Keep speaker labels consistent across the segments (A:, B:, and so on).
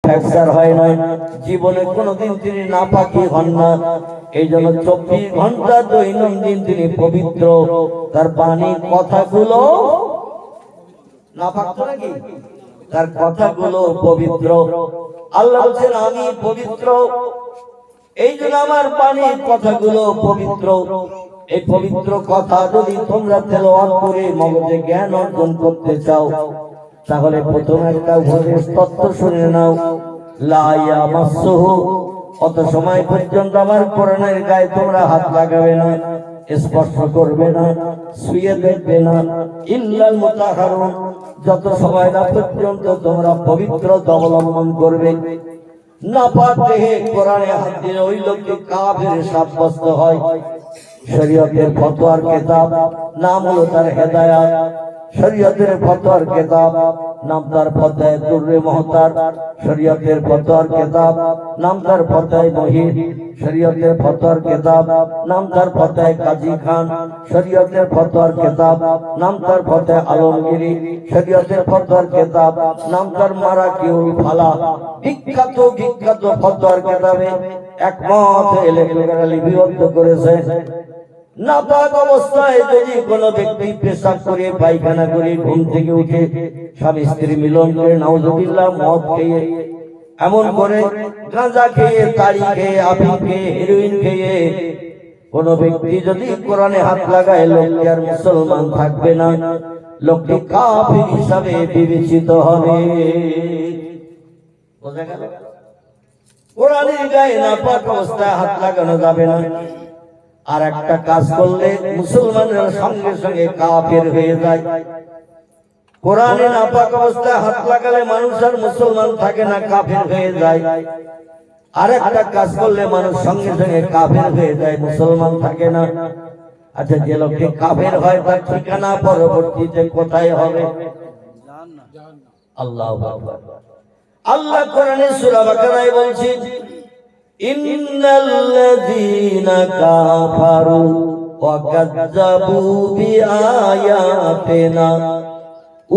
A: Fracture হয় না, জীবনে কোনোদিন তিনি নাপাকি হন না। এই জন্য 24 ঘন্টা দৈনন্দিন তিনি পবিত্র। তার বাণী কথাগুলো নাপাক তো নাকি? তার কথাগুলো পবিত্র। আল্লাহ বলছেন আমি পবিত্র, এই জন্য আমার বাণীর কথাগুলো পবিত্র। এই পবিত্র কথা যদি তোমরা তেলাওয়াত করে মগজে জ্ঞান অর্জন করতে চাও, তাহলে প্রথম একটা উপদেশ তত্ত্ব শুনে নাও, লা ইয়ামাসসুহু। অত সময় পর্যন্ত আমার কোরআনের গায়ে তোমরা হাত লাগাবে না, স্পর্শ করবে না, ছুঁয়ে দেখবে না, ইল্লাল মুতাহহারুন। যত সময় না পর্যন্ত তোমরা পবিত্রতা অবলম্বন করবে। নাপাক দেহে কোরআনে হাত দিলে ওই লোককে কাফের সাব্যস্ত হয়। শরীয়তের ফতোয়ার কিতাব নাম হলো তার হেদায়াত। শরীয়তের ফতোয়ার কিতাব নাম তার ফতোয়া দুররে মুহতার। শরীয়তের ফতোয়ার কিতাব নাম তার ফতোয়া মুহিত। শরীয়তের ফতোয়ার কিতাব নাম তার ফতোয়া কাজী খান। শরীয়তের ফতোয়ার কিতাব নাম তার ফতোয়া আলমগীরি। শরীয়তের ফতোয়ার কিতাব নাম তার মারাকিউল ফালাহ। বিখ্যাত বিখ্যাত ফতোয়ার কিতাবে একমত লেখকেরা লিপিবদ্ধ করেছে, নাপাক অবস্থায় যদি কোনো ব্যক্তি পেশাব করে, পায়খানা করে, ঘুম থেকে উঠে স্বামী স্ত্রী মিলন করে, নাউজুবিল্লাহ, মদ খেয়ে, এমন করে গাঁজা খেয়ে, তাড়ি খেয়ে, আফিম খেয়ে, হেরোইন খেয়ে কোন ব্যক্তি যদি কোরআনে হাত লাগায়, লোকটি আর মুসলমান থাকবে না, লোকটি কাফির হিসাবে বিবেচিত হবে। বোঝা গেল? কোরআনের গায়ে নাপাক অবস্থায় হাত লাগানো যাবে না। আর একটা কাজ করলে মুসলমানরা সঙ্গে সঙ্গে কাফের হয়ে যায়। কোরআনে নাপাক অবস্থায় হাত লাগালে মানুষ আর মুসলমান থাকে না, কাফের হয়ে যায়। আর একটা কাজ করলে মানুষ সঙ্গে সঙ্গে কাফের হয়ে যায়, মুসলমান থাকে না। আচ্ছা, যে লোকটি কাফের হয় তার ঠিকানা পরবর্তীতে কোথায় হবে? আল্লাহু আকবার। আল্লাহ কোরআনে সূরা বাকারায় বলছেন, ইন্নাল্লাযীনা কাফারু ওয়া কাযযাবু বিআয়াতিনা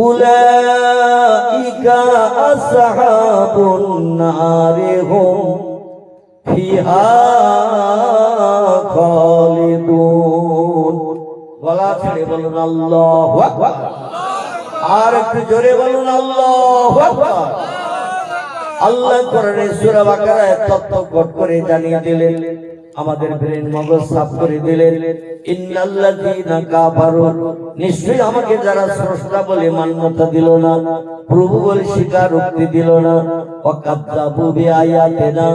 A: উলাইকা আসহাবুন নারি হুম ফিহা খালিদুন। গলা ছেড়ে বলুন আল্লাহু আকবার। আর একটু জোরে বলুন আল্লাহু আকবার। আল্লাহ কোরআনে সূরা বাকারায় তত্ত্বগত করে জানিয়ে দিলেন, আমাদের ব্রেন মগজ সাফ করে দিলেন। ইন্নাল্লাযীনা কাফারু, নিশ্চয়ই আমাকে যারা স্রষ্টা বলে মান্যতা দিল না, প্রভু বলে স্বীকারোক্তি দিল না, ওয়া কাযযাবু বিআয়াতিনা,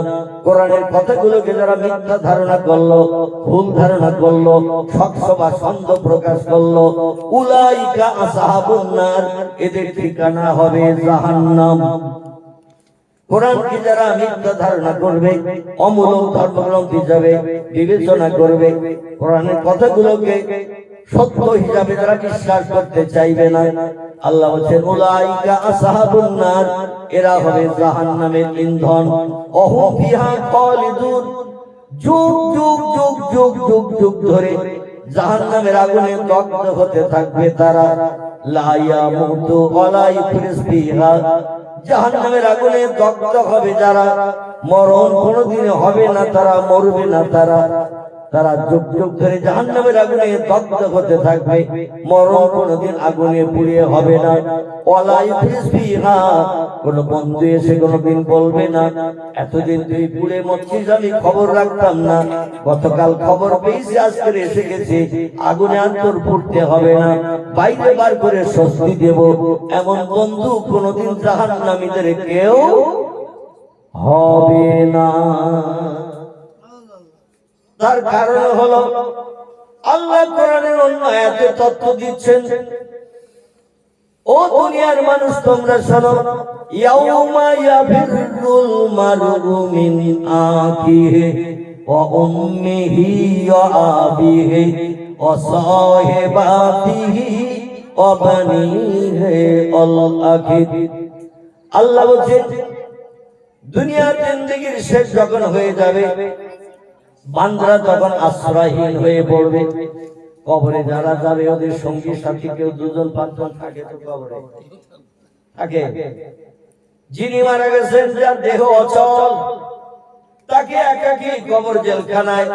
A: কোরআনের কথাগুলোকে যারা মিথ্যা ধারণা করলো, ভুল ধারণা করলো, শক বা সন্দেহ প্রকাশ করলো, উলাইকা আসহাবুন নার, এদের ঠিকানা হবে জাহান্নাম। কোরআনকে যারা মিথ্যা ধারণা করবে, অমূলক ধর্মগ্রন্থ হিসাবে বিবেচনা করবে, কোরআনের কথাগুলোকে সত্য হিসাবে যারা বিশ্বাস করতে চাইবে না, আল্লাহ বলেন উলাইকা আসহাবুন নার, এরা হবে জাহান্নামের ইন্ধন। ওহুম ফিহা খালিদুন, যুগ যুগ যুগ যুগ যুগ যুগ ধরে জাহান্নামের আগুনে দগ্ধ হতে থাকবে তারা। লা ইয়ামুতু ওয়া লা ইফরিস ফিহা, জাহান্নামের আগুনে দগ্ধ হবে যারা, মরণ কোনোদিন হবে না, তারা মরবে না, তারা যুগ যুগ ধরে জাহান্নামের আগুনে দগ্ধ হতে থাকবে, মরণ কোনোদিন আগুনে পুড়িয়ে হবে না। ওয়ালা ইফরিস ফিহা, কোন বন্ধু এসে কোনোদিন বলবে না এতদিন তুই পুড়ে মরছিস, আমি খবর রাখতাম না, গতকাল খবর পেয়েছি আজকে এসে গেছে, আগুনে আর তোর পুড়তে হবে না, বাইরে বার করে স্বস্তি দেব, এমন বন্ধু কোনোদিন জাহান্নামীদের কেউ হবে না। তার কারণ হলো আল্লাহ কোরআনের অন্য আয়াতে তথ্য দিচ্ছেন, ও দুনিয়ার মানুষ তোমরা শোনো, ইয়াউমা ইয়াফিরুল মারউ মিন আখিহি ওয়া উম্মিহি ওয়া আবিহি ওয়া সাহিবাতিহি ওয়া বানিহি আল আখির। আল্লাহ বলেন দুনিয়ার জিন্দেগীর শেষ যখন হয়ে যাবে, বান্দারা যখন আশ্রয়হীন হয়ে পড়বে, কবরে যারা যাবে ওদের সঙ্গী সাথী কেউ দুজন পাঁচজন থাকে তো কবরে থাকে, যিনি মারা গেছেন, যার দেহ অচল, তাকে একাকী কবর জেলখানায়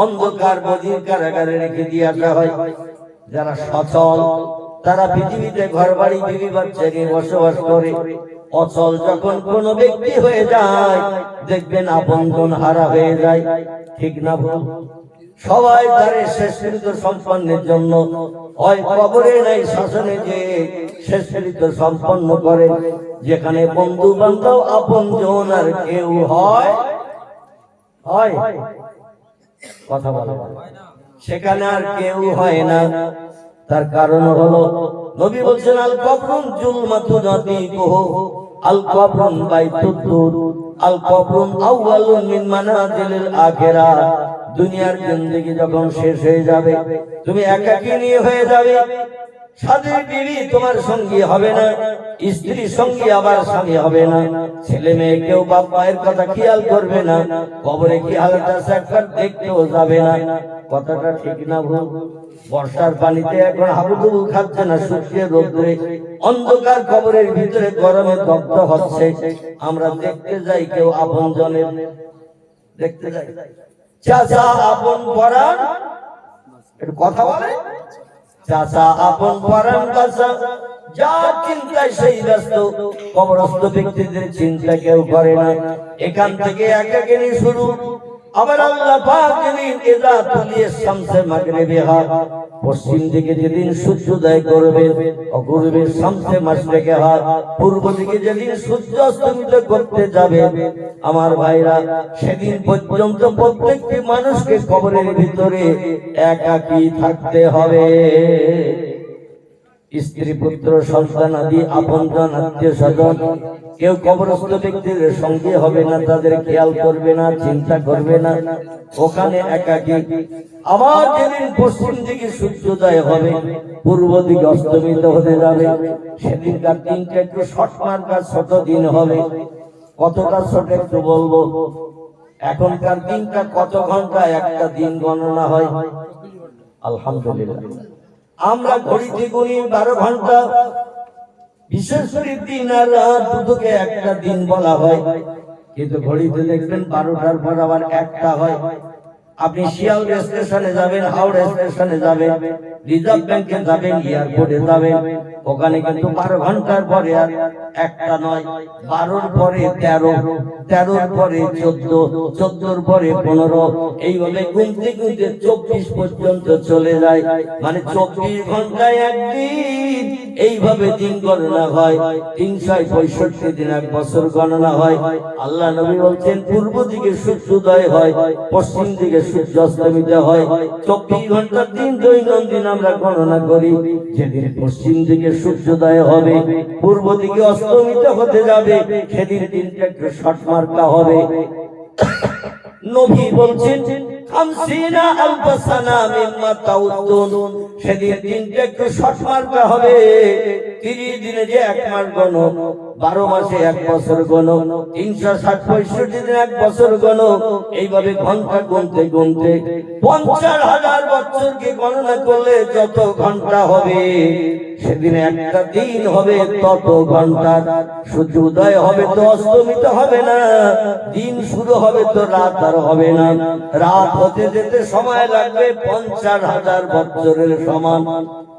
A: অন্ধকার বধির কারাগারে রেখে দিয়ে আসা হয়। যারা সচল তারা পৃথিবীতে ঘর বাড়ি বিবি বাচ্চা নিয়ে বসবাস করে। অচল যখন কোন ব্যক্তি হয়ে যায়, দেখবেন আপনজন হারা হয়ে যায়। ঠিক না ভুল? সবাই তার শেষকৃত সম্পন্নের জন্য হয় কবরে নাই শ্মশানে যে শেষকৃত সম্পন্ন করে। যেখানে বন্ধু বান্ধব আপনজন আর কেউ হয় কথা বলা, সেখানে আর কেউ হয় না। তার কারণ হলো নবী বলছেন, আল কবরুন জুলমাতুন আতিকুহু, আল কবরুন বাইতুদ্দুর, আল কবরুন আউয়ালুন মিন মানাজিলিল আখিরাহ। দুনিয়ার জিন্দেগি যখন শেষ হয়ে যাবে, তুমি একাকিনী হয়ে যাবে। স্বামী বিবি তোমার সঙ্গী হবে না, স্ত্রী সঙ্গী আবার স্বামী হবে না, ছেলে মেয়ে কেউ বাপ মায়ের কথা খেয়াল করবে না, কবরে কি হালত আছে একবার দেখতেও যাবে না। কথাটা ঠিক না ভুল? বর্ষার পানিতে এখন হাবুডুবু খাচ্ছে না, সূর্যে রোদ্রে অন্ধকার কবরের ভিতরে গরমে দগ্ধ হচ্ছে। আমরা দেখতে যাই, কেউ আপনজনের দেখতে যাই। চাচা আপন পরাণ, একটু কথা বলে, চাচা আপন পরাণ চাচা, যার চিন্তায় সেই ব্যস্ত। কবরস্থ ব্যক্তিদের চিন্তা কেউ করে না। এখান থেকে একাকিনী শুরু। আবার আল্লাহ পাক যেদিন ইযা তুলিয়াস শামসে মাগরিবিহা, পশ্চিম দিকে যেদিন সূর্যোদয় করবে, অপূর্বে শামসে মাশরিকিহা, পূর্ব দিকে যেদিন সূর্য অস্তমিত করতে যাবে, আমার ভাইরা, সেদিন পর্যন্ত প্রত্যেকটি মানুষকে কবরের ভিতরে একাকী থাকতে হবে। স্ত্রী পুত্র সন্তান আদি আপনজন আত্মীয় স্বজন কেউ কবরস্থ ব্যক্তির সঙ্গে হবে না, তাদের খেয়াল করবে না, চিন্তা করবে না, ওখানে একাকী। আবার যেদিন পশ্চিম দিকে সূর্যোদয় হবে, পূর্ব দিকে অস্তমিত হতে যাবে, সেদিনকার দিনটা একটু শর্ট মার্কার ছোট দিন হবে। কতটা ছোট একটু বলবো। এখনকার দিনটা কত ঘন্টা একটা দিন গণনা হয়? আলহামদুলিল্লাহ, আমরা ঘড়িতে গুনি 12 ঘন্টা। বিশেষ করে দিন আর রাত দুটোকে একটা দিন বলা হয়, কিন্তু ঘড়িতে দেখবেন 12টার পর আবার একটা হয়। আপনি শিয়ালদা স্টেশনে যাবেন, হাওড়া স্টেশনে যাবেন, রিজার্ভ ব্যাংকে যাবেন, এয়ারপোর্টে যাবেন, ওখানে কিন্তু 12 ঘন্টার পরে আর একটা নয়, 12র পরে 13, 13র পরে 14, 14র পরে 15, এইভাবে গুনতে গুনতে 24 পর্যন্ত চলে যায়। মানে 24 ঘন্টায় একদিন। এইভাবে দিন গণনা হয়। 365 দিন এক বছর গণনা হয়। আল্লাহ নবী বলছেন, পূর্ব দিকে সূর্যোদয় হয়, পশ্চিম দিকে সূর্য অস্তমিত হয়। 24 ঘন্টার দিন দৈনন্দিন আমরা গণনা করি। যেদিন পশ্চিম দিকে সূর্যোদয় হবে, পূর্ব দিকে অস্তমিত হতে যাবে, সেদিন দিনটা একটু শর্ট মার্কা হবে। নবী বলছেন, 50 আলফ সানা মিম্মা তাউদ্দুন, সেদিন দিনটা একটু শর্ট মার্কা হবে। 30 দিনে যে এক মাস গণো, 12 মাসে এক বছর গণো, 365 দিনে এক বছর গণো। এইভাবে ঘন্টা গুনতে গুনতে 50,000 বছরকে গণনা করলে যত ঘন্টা হবে, সেদিন একটা দিন হবে তত ঘন্টা। সূর্য উদয় হবে তো অস্তমিত হবে না, দিন শুরু হবে তো রাত আর হবে না। রাত হতে যেতে সময় লাগবে 50,000 বছরের সমান।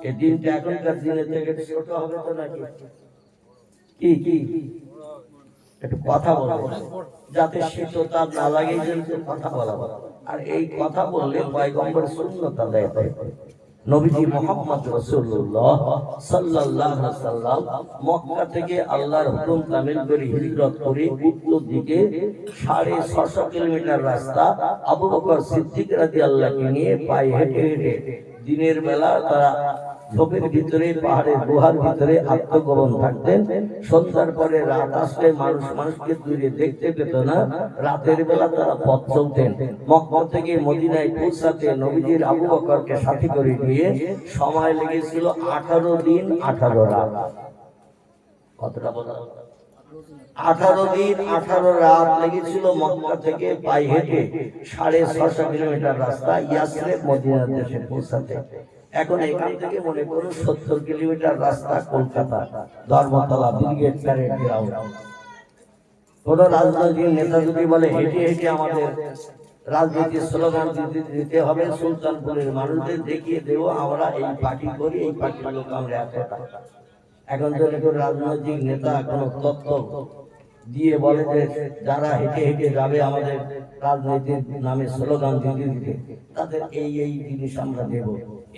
A: এই দিনটা এখনকার দিনের থেকে ছোট হবে তো নাকি? কি কি একটু কথা বলবো, যাতে শীততা না লাগে, যেহেতু কথা বলা। আর এই কথা বললে পয়গম্বর সুন্নাত আদায় হয়। নবীজি মুহাম্মদ রাসূলুল্লাহ সাল্লাল্লাহু আলাইহি ওয়াসাল্লাম মক্কা থেকে আল্লাহর হুকুম তামিল করে হিজরত করে উত্তর দিকে 650 কিলোমিটার রাস্তা আবু বকর সিদ্দিক রাদিয়াল্লাহু নিয়ে পায়ে হেঁটে হেঁটে দিনের বেলা তারা ঝোপের ভিতরে, পাহাড়ের গুহার ভিতরে আত্মগোপন থাকতেন। সন্ধ্যার পরে রাত আসলে মানুষকে দূরে দেখতে পেত না। রাতের বেলা তারা পথ চলতেন। মক্কা থেকে মদিনায় পৌঁছাতে নবীজির আবু বকরকে সাথী করে নিয়ে সময় লেগেছিল 18 দিন 18 রাত। কতটা বলা? 18 দিন 18 রাত লেগেছিল মক্কা থেকে পায়ে হেঁটে 650 কিলোমিটার রাস্তা ইয়াসরিব মদিনা দেশে পৌঁছাতে। এখন এখান থেকে মনে করুন 70 কিলোমিটার রাস্তা Kolkata, Dharmatala, brigade parade ground. কোন রাজনৈতিক নেতা যদি বলে হেঁটে হেঁটে আমাদের রাজনীতির স্লোগান দিতে হবে, সুলতানপুরের মানুষদের দেখিয়ে দেবো আমরা এই পার্টি করি, এই পার্টির লোক আমরা এতটা। এখন যদি কোনো রাজনৈতিক নেতা কোনো তথ্য দিয়ে বলে যে যারা হেঁটে হেঁটে যাবে আমাদের রাজনীতির নামে স্লোগান দিতে দিতে তাদের এই এই জিনিস আমরা দেব,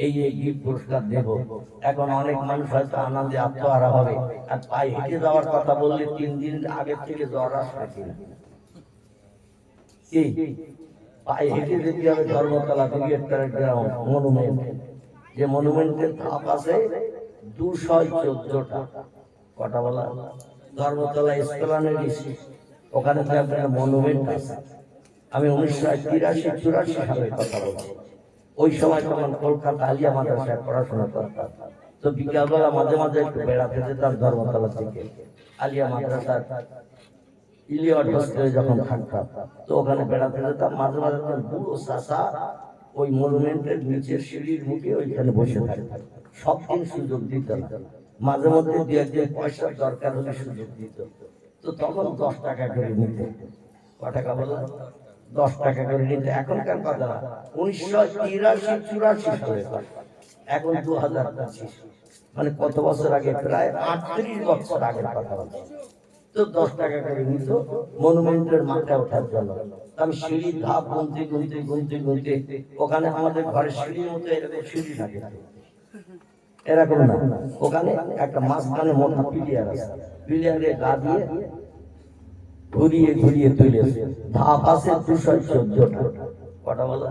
A: এই এই গিফট পুরস্কার দেব, এখন অনেক মানুষ হয়তো আনন্দে আত্মহারা হবে। আর পায়ে হেঁটে যাওয়ার কথা বললে 3 দিন আগের থেকে জ্বর আসবে কিনা, কি পায়ে হেঁটে যেতে হবে ধর্মতলা থেকে একটা মনুমেন্ট, যে মনুমেন্টের ধাপ আছে 214টা। কটা বলা? ধর্মতলা এসপ্লানেড, ওখানে তো একটা মনুমেন্ট আছে। আমি 1983-84 সালের কথা বলছি। ওই সময় তখন কলকাতা আলিয়া মাদ্রাসায় পড়াশোনা করতাম, তো বিকালবেলা মাঝে মাঝে একটু বেড়াতে যেতাম ধর্মতলা থেকে আলিয়া মাদ্রাসার ইলিয়ট হোস্টেলে যখন থাকতাম, তো ওখানে বেড়াতে যেতাম। মাঝে মাঝে বুড়ো চাষা ওই মনুমেন্টের নিচের সিঁড়ির মুখে ওইখানে বসে থাকতাম। সব দিন সুযোগ দিত না, মাঝে মধ্যে 2-1 পয়সার দরকার হলে সুযোগ দিত। তো তখন 10 টাকা করে নিত। ক টাকা বলো? 10 টাকা করে নিত। এখনকার কথা না, 1983-84 সালের কথা, এখন 2025, মানে কত বছর আগে? প্রায় 38 বছর আগের কথা বলছি। তো 10 টাকা করে নিত মনুমেন্টের মাথায় ওঠার জন্য। আমি সিঁড়ির ধাপ গুনতে গুনতে গুনতে গুনতে, ওখানে আমাদের ঘরের সিঁড়ির মতো এরকম সিঁড়ি থাকে, এরকম না, ওখানে একটা মাঝখানে মোটা পিলিয়ার আছে, পিলিয়ারে গা দিয়ে ঘুরিয়ে ঘুরিয়ে তুলেছে। ধাপ আছে 214টা। কটা বলা?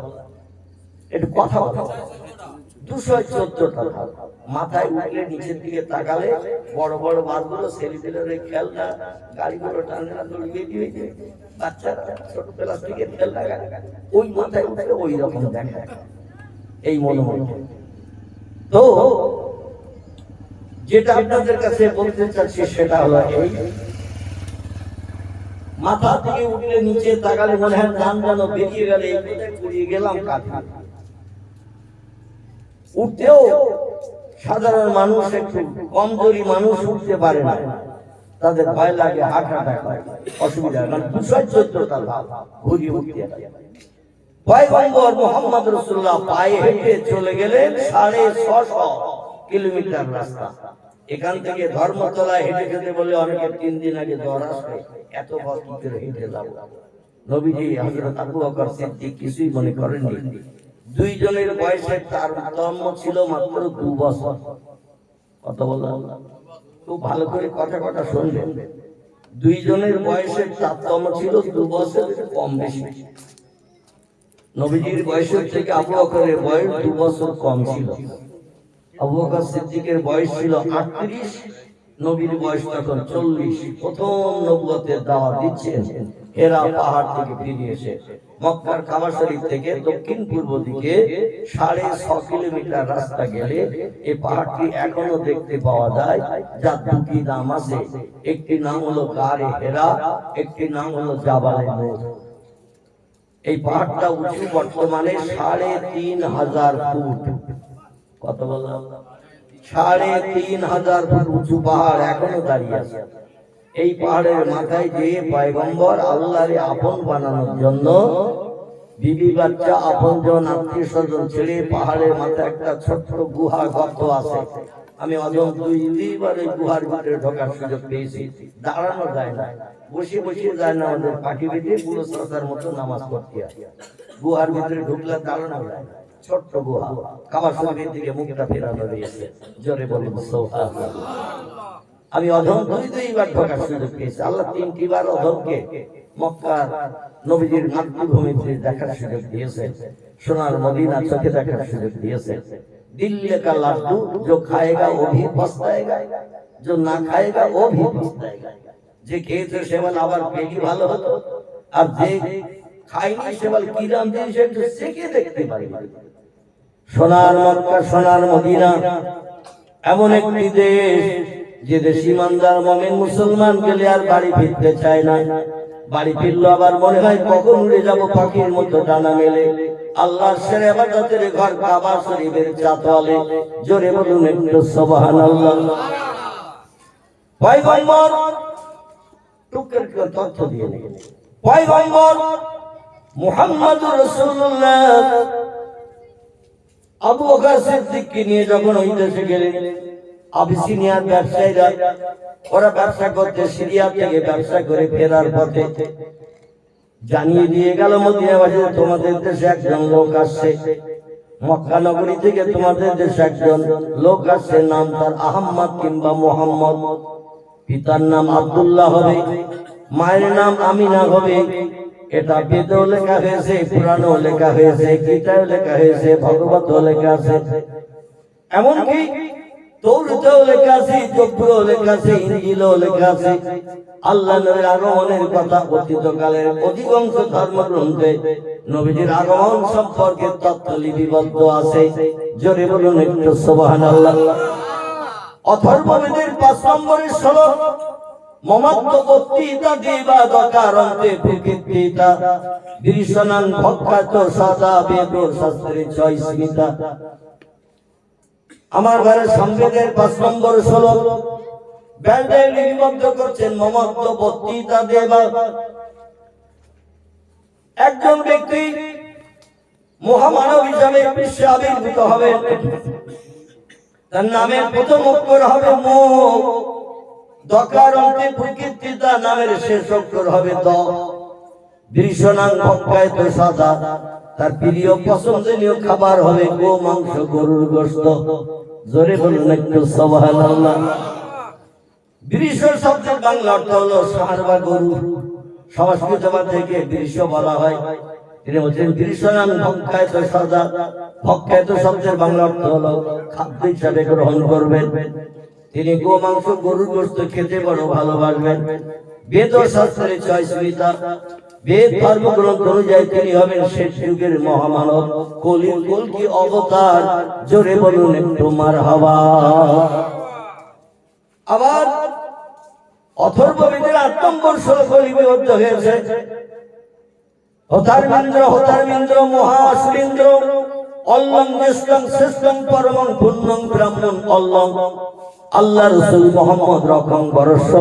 A: একটু কথা বলা। 214টা ধাপ। মাথায় উঠলে নিচের দিকে তাকালে বড় বড় বাসগুলো, ছেলেপেলের খেলনা গাড়িগুলো টানে না, দড়িয়ে দিয়ে বাচ্চারা ছোট প্লাস্টিকের খেলনা গাড়ি, ওই মাথায় উঠলে ওই রকম দেখা এই মনোমন্ত্র। তো যেটা আপনাদের কাছে বলতে চাচ্ছি সেটা হলো এই, মাথা থেকে উঠলে নিচে তাকালে মনে হয় ধান যেন বেরিয়ে গেলে পুড়িয়ে গেলাম কাঁধে। উঠতেও সাধারণ মানুষ, একটু কমজোরি মানুষ উঠতে পারে না, তাদের ভয় লাগে, হার্ট অ্যাটাক হয়, অসুবিধা। মানে 214টা ধাপ ঘুরিয়ে উঠতে হয়। পয়গম্বর মুহাম্মদ রাসূলুল্লাহ পায়ে হেঁটে চলে গেলেন 650 কিলোমিটার রাস্তা। এখান থেকে ধর্মতলায় হেঁটে যেতে বললে অনেকে 3 দিন আগে জ্বর আসবে, এত পথ কি করে হেঁটে যাবো? নবীজি হযরত আবু বকর সিদ্দিক কিছুই মনে করেননি। দুইজনের বয়সের তারতম্য ছিল মাত্র 2 বছর। কত বললাম? খুব ভালো করে কথা কথা শুনবেন। দুইজনের বয়সের তারতম্য ছিল 2 বছর কম বেশি। নবীজির বয়সের থেকে আবু বকরের বয়স 2 বছর কম ছিল। আবু বকর সিদ্দিকের বয়স ছিল 38, নবীর বয়স তখন 40। প্রথম নবুয়তের দাওয়াত দিচ্ছেন হেরা পাহাড় থেকে ফিরে এসে। মক্কার কাবা শরীফ থেকে দক্ষিণ পূর্ব দিকে 6.5 কিলোমিটার রাস্তা গেলে এই পাহাড়টি এখনো দেখতে পাওয়া যায়, যার 2টি নাম আছে। একটি নাম হলো গারে হেরা, একটি নাম হলো জাবালে নূর। এই পাহাড়টা উঁচু, বর্তমানে 3,500 ফুট। কত বললাম? 3,500 ফুট উঁচু পাহাড় এখনো দাঁড়িয়ে আছে। এই পাহাড়ের মাথায় যে পয়গম্বর আল্লাহরে আপন বানানোর জন্য বিবি বাচ্চা আপনজন আত্মীয় স্বজন ছেড়ে পাহাড়ের মাথায় একটা ছোট্ট গুহা গর্ত আছে। আমি অজন 2-3 এই গুহার ভিতরে ঢোকার সুযোগ পেয়েছি। দাঁড়ানো যায় না, বসে বসে যায় না, আমাদের পাটি বেঁধে পুরো শ্রদ্ধার মতো নামাজ পড়তে হয়। গুহার ভিতরে ঢুকলে দাঁড়ানো যায় না, ছোট্ট গুহা, কাবা শরীফের দিকে মুখটা ফেরানো রয়েছে। জোরে বলুন সুবহানাল্লাহ। আমি অধম 2-2বার ঢোকার সুযোগ পেয়েছি। আল্লাহ 3টি বার অধমকে মক্কার নবীজির মাতৃভূমিতে দেখার সুযোগ দিয়েছে, সোনার মদিনা চোখে দেখার সুযোগ দিয়েছে। দিল্লি কা লাড্ডু जो खाएगा वो भी पछताएगा, जो ना खाएगा वो भी पछताएगा। যে খেয়েছে সে বলে আবার পেটি ভালো হতো, আর যে খায়নি সে বলে কি দাম দিয়ে সে একটু চেখে দেখতে পারে। সোনার মক্কা, সোনার মদিনা এমন একটি দেশ যে দেশ ইমানদার মুমিন মুসলমান গেলে আর বাড়ি ফিরতে চায় না। বাড়ি ফিরলো আবার মনে হয় কখন উড়ে যাব, পাখির মতো ডানা মেলে। আল্লাহর শেরে ইবাদতের ঘর কাবা শরীফের চাতওয়ালে। জোরে বলুন একটু সুবহানাল্লাহ। পয়গম্বর টুকের তথ্য দিয়ে নেই। পয়গম্বর মুহাম্মদুর রাসূলুল্লাহ আবু বকর সিদ্দিককে নিয়ে যখন ওই দেশে গেলেন, আবিসিনিয়ার ব্যবসায়ীরা ওরা ব্যবসা করতে সিরিয়া থেকে ব্যবসা করে ফেরার পথে জানিয়ে দিয়ে গেল মদিনাবাসী, তোমাদের দেশে একজন লোক আসছে, মক্কা নগরী থেকে তোমাদের দেশে একজন লোক আসছে, নাম তার আহমদ কিংবা মোহাম্মদ, পিতার নাম আব্দুল্লাহ হবে, মায়ের নাম আমিনা হবে। এটা বেদেও লেখা হয়েছে, পুরাণেও লেখা হয়েছে, গীতায়ও লেখা হয়েছে, ভগবতেও লেখা আছে, এমনকি তৌরাতেও লেখা আছে, জবুরেও লেখা আছে, ইনজিলেও লেখা আছে। আল্লাহ নবীর আগমনের কথা অতীতকালের অধিকাংশ ধর্মগ্রন্থে নবীজির আগমন সম্পর্কে তথ্য লিপিবদ্ধ আছে। জোরে বলুন একটু সুবহানাল্লাহ। অথর্ববেদের ৫ নম্বরের শ্লোক, মমত্ব বক্তিতা দেবা দকারন্তে প্রকৃতিতা দৃশ্যনাং ভক্কাত সদা বেদ শাস্ত্রে ছয় স্মিতা। আমার ঘরের সম্বেদের ৫ নম্বর শ্লোক বেদে লিপিবদ্ধ করছেন, মমত্ব বক্তিতা দেবা, একজন ব্যক্তি মহামানব হিসাবে বিশ্বে আবির্ভূত হবে, তার নামের প্রথম অক্ষর হবে ম, দকারন্তে প্রকৃতিতা নামের শেষ অক্ষর হবে দ, দৃশ্যনাং ভক্কায়ত সদা, তার প্রিয় পছন্দনীয় খাবার হবে গো মাংস, গরুর গোশত। জোরে বলুন একটু সুবহানাল্লাহ। দৃশ্য শব্দের বাংলা অর্থ হলো ষাঁড় বা গরু, সংস্কৃত থেকে দৃশ্য বলা হয়। তিনি বলছেন দৃশ্যনাং ভক্কায়ত সদা, ভক্কায়ত শব্দের বাংলা অর্থ হলো খাদ্য হিসাবে গ্রহণ করবেন। তিনি গো মাংস, গরুর গোশত খেতে বড় ভালোবাসবেন। বেদ শাস্ত্রে ছয় স্মিতা, বেদ ধর্মগ্রন্থ অনুযায়ী তিনি হবেন শেষ যুগের মহামানব, কলকি অবতার। জোরে বলুন একটু মারহাবা। আবার অথর্ববেদের ৮ নম্বর শ্লোক লিপিবদ্ধ হয়েছে, হোতারমিন্দ্র মহাসুরেন্দ্র অল্লং জ্যেষ্ঠং শ্রেষ্ঠং পরমং পুণ্যং ব্রাহ্মণ অল্লং। আল্লাহ রাসূল মুহাম্মদ রকম বরস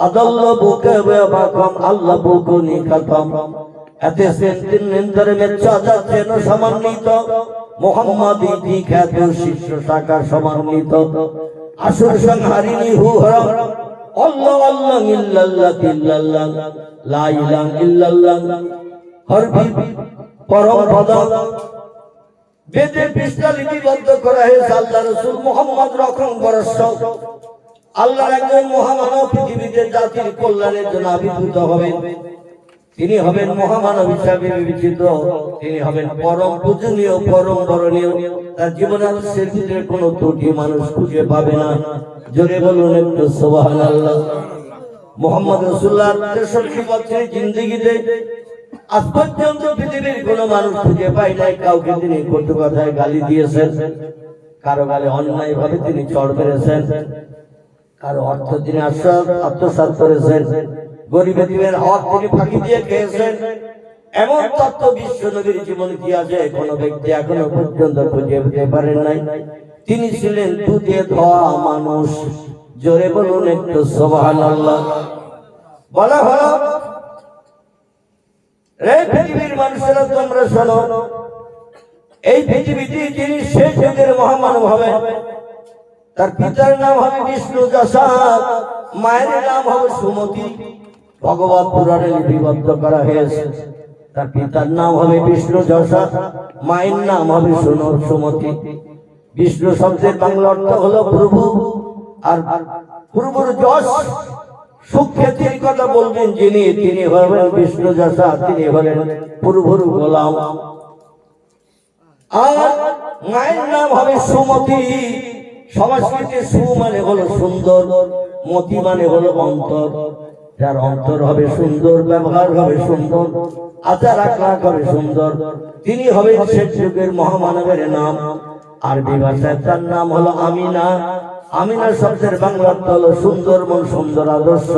A: আদল্ল বুকে বাকম আল্লাহ বুকু নিকতম, এতে সেন্তিন নিন্দরে মেচ্ছাজা যেন সমন্বিত, মুহাম্মদ ইতি খ্যাত শিষ্য শাখা সমন্বিত, আসুর সংহারিণী হু হরম আল্লাহ আল্লাহ ইল্লাল্লাহ ইল্লাল্লাহ লা ইলাহা ইল্লাল্লাহ হরবি পরম পদ। বেদের পৃষ্ঠা লিপিবদ্ধ করা হয়েছে, আল্লাহ রাসূল মুহাম্মদ রকম বরস আল্লাহর একজন মহামানব, পৃথিবীতে জাতির কল্যাণের জন্য আবির্ভূত হবেন। তিনি হবেন মহামানব হিসাবে বিবেচিত, তিনি হবেন পরম পূজনীয়, পরম বরণীয়, তার জীবনের ভিতরে কোনো ত্রুটি মানুষ খুঁজে পাবে না। জোরে বলুন একটু সুবহানাল্লাহ। মুহাম্মদ রাসূলুল্লাহ ৬৩ বছরের জিন্দেগিতে আজ পর্যন্ত পৃথিবীর কোনো মানুষ খুঁজে পায় নাই কাউকে তিনি কটু কথায় গালি দিয়েছেন, কারো গালে অন্যায় ভাবে তিনি চড় মেরেছেন, কারো অর্থ তিনি আত্মসাৎ করেছেন, গরিব এতিমের হক তিনি ফাঁকি দিয়ে খেয়েছেন। এমন তত্ত্ব বিশ্ব নবীর জীবন ইতিহাসে কোনো ব্যক্তি এখনো পর্যন্ত খুঁজে পেতে পারেন নাই। তিনি ছিলেন দুধে ধোয়া মানুষ। জোরে বলুন একটু সুবহানাল্লাহ। বলা হলো, রে পৃথিবীর মানুষেরা তোমরা শোনো, এই পৃথিবীতে যিনি শেষ যুগের মহামানব হবেন, তার পিতার নাম হবে বিষ্ণু যশা, মায়ের নাম হবে সুমতি। ভগবত পুরাণে লিপিবদ্ধ করা হয়েছে, তার পিতার নাম হবে বিষ্ণু যশা, মায়ের নাম হবে সুমতি। বিষ্ণু শব্দের বাংলা অর্থ হলো প্রভু, আর প্রভুর যশ সুখ্যাতির কথা বলবেন যিনি, তিনি হবেন বিষ্ণু যশা, তিনি হলেন প্রভুর গোলাম। আর মায়ের নাম হবে সুমতি। সংস্কৃতে সু মানে হলো সুন্দর, মতি মানে হলো অন্তর। যার অন্তর হবে সুন্দর, ব্যবহার হবে সুন্দর, আচার আচরণ হবে সুন্দর, তিনি হবেন শেষ যুগের মহামানবের নাম। আরবি ভাষায় তার নাম হলো আমিনা। আমিনা শব্দের বাংলা অর্থ হলো সুন্দর মন, সুন্দর আদর্শ।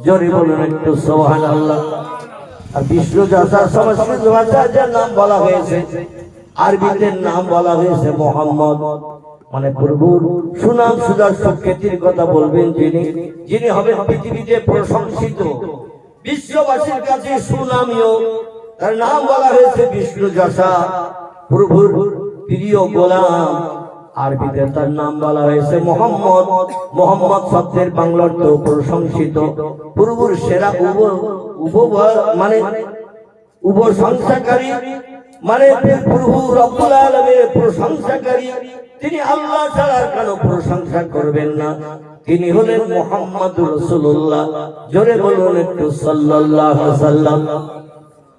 A: জোরে বলুন একটু সুবহানাল্লাহ। আর বিষ্ণু যশা সংস্কৃত ভাষায় যার নাম বলা হয়েছে, আরবিতে নাম বলা হয়েছে মোহাম্মদ। মানে প্রভুর সুনাম সুদর্শ খ্যাতির কথা বলবেন যিনি হবেন পৃথিবীতে প্রশংসিত, বিশ্ববাসীর কাছে সুনামীয়। তার নাম বলা হয়েছে বিষ্ণু যশা, প্রভুর প্রিয় গোলাম। আরবিতে তার নাম বলা হয়েছে মোহাম্মদ। মোহাম্মদ শব্দের বাংলা অর্থ প্রশংসিত, প্রভুর সেরা মানে উপসংসারী, মানে প্রভু রব্বুল আলামিনের প্রশংসাকারী। তিনি আল্লাহ ছাড়া কারো প্রশংসা করবেন না। তিনি হলেন মুহাম্মদুর রাসূলুল্লাহ। জোরে বলুন একটু সাল্লাল্লাহু আলাইহি ওয়াসাল্লাম।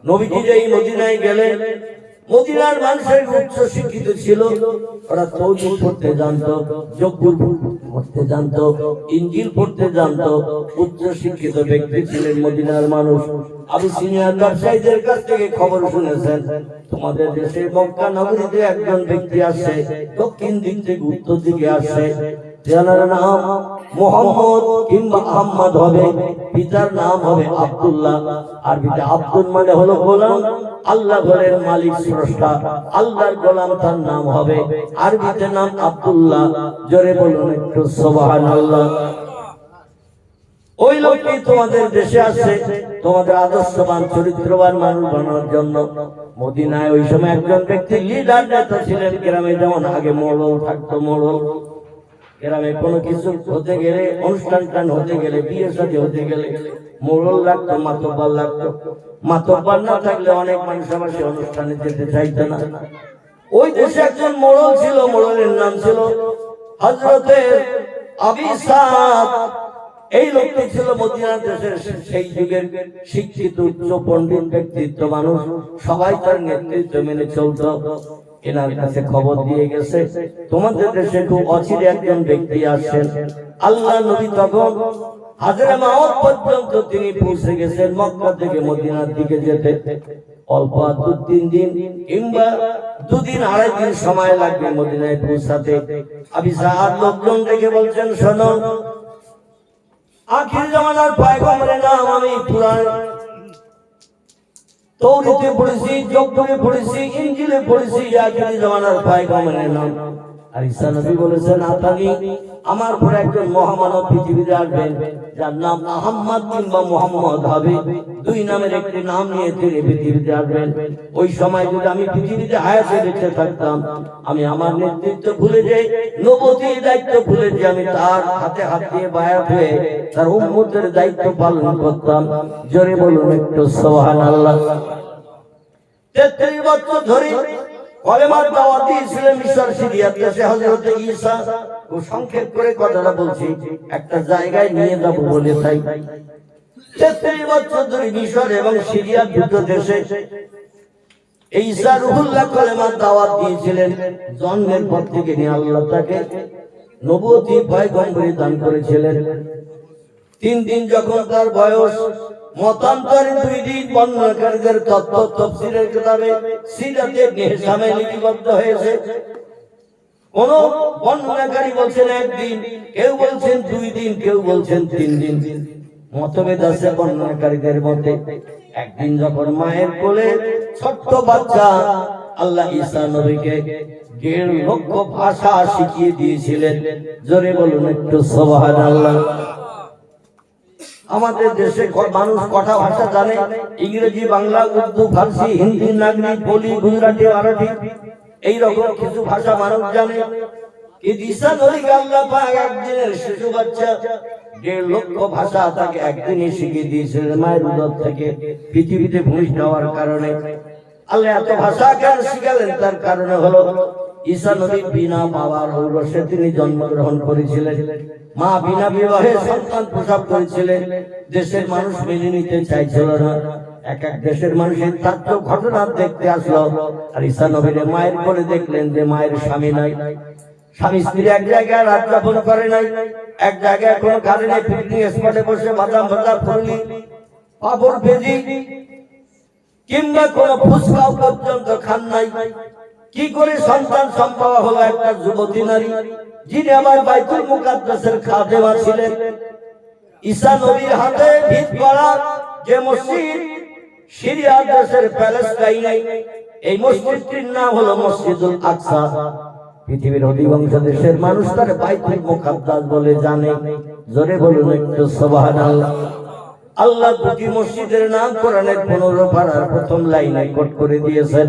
A: নবীজি যেই মদিনায় গেলেন, মদিনার মানুষের উচ্চ শিক্ষিত ছিল। ওরা তৌহিদ পড়তে জানতো, জব্বুর পড়তে জানতো, ইনজিল পড়তে জানতো। উচ্চ শিক্ষিত ব্যক্তি ছিলেন মদিনার মানুষ। আবিসিনিয়ার ব্যবসায়ীদের কাছ থেকে খবর শুনেছেন, তোমাদের দেশে মক্কা নগরীতে একজন ব্যক্তি আসছে, দক্ষিণ দিক থেকে উত্তর দিকে আসছে। যার নাম মুহাম্মদ কিংবা আহমদ হবে, পিতার নাম হবে আব্দুল্লাহ। আরবিতে আব্দুল মানে হলো গোলাম, আল্লাহ ঘরের মালিক স্রষ্টা, আল্লাহর গোলাম তার নাম হবে। আরবিতে নাম আব্দুল্লাহ। জোরে বলুন একটু সুবহানাল্লাহ। ওই লোকটি তোমাদের দেশে আসছে তোমাদের আদর্শবান চরিত্রবান মানুষ বানানোর জন্য। মদিনায় ওই সময় একজন ব্যক্তি লিডার নেতা ছিলেন। গ্রামে যেমন আগে মোড়ল থাকতো, মোড়ল গ্রামে কোনো কিছু হতে গেলে, অনুষ্ঠান হতে গেলে, বিয়ে শাদী হতে গেলে মোড়ল লাগতো, মাতব্বর লাগতো। মাতব্বর না থাকলে অনেক মানুষ আবার সে অনুষ্ঠানে যেতে চাইতো না। ওই দেশে একজন মোড়ল ছিল, মোড়লের নাম ছিল হযরতে আবি সাদ। এই লোকটি ছিল মদিনা দেশের সেই যুগের শিক্ষিত উচ্চ পণ্ডিত ব্যক্তিত্ব মানুষ। সবাই তার নেতৃত্ব মেনে চলতো। এনার কাছে খবর দিয়ে গেছে, তোমাদের দেশে খুব অচিরে একজন ব্যক্তি আসছেন। আল্লাহ নবী তখন হাজরে মাউত পর্যন্ত তিনি পৌঁছে গেছেন। মক্কা থেকে মদিনার দিকে যেতে অল্প 2-3 দিন কিংবা 2 দিন 2.5 দিন সময় লাগবে মদিনায় পৌঁছাতে। আবি সাদ লোকজন দেখে বলছেন, শোনো, আখির জামানার পয়গম্বরের নাম আমি কুরআন তৌরাতে পড়েছি, জব্বরে পড়েছি, ইনজিলে পড়েছি, আখির জামানার পয়গম্বরের নাম। আর ঈসা নবী বলেছেন, আতানি, আমার পরে একজন মহামানব পৃথিবীতে আসবেন, যার নাম আহমদ কিংবা মুহাম্মদ হবে। 2 নামের একটি নাম নিয়ে তিনি পৃথিবীতে আসবেন। ওই সময় যদি আমি পৃথিবীতে হায়াতে বেঁচে থাকতাম, আমি আমার নেতৃত্ব ভুলে যাই, নবুয়তির দায়িত্ব ভুলে যাই, আমি তার হাতে হাত দিয়ে বায়াত হয়ে তার উম্মতের দায়িত্ব পালন করতাম। জোরে বলুন একটু সুবহানাল্লাহ। 33 বছর ধরে কলেমার দাওয়াত দিয়েছিলেন মিশর সিরিয়ার দেশে হযরত ঈসা। ও সংক্ষেপ করে কথাটা বলছি, একটা জায়গায় নিয়ে যাব বলে তাই। 33 বছর ধরে মিশর এবং সিরিয়ার দুটো দেশে ঈসা রূহুল্লাহ কলেমার দাওয়াত দিয়েছিলেন। জন্মের পর থেকে নিয়ে আল্লাহ তাকে নবুয়তি পয়গম্বরি দান করেছিলেন। 3 দিন যখন তার বয়স, মতান্তরে 2 দিন বর্ণনাকারীদের তত্ত্ব তাফসীরের কিতাবে সিরাতে নিহসামে লিপিবদ্ধ হয়েছে। কোন বর্ণনাকারী বলছেন 1 দিন, কেউ বলছেন 2 দিন, কেউ বলছেন 3 দিন। মতভেদ আছে বর্ণনাকারীদের মধ্যে। একদিন যখন মায়ের কোলে ছোট্ট বাচ্চা, আল্লাহ ঈসা নবীকে 1.5 লক্ষ ভাষা শিখিয়ে দিয়েছিলেন। জোরে বলুন একটু সুবহানাল্লাহ। আমাদের দেশে মানুষ কটা ভাষা জানে? ইংরেজি, বাংলা, উর্দু, ফার্সি, হিন্দি, নাগরি, বলি, গুজরাটি, মারাঠি, এইরকম কিছু ভাষা মানুষ জানে। কিন্তু ঈসা নবীকে আল্লাহ পাক একদিনের শিশু বাচ্চা 1.5 লক্ষ ভাষা তাকে একদিনই শিখিয়ে দিয়েছিলেন। মায়ের উদর থেকে পৃথিবীতে ভূমিষ্ঠ হওয়ার কারণে আল্লাহ এত ভাষা কেন শিখালেন? তার কারণে হলো ঈসা নবী বিনা বাবার ঔরসে তিনি জন্মগ্রহণ করেছিলেন। মা বিনা বিবাহে সন্তান প্রসব করেছিলেন। দেশের মানুষ মেনে নিতে চাইছিল না। এক এক দেশের মানুষের তাত্ত্ব ঘটনা দেখতে আসলো। আর ঈসা নবীর মায়ের কোলে দেখলেন যে মায়ের স্বামী নাই, স্বামী স্ত্রী এক জায়গায় রাত যাপন করে নাই, এক জায়গায় কোনো কারণে পিকনিক স্পটে বসে বাদাম ভাজা, ফুললি, পাপড় ভেজি কিংবা কোনো ফুচকাও পর্যন্ত খান নাই। কি করে সন্তান সম্ভব হলো? একটা যুবতী নারী, যিনি আবার বাইতুল মুকাদ্দাসের খাদেমা ছিলেন। ঈসা নবীর হাতে ভিত করা যে মসজিদ সিরিয়া দেশের প্যালেস্টাইনে, এই মসজিদটির নাম হলো মসজিদুল আকসা। পৃথিবীর অধিকাংশ দেশের মানুষ তার বাইতুল মুকাদ্দাস বলে জানে। জোরে বলুন একটু সুবহানাল্লাহ। আল্লাহ দুটি মসজিদের নাম কোরআনের 15 পারার প্রথম লাইনে কোট করে দিয়েছেন।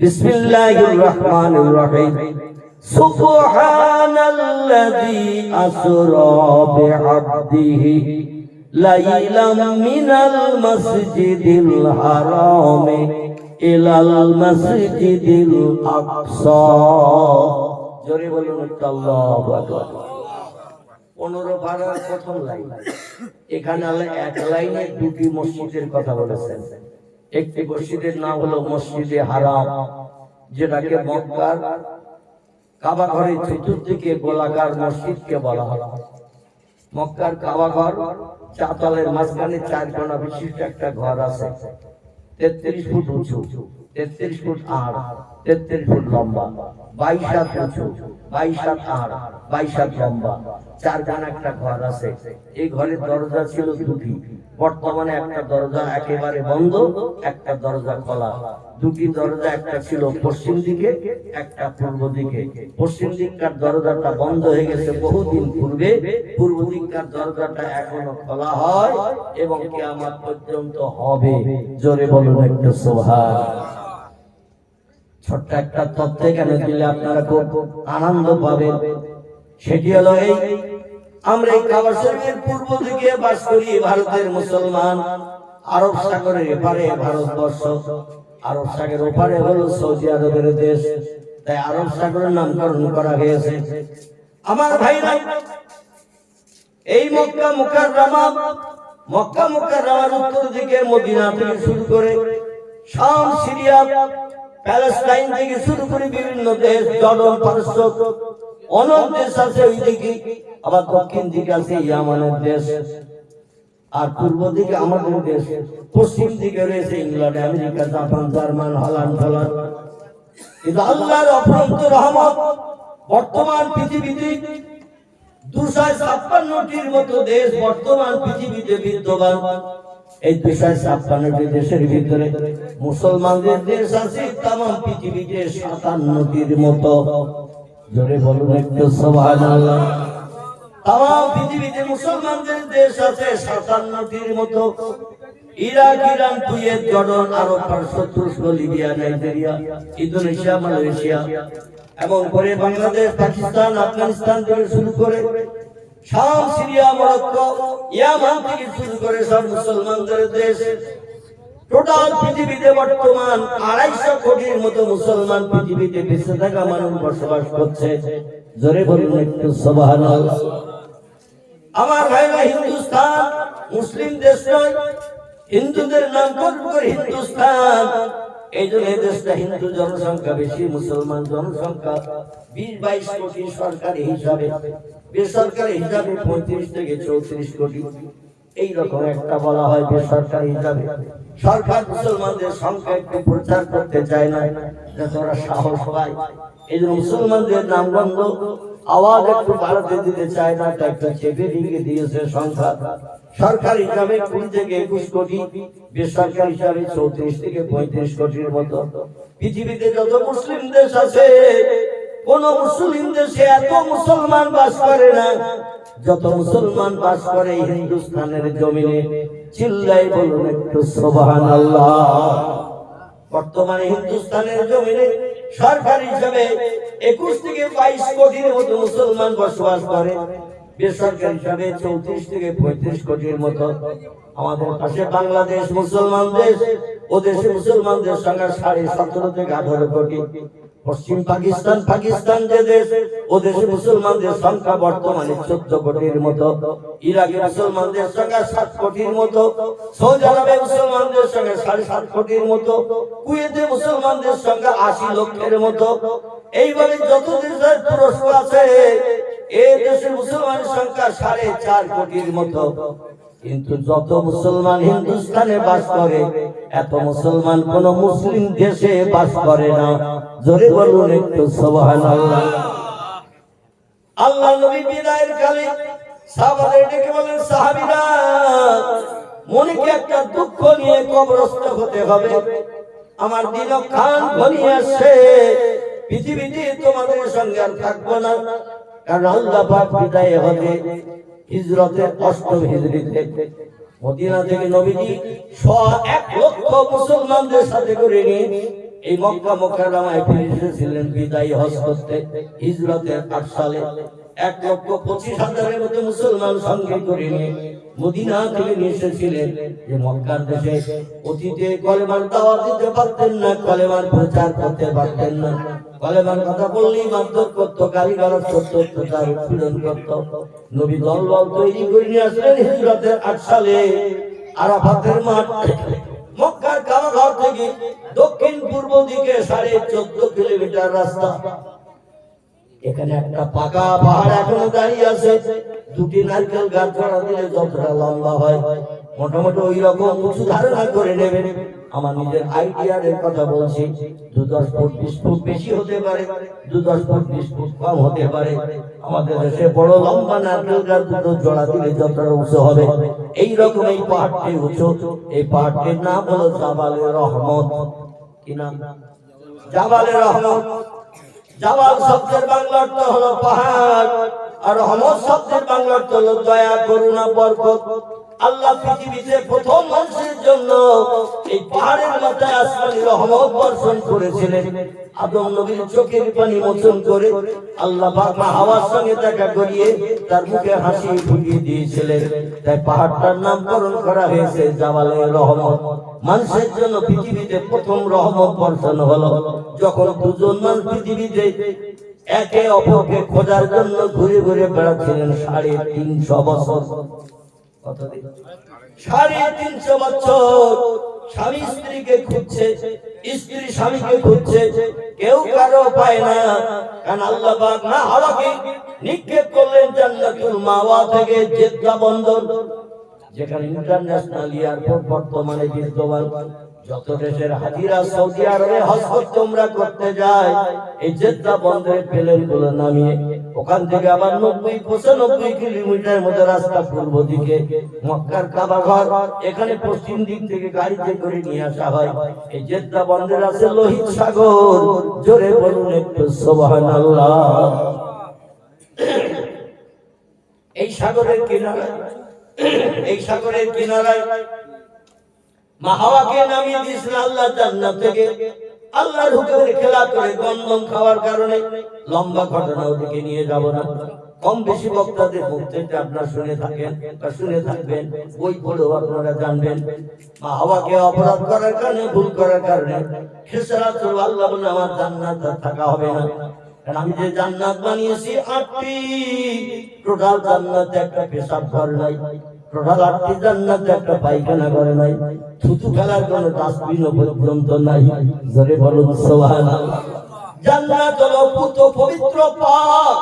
A: বিসমিল্লাহির রহমানির রহিম। সুবহানাল্লাযী আসরা বিআবদিহি লাইলাম মিনাল মাসজিদিল হারামি ইলাল মাসজিদিল আকসা। জোরে বলুন আল্লাহু আকবার। 15 পারার প্রথম লাইন। এখানে আল্লাহ এক লাইনে দুটি মসজিদের কথা বলেছেন। একটি মসজিদের নাম হলো মসজিদে হারাম, যেটাকে মক্কার কাবা ঘরের চতুর্দিকে গোলাকার মসজিদকে বলা হয়। মক্কার কাবা ঘর চাতালের মাঝখানে 4 কোণা বিশিষ্ট একটা ঘর আছে, 33 ফুট উঁচু, 33 ফুট আড়, 33 ফুট লম্বা, 22 হাত উঁচু, 22 হাত আড়, 22 হাত লম্বা, 4 কোণা একটা ঘর আছে। এই ঘরের দরজা ছিল দুটি। বর্তমানে একটা দরজা একেবারে বন্ধ, একটা দরজা খোলা। দুটি দরজা, একটা ছিল পশ্চিম দিকে, একটা পূর্ব দিকে। পশ্চিম দিককার দরজাটা বন্ধ হয়ে গেছে বহুদিন পূর্বে, পূর্ব দিককার দরজাটা এখনো খোলা হয় এবং কিয়ামত পর্যন্ত হবে। জোরে বলুন একটু সুবহানাল্লাহ। ছোট্ট একটা তথ্য এখানে দিলে আপনারা খুব আনন্দ পাবেন। সেটি হলো এই, আমরা এই কাবা শরীফের পূর্ব দিকে বাস করি ভারতের মুসলমান। আরব সাগরের এপারে ভারতবর্ষ, আরব সাগরের ওপারে হলো সৌদি আরবের দেশ, তাই আরব সাগরের নামকরণ করা হয়েছে। আমার ভাইরা, এই মক্কা মুকাররমার উত্তর দিকে মদিনা থেকে শুরু করে শাম, সিরিয়া, প্যালেস্টাইন থেকে শুরু করে বিভিন্ন দেশ, জর্ডান, পারস্য, অনেক দেশ আছে ওই দিকে। আবার দক্ষিণ দিকে আছে ইয়ামানের দেশ, আর পূর্ব দিকে আমাদের দেশ। পশ্চিম দিকে রয়েছে England, America, Japan, German, Holland. কিন্তু আল্লাহর অফুরন্ত রহমত, বর্তমান পৃথিবীতে 256টির মতো দেশ বর্তমান পৃথিবীতে বিদ্যমান। এই 256টি দেশের ভিতরে মুসলমানদের দেশ আছে তাম পৃথিবীতে 57টির মতো। জোরে বলুন একটু সুবহানাল্লাহ। তাম পৃথিবীতে মুসলমানদের দেশ আছে 57টির মতো। ইরাক, ইরান, কুয়েত, জর্ডান, আরব, পারস্য, তুরস্ক, লিবিয়া, নাইজেরিয়া, ইন্দোনেশিয়া, মালয়েশিয়া, এবং পরে বাংলাদেশ, পাকিস্তান, আফগানিস্তান থেকে শুরু করে শাম, সিরিয়া, মরক্কো, ইয়ামান থেকে শুরু করে সব মুসলমানদের দেশ। টোটাল পৃথিবীতে বর্তমান 250 কোটির মতো মুসলমান পৃথিবীতে বেঁচে থাকা মানুষ বসবাস করছে। জোরে বলুন একটু সুবহানাল্লাহ। আমার ভাইরা, হিন্দুস্তান মুসলিম দেশ নয়, হিন্দুদের নামকরণ করে হিন্দুস্তান। এই জন্য এই দেশটা হিন্দু জনসংখ্যা বেশি, মুসলমান জনসংখ্যা 20-22 কোটি সরকারি হিসাবে, বেসরকারি হিসাবে 35 থেকে 34 কোটি। এইরকম একটা বলা হয় বেসরকারি হিসাবে। সরকার মুসলমানদের সংখ্যা একটু প্রচার করতে চায় না, যাতে ওরা সাহস পায়। এই জন্য মুসলমানদের নামগন্ধ আওয়াজ একটু বাড়াতে দিতে চায় না, তাই একটু চেপে দিয়ে দিয়েছে সংখ্যা। সরকারি হিসাবে 20 থেকে 21 কোটি, বেসরকারি হিসাবে 34 থেকে 35 কোটির মতো। পৃথিবীতে যত মুসলিম দেশ আছে, কোন মুসলিম দেশে এত মুসলমান বাস করে না যত মুসলমান বাস করে হিন্দুস্তানের জমিনে। চিল্লাই বলুন একটু সুবহানাল্লাহ। বর্তমানে হিন্দুস্তানের জমিনে সরকারি হিসাবে 21 থেকে 22 কোটির মতো মুসলমান বসবাস করে, বেসরকারি হিসাবে 34 থেকে 35 কোটির মতো। আমাদের পাশে বাংলাদেশ মুসলমান দেশ, ও দেশে মুসলমানদের সংখ্যা 17.5 থেকে 18 কোটি। পশ্চিম পাকিস্তান যে দেশ, ও দেশে মুসলমানদের সংখ্যা বর্তমানে 14 কোটির মতো। ইরাকে মুসলমানদের সংখ্যা 7 কোটির মতো। সৌদি আরবে মুসলমানদের সংখ্যা 7.5 কোটির মতো। কুয়েতে মুসলমানদের সংখ্যা 80 লক্ষের মতো। এইভাবে যত দেশের তুরস্ক আছে, এই দেশে মুসলমানের সংখ্যা 4.5 কোটির মতো। কিন্তু যত মুসলমান হিন্দুস্তানে বাস করে, এত মুসলমান কোন মুসলিম দেশে বাস করে না। জোরে বলুন একটু সুবহানাল্লাহ। আল্লাহ নবী বিদায়ের কালে সাহাবাদের ডেকে বলেন, সাহাবীরা, মনে কি একটা দুঃখ নিয়ে কবরস্থ হতে হবে? আমার দিল খান ঘনিয়ে আসছে, পৃথিবীতে তোমাদের সঙ্গে আর থাকবো না, কারণ আল্লাহ পাক বিদায় হতে হিজরতের 8ম হিজরিতে মদিনা থেকে নবীজি 1 লক্ষ মুসলমানদের সাথে করে নিয়ে এই মক্কা মুকাররমায় ফিরে এসেছিলেন বিদায় হজ করতে হিজরতের 8 সালে। 1,25,000-এর মতো মুসলমান সঙ্গে করে নিয়ে মদিনা থেকে নিয়ে এসেছিলেন। যে মক্কার দেশে অতীতে কলেমার দাওয়াত দিতে পারতেন না, কলেমার প্রচার করতে পারতেন না, কলেমার কথা বললেই মারধর করতো, গালিগালাজ করতো, তার উৎপীড়ন করতো। নবী দলবল তৈরি করে নিয়ে আসলেন হিজরতের 8 সালে আরাফাতের মাঠ মক্কার কাবাঘর থেকে দক্ষিণ পূর্ব দিকে 14.5 কিলোমিটার রাস্তা। এখানে একটা পাকা পাহাড় এখনো দাঁড়িয়ে আছে, 2টি নারকেল গাছ জোড়া দিলে যতটা লম্বা হয় মোটামুটি ওই রকম উঁচু ধারণা করে নেবেন। আমার নিজের আইডিয়ার কথা বলছি, 2-10 ফুট 20 ফুট বেশি হতে পারে, 2-10 ফুট 20 ফুট কম হতে পারে। আমাদের দেশে বড় লম্বা নারকেল গাছ দুটো জোড়া দিলে যতটা উঁচু হবে এই রকম এই পাহাড়টি উঁচু। এই পাহাড়টির নাম হলো জাবালে রহমত। কি নাম? জাবালে রহমত। জাবাল শব্দের বাংলা অর্থ হলো পাহাড়, আর রহমত শব্দের বাংলা অর্থ হলো দয়া, করুণা, বরকত। আল্লাহ পৃথিবীতে প্রথম মানুষের জন্য এই পাহাড়ের মাথায় আসমানি রহমত বর্ষণ করেছিলেন। আদম নবীর চোখের পানি মোচন করে আল্লাহ পাক হাওয়ার সঙ্গে দেখা করিয়ে তার মুখে হাসি ফুটিয়ে দিয়েছিলেন। তাই পাহাড়টার নামকরণ করা হয়েছে জাবালে রহমত। মানুষের জন্য পৃথিবীতে প্রথম রহমত বর্ষণ হলো যখন দুজন মানুষ পৃথিবীতে একে অপরকে খোঁজার জন্য ঘুরে ঘুরে বেড়াচ্ছিলেন 350 বছর। 350 বছর স্বামী স্ত্রীকে খুঁজছে, স্ত্রী স্বামীকে খুঁজছে, কেউ কারো পায় না। কারণ আল্লাহ পাক না হাওয়াকে নিক্ষেপ করলেন জান্নাতুল মাওয়া থেকে জেদ্দা বন্দর, যেখানে ইন্টারন্যাশনাল এয়ারপোর্ট বর্তমানে বিদ্যমান। যত দেশের হাজিরা সৌদি আরবে হজ করতে উমরা করতে যায় এই জেদ্দা বন্দরে প্লেন গুলো নামিয়ে ওখান থেকে আবার 90-95 কিলোমিটার মতো রাস্তা পূর্ব দিকে মক্কার কাবাঘর, এখানে পশ্চিম দিক থেকে গাড়িতে করে নিয়ে আসা হয়। এই জেদ্দা বন্দর আছে লোহিত সাগর। জোরে বলুন একটু সুবহানাল্লাহ। এই সাগরের কিনারায় মা হাওয়াকে নামিয়ে দিয়েছিলেন আল্লাহ জান্নাত থেকে। আল্লাহর হুকুমের খেলাফ করে গন্ধম খাওয়ার কারণে লম্বা ঘটনা ওদিকে নিয়ে যাব না। কম বেশি বক্তাদের মুখ থেকে আপনারা শুনে থাকবেন, বই পড়েও আপনারা জানবেন। মা হাওয়াকে অপরাধ করার কারণে, ভুল করার কারণে খেসারাত হলো আল্লাহ বলে আমার জান্নাত থাকা হবে না। আমি যে জান্নাত বানিয়েছি 8টি, টোটাল জান্নাতে একটা পেশাব ঘর নাই, টোটাল 8টি জান্নাতে একটা পায়খানা ঘর নাই, থুতু ফেলার কোনো ডাস্টবিন পর্যন্ত নাই। জোরে বলুন সুবহানাল্লাহ। জান্নাত হলো পবিত্র পাক,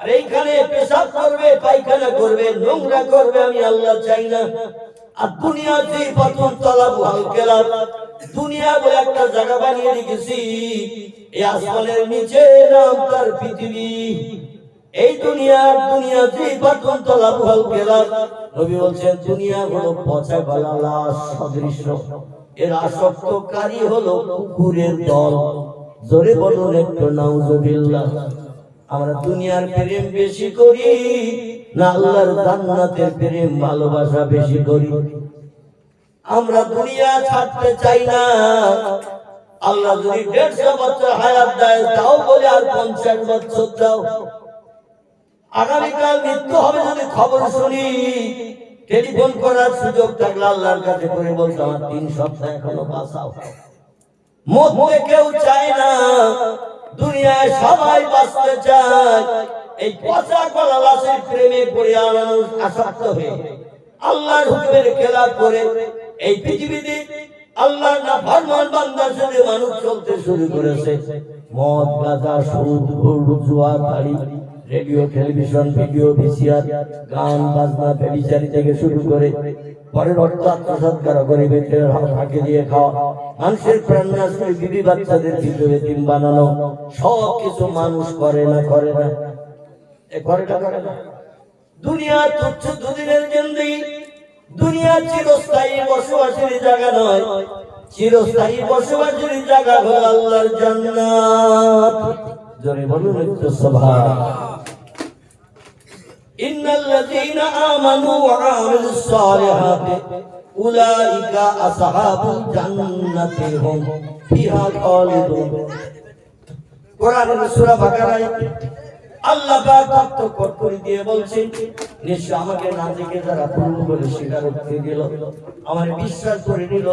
A: আর এইখানে পেশাব করবে, পায়খানা করবে, নোংরা করবে আমি আল্লাহ চাই না। আর দুনিয়াতে প্রথম তলাব হালকেলাম, দুনিয়া বলে একটা জায়গা বানিয়ে রেখেছি, এই আসমানের নিচে নাম তার পৃথিবী। এই দুনিয়াতে প্রথম তলাব হালকেলাম। নবী বলছেন দুনিয়া হলো পচা গলা লাশ সদৃশ্য, এর আসক্তকারী হলো কুকুরের দল। জোরে বলুন একটু নাউজুবিল্লাহ। আমরা দুনিয়ার প্রেম বেশি করি না আল্লাহর জান্নাতের প্রেম ভালোবাসা বেশি করি? আমরা দুনিয়া ছাড়তে চাই না। আল্লাহ যদি 150 বছর হায়াত দেয় তাও বলে আর 50 বছর দাও। আগামীকাল মৃত্যু হবে যদি খবর শুনি, টেলিফোন করার সুযোগ থাকলে আল্লাহর কাছে করে বলতে আমার 3 সপ্তাহ এখনো বাঁচাও। মরতে কেউ চায় না, দুনিয়ায় সবাই বাঁচতে চায়। এই পচা গলা লাশের প্রেমে পড়ে মানুষ আসক্ত হয়ে আল্লাহর হুকুমের খেলাফ করে এই পৃথিবীতে আল্লাহর নাফরমান বান্দা সাথে মানুষ চলতে শুরু করেছে। মদ, গাঁজা, সুদ, ঘুষ, জুয়া, তাড়ি, রেডিও, টেলিভিশন, ভিডিও, ভিসিআর, গান বাজনা, ব্যভিচারী থেকে শুরু করে পরের অর্থ আত্মসাৎ করা, গরিবের ফাঁকি দিয়ে খাওয়া, মানুষের প্রাণ নাশ করে বিবি বাচ্চাদের ভিতরে দিন বানানো, সব কিছু মানুষ করে না দুনিয়া তুচ্ছ দুদিনের জিন্দেগি। দুনিয়া চিরস্থায়ী বসবাসের জায়গা নয়, চিরস্থায়ী বসবাসের জায়গা হলো আল্লাহর জান্নাত। জোরে বলুন একটু সুবহানাল্লাহ। ইন্নাল্লাযীনা আমানু ওয়া আমিলুস সালিহাতি উলাইকা আসহাবুল জান্নাতি হুম ফিহা খালিদুন। কোরআনের সূরা বাকারায় আল্লাহ পাক তত্ত্ব করে দিয়ে বলছেন, নিশ্চয় আমাকে না দেখে যারা পূর্ণ করে স্বীকারোক্তি দিল, আমার বিশ্বাস করে নিল,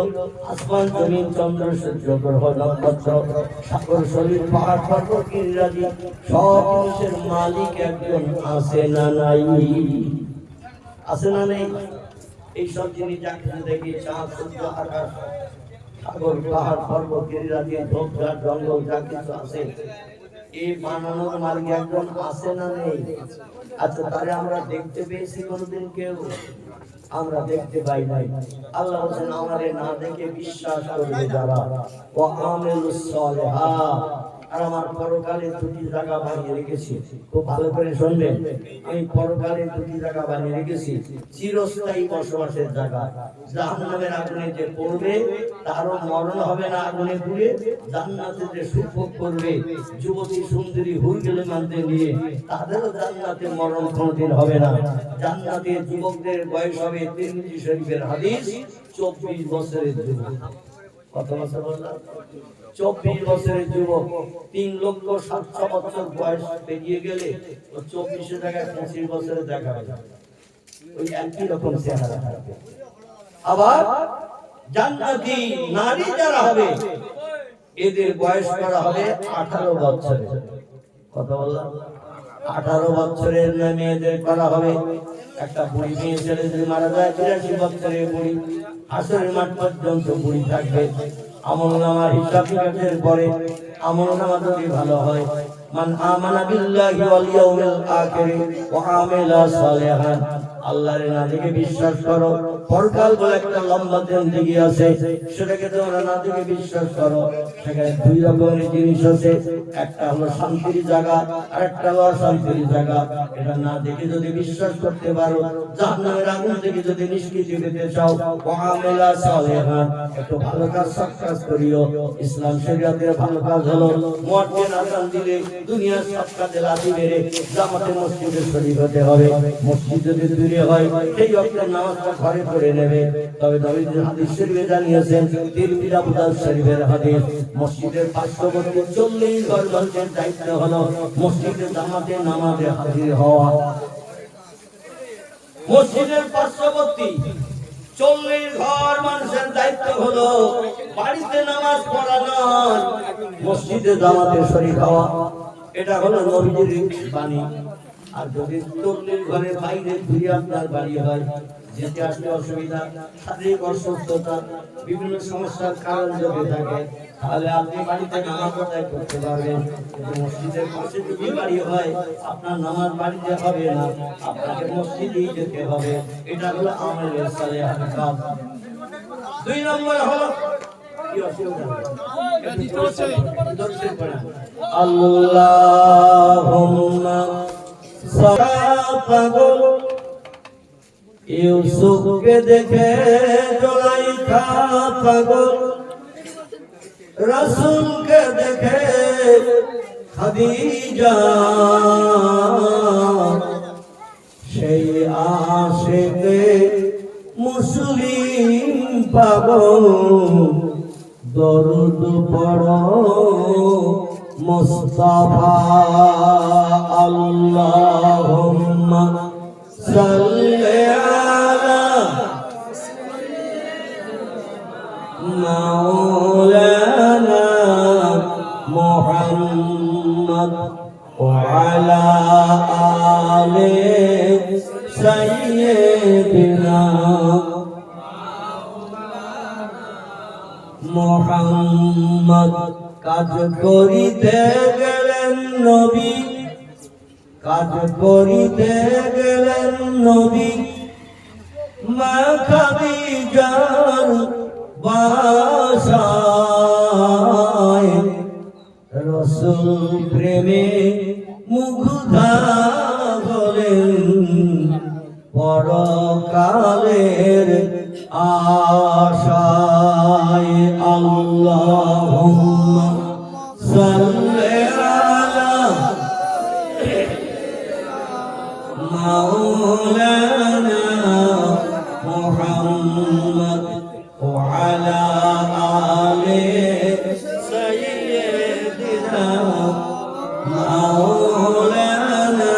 A: আসমান জমিন চন্দ্র সূর্য গ্রহ নক্ষত্র সাগর সলিল পাহাড় পর্বত গিরিরাজি সব জিনিসের মালিক একজন আছে না নাই? আছে না নেই? এই সব জিনিস যা কিছু দেখি, চাঁদ সূর্য আকাশ সাগর পাহাড় পর্বত গিরিরাজি ঝোপঝাড় জঙ্গল যা কিছু আছে, এই বানানোর মালিক একজন আছে না নেই? আচ্ছা, তারে আমরা দেখতে পেয়েছি কোনদিন? কেউ আমরা দেখতে পাই নাই। আল্লাহ বলেন, আমারে না দেখে বিশ্বাস করবে যারা, ও আমিলুস সালিহাত, আর আমার পরকালে দুটি জায়গা বানিয়ে রেখেছি। খুব ভালো করে শুনবেন, আমি পরকালে দুটি জায়গা বানিয়ে রেখেছি, চিরস্থায়ী বসবাসের জায়গা। জাহান্নামের আগুনে যে পড়বে তারও মরণ হবে না আগুনে পুড়ে, জান্নাতে যে সুখভোগ করবে যুবতী সুন্দরী হুরগেলে মানতে নিয়ে, তাদেরও জান্নাতে মরণ কোনোদিন হবে না। জান্নাতে যুবকদের বয়স হবে, তিরমিজি শরীফের হাদিস, 24 বছরের যুবক। কত বছর বললাম? 24 বছরের যুবক। 3,07,000 বছর বয়স পেরিয়ে গেলে 24 জায়গায় 25 বছরে দেখা হবে, ওই একই রকম চেহারা থাকবে। আবার জান্নাতি নারী যারা হবে, এদের বয়স করা হবে 18 বছরে। কত বললাম? 18 বছরের মেয়েদের করা হবে। একটা বুড়ি মেয়ে ছেলে যদি মারা যায়, 83 বছরের বুড়ি, হাসরের মাঠ পর্যন্ত বুড়ি থাকবে। আমলনামার হিসাব নিকাশের পরে আমলনামা যদি ভালো হয়, মান আমানা বিল্লাহি ওয়াল ইয়াউমিল আখির ওয়া আমিলা সালিহান, আল্লাহর না দেখে বিশ্বাস করো, পরকাল বলে একটা লম্বা জিন্দেগি আছে, সেটাকে তোমরা না দেখে বিশ্বাস করো। সেখানে দুই রকমের জিনিস আছে, একটা হলো শান্তির জায়গা, আর একটা হলো অশান্তির জায়গা। এটা না দেখে যদি বিশ্বাস করতে পারো, জাহান্নামের আগুন থেকে যদি নিষ্কৃতি পেতে চাও, ওয়া আমিলা সালিহান, একটু ভালো কাজ সৎ কাজ করিও। ইসলাম শরীয়তের ভালো কাজ হলো মুয়াজ্জিন আযান দিলে দুনিয়ার সব কাজে লাঠি মেরে জামাতে মসজিদে শরীক হতে হবে। মসজিদ যদি দূরে হয়, সেই ওয়াক্তের নামাজটা ঘরে পড়ে নেবে। তবে নবীজি হাদিস শরীফে জানিয়েছেন, তিরমিজি আবু দাউদ শরীফের হাদিস, মসজিদের পার্শ্ববর্তী 40 ঘর মানুষের দায়িত্ব হলো মসজিদে জামাতে নামাজে হাজির হওয়া। মসজিদের পার্শ্ববর্তী 40 ঘর মানুষের দায়িত্ব হলো বাড়িতে নামাজ পড়া নয়, মসজিদে জামাতে শরীক হওয়া। এটা হলো নবীজির বাণী। আর যদি 40 ঘরের বাইরে ঘুরে আপনার বাড়ি হয়, যেতে আসতে অসুবিধা, শারীরিক অসুস্থতা, বিভিন্ন সমস্যার কারণ যদি থাকে, তাহলে আপনি বাড়িতে নামাজ আদায় করতে পারবেন। মসজিদের পাশে যদি বাড়ি হয়, আপনার নামাজ বাড়িতে হবে না, আপনাকে মসজিদেই যেতে হবে। এটা হলো আমাদের সালেহাত কাজ। 2 নম্বর হলো কি অসুবিধা? আল্লাহুম্মা পাগল ইউসুফকে দেখে জুলাইখা পাগল, রাসূলকে দেখে খাদিজা, সেই আশিকে মুসলিম পাগল, দরুদ পড়ো মুস্তাফা। আল্লাহুম্মা সাল্লি আলা মাওলানা মুহাম্মদ ওয়া আলা আলি সাইয়্যিদিনা মুহাম্মদ। কাজ করিতে গেলেন নবী, কাজ করিতে গেলেন নবী, মা খাদিজার বাসায়, রাসূল প্রেমে মুগ্ধা হলেন, পরকালের আল্লাহুম্মা সাল্লি আলা মাওলানা মুহাম্মদ ওয়া আলা আলি সাইয়্যিদিনা মাওলানা।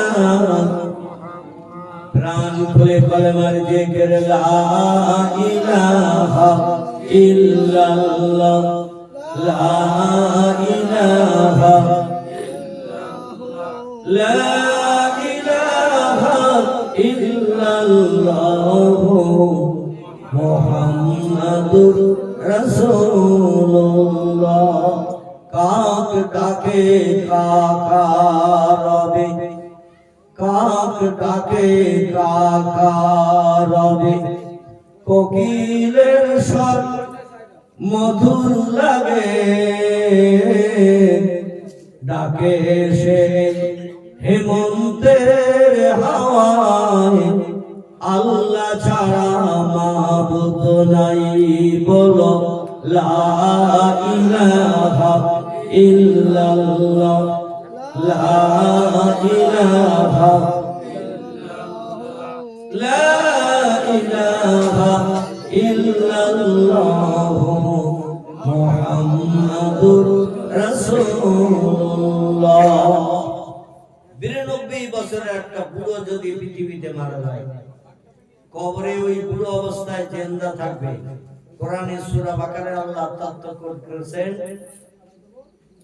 A: প্রাণ খুলে কলেমার জিকির লা ইলাহা ইল্লাল্লাহ, লা ইলাহা লা ইলাহা ইল্লাল্লাহ মুহাম্মাদুর রাসূলুল্লাহ। কাক ডাকে কাকা রবে, কাক ডাকে কাকা রবে, কোকিলের স্বর মধুর লাগে, ডাকে সে হেমন্তের হাওয়ায়, আল্লাহ ছাড়া মাবুদ নাই বলো লা ইলাহা ইল্লাল্লাহ, লা ইলাহা লা ইলাহা ইল্লাল্লাহ মুহাম্মাদুর রাসূলুল্লাহ। 92 বছরের একটা বুড়ো যদি পৃথিবীতে মারা যায়, কবরে ওই বুড়ো অবস্থায় জিন্দা থাকবে। কোরআনে সূরা বাকারায় আল্লাহ তথ্য করেছেন,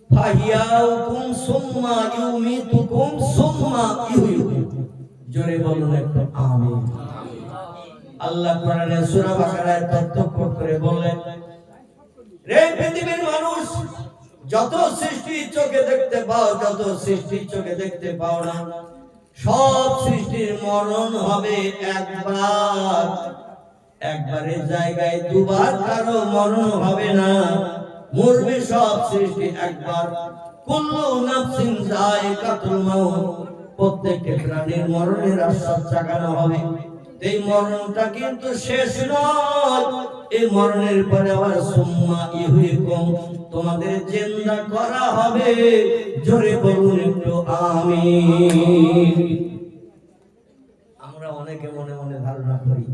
A: ফাহিয়াউকুম সুম্মা ইউমিতুকুম সুম্মা ইউহয়িকুম। জোরে বলুন একটু আমিন। আল্লাহ কোরআনে সূরা বাকারায় তথ্য করে বলেন, রে পৃথিবীর মানুষ, যত সৃষ্টি চোখে দেখতে পাও, যত সৃষ্টি চোখে দেখতে পাও না, সব সৃষ্টির মরণ হবে একবার। একবারের জায়গায় দুবার কারো মরণ হবে না, মরবে সব সৃষ্টি একবার। কুল্লু নাফসিন যায়িকাতুল মাউত, প্রত্যেকটা প্রাণীর মরণের আশ্বাস জাগানো হবে। এই মরণটা কিন্তু শেষ নয়, এই মরণের পরে আবার সুম্মা ইউহয়িকুম, তোমাদের জিন্দা করা হবে। জোরে বলুন একটু আমিন। আমরা অনেকে মনে মনে ধারণা করি,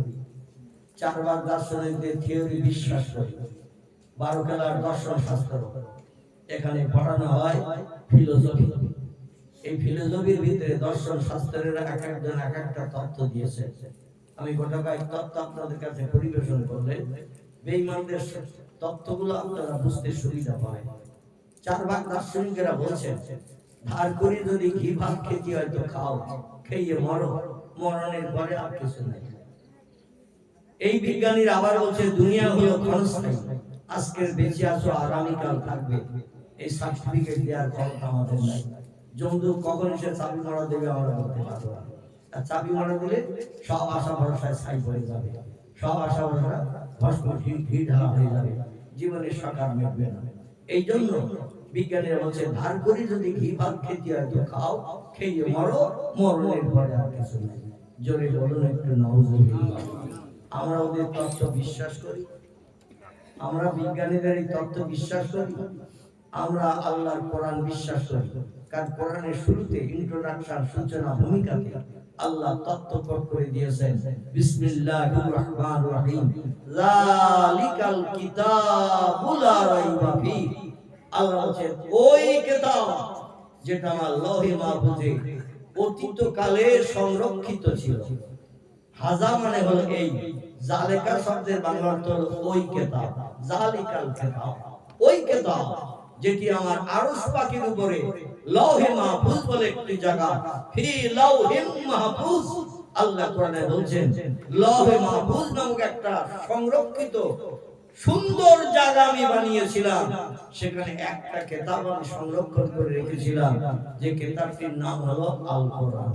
A: 4 ভাগ দার্শনিকদের থিওরি বিশ্বাস করি, 12 খেলার দর্শন শাস্ত্র, এখানে পড়ানো হয় ফিলোসফি। এই ফিলোসফির ভিতরে দর্শন শাস্ত্রের এক একজন এক একটা তত্ত্ব দিয়েছে। আমি গোটা কয়েক তত্ত্ব আপনাদের কাছে পরিবেশন করলে বেঈমানদের তত্ত্বগুলো আপনারা বুঝতে সুবিধা পাবেন। 4 ভাগ দার্শনিকেরা বলছেন, ধার করি যদি ঘি ভাত খেতে হয় তো খাও, খেয়ে মরো, মরণের পরে আর কিছু নেই। এই বিজ্ঞানীরা আবার বলছে, দুনিয়া হলো ক্ষণস্থায়ী, আজকের বেঁচে আছো আগামীকাল থাকবে, এই সার্টিফিকেট দেওয়ার ক্ষমতা আমাদের নাই। জমদু কখন সে চাবি মারা দেবে আমরা বলতে পারবো না। আর চাবি মারা দিলে সব আশা ভরসায় ছাই পড়ে যাবে, সব আশা ভরসা ভস্ম ঢালা হয়ে যাবে, জীবনের সাকার মিটবে না। এই জন্য বিজ্ঞানীরা বলছে, ধার করি যদি ঘি ভাত খেতে হয় তো খাও, খেয়ে মরো, মরণের পরে আর কিছু নেই। জোরে বলুন একটু নাউজুবিল্লাহ। আমরা ওদের তত্ত্ব বিশ্বাস করি, আমরা বিজ্ঞানীদের এই তত্ত্ব বিশ্বাস করি, আমরা আল্লাহর কোরআন বিশ্বাস করি। কারণ কোরআনের শুরুতে ইন্ট্রোডাকশন, সূচনা ভূমিকাতে আল্লাহ তত্ত্ব কোট করে দিয়েছেন, বিসমিল্লাহির রহমানির রহিম, যালিকাল কিতাবু লা রাইবা ফীহি। আল্লাহ বলেন, ওই কিতাব যেটা আমার লৌহে মাহফুজে অতীত কালে সংরক্ষিত ছিল। হাজা মানে হলো এই, জালিকা শব্দের বাংলা অর্থ হলো ওই কিতাব, জালিকাল কিতাব, ওই কিতাব যেটি আমার আরশ পাখির উপরে লৌহে মাহফুজ বলে একটি জায়গা, ফি লাউহিম মাহফুজ। আল্লাহ কোরআনে বলছেন, লৌহে মাহফুজ নামক একটা সংরক্ষিত সুন্দর জায়গা আমি বানিয়েছিলাম, সেখানে একটা কিতাব আমি সংরক্ষণ করে রেখেছিলাম, যে কিতাবটির নাম হলো আল কোরআন।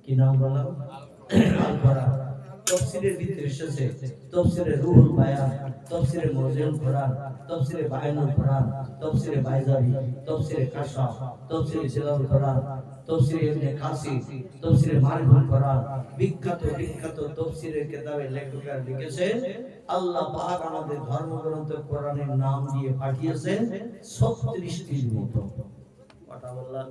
A: কি নাম বলো? আল কোরআন। তাফসীরের ভিতরে এসেছে তাফসীরে রুহুল বায়ান, তাফসীরে মুজাহিদুল কোরআন, তাফসীরে বায়ানুল কোরআন, তাফসীরে বাইজাবি, তাফসীরে কাশফ, তাফসীরে জিলালুল কোরআন, তাফসীরে ইবনে কাসির, তাফসীরে মারিফুল কোরআন, বিখ্যাত বিখ্যাত তাফসীরের কিতাবের লেখকরা লিখেছেন আল্লাহ পাক আমাদের ধর্মগ্রন্থ কোরআনের নাম দিয়ে পাঠিয়েছেন 36টির মতো। কথা বললাম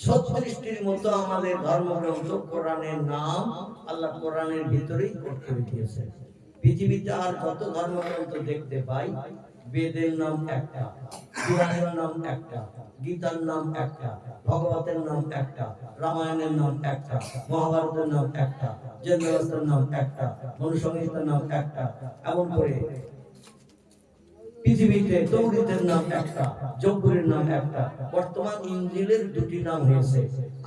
A: 36টির মতো আমাদের ধর্মগ্রন্থ কোরআনের নাম আল্লাহ কোরআনের ভিতরেই করতে দিয়েছেন। পৃথিবীতে আর যত ধর্মগ্রন্থ দেখতে পাই, বেদের নাম একটা, পুরাণের নাম একটা, গীতার নাম একটা, ভগবতের নাম একটা, রামায়ণের নাম একটা, মহাভারতের নাম একটা, জৈনদের নাম একটা, মনুসংহিতার নাম একটা, এমন করে পৃথিবীতে তৌরাতের নাম একটা, জবুরের নাম একটা। বর্তমান ইনজিলের দুটি নাম হয়েছে।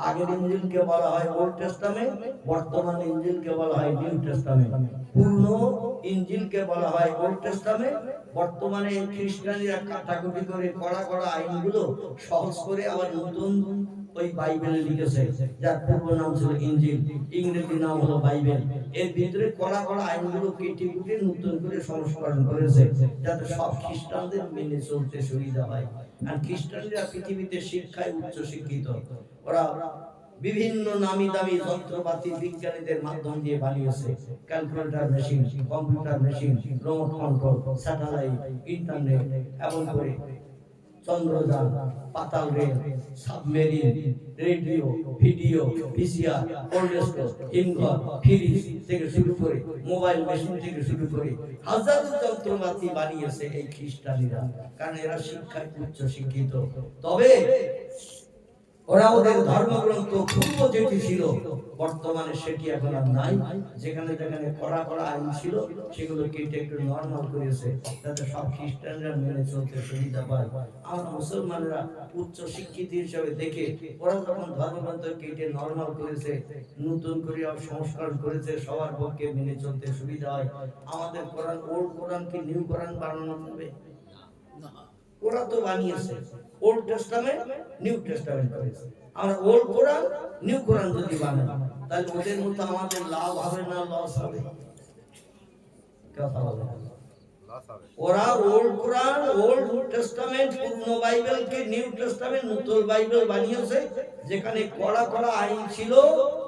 A: আগের ইনজিলকে বলা হয় ওল্ড টেস্টামেন্ট, বর্তমান ইনজিলকে বলা হয় নিউ টেস্টামেন্ট। পূর্ণ ইনজিলকে বলা হয় ওল্ড টেস্টামেন্ট, বর্তমানে খ্রিস্টানরা কাটাকুটি করে কড়া কড়া আইনগুলো সহজ করে আবার নতুন ওই বাইবেলে লিখেছে, যার পূর্ব নাম ছিল ইনজিল, ইংরেজি নাম হলো বাইবেল। এর ভিতরে কড়া কড়া আইনগুলো কেটে কুটে নতুন করে সংস্করণ করেছে, যাতে সব খ্রিস্টানদের মেনে চলতে সুবিধা হয়। আর খ্রিস্টানরা পৃথিবীতে শিক্ষায় উচ্চ শিক্ষিত, ওরা বিভিন্ন নামি দামি যন্ত্রপাতি বিজ্ঞানীদের মাধ্যম দিয়ে বানিয়েছে, calculator machine, computer machine, remote control, satellite, internet, এবং করে চন্দ্রযান, পাতাল rail, submarine, radio, video, VCR, cold store, হিমঘর, ফ্রিজ থেকে শুরু করে মোবাইল মেশিন থেকে শুরু করে হাজারো যন্ত্রপাতি বানিয়েছে এই খ্রিস্টানেরা, কারণ এরা শিক্ষায় উচ্চ শিক্ষিত। তবে ওরা ওদের ধর্মগ্রন্থ পূর্ব যেটি ছিল বর্তমানে সেটি এখন আর নাই। যেখানে যেখানে কড়া কড়া আইন ছিল সেগুলো কেটে একটু নর্মাল করেছে, যাতে সব খ্রিস্টানরা মেনে চলতে সুবিধা পায়। আমরা মুসলমানরা উচ্চ শিক্ষিত হিসেবে দেখে ওরা যখন ধর্মগ্রন্থ কেটে নর্মাল করেছে, নতুন করে সংস্কার করেছে, সবার পক্ষে মেনে চলতে সুবিধা হয়। আমাদের কোরআন ওল্ড কোরআন কি নিউ কোরআন বানানো হবে? ওরা তো বানিয়েছে ওল্ড টেস্টামেন্ট, নিউ টেস্টামেন্ট করেছে। আমরা ওল্ড কোরআন নিউ কোরআন যদি বানাই, তাহলে ওদের মতো আমাদের লাভ হবে না লস হবে? কথা বলে ওরা ওল্ড কোরআন, ওল্ড টেস্টামেন্ট, পূর্ণ বাইবেলকে নিউ টেস্টামেন্ট, নতুন বাইবেল বানিয়েছে, যেখানে কড়া কড়া আইন ছিল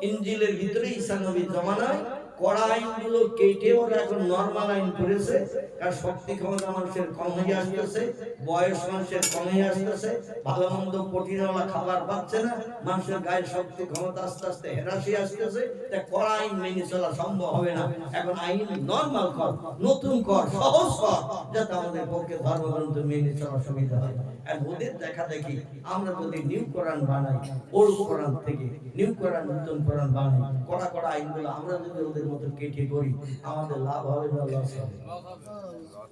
A: ইনজিলের ভিতরে ঈসা নবীর জমানায়। কড়া আইনগুলো কেটে ওরা এখন নরমাল আইন করেছে, কারণ শক্তি ক্ষমতা মানুষের কম হয়ে আসতেছে, বয়স মানুষের কমে আসতেছে, ভালো মন্দ প্রোটিনওয়ালা খাবার পাচ্ছে না, মানুষের গায়ের শক্তি ক্ষমতা আস্তে আস্তে হ্রাসে আসতেছে। তাই কড়া আইন মেনে চলা সম্ভব হবে না। এখন আইন নরমাল কর, নতুন কর, সহজ কর, যাতে আমাদের পক্ষে ধর্মগ্রন্থ মেনে চলা সুবিধা হয়। আর ওদের দেখা দেখি আমরা যদি নিউ কোরআন বানাই, ওল্ড কোরআন থেকে নিউ কোরআন, নতুন কোরআন বানাই, কড়া কড়া আইনগুলো আমরা যদি ওদের মতো কেটে করি, আমাদের লাভ হবে না লস হবে?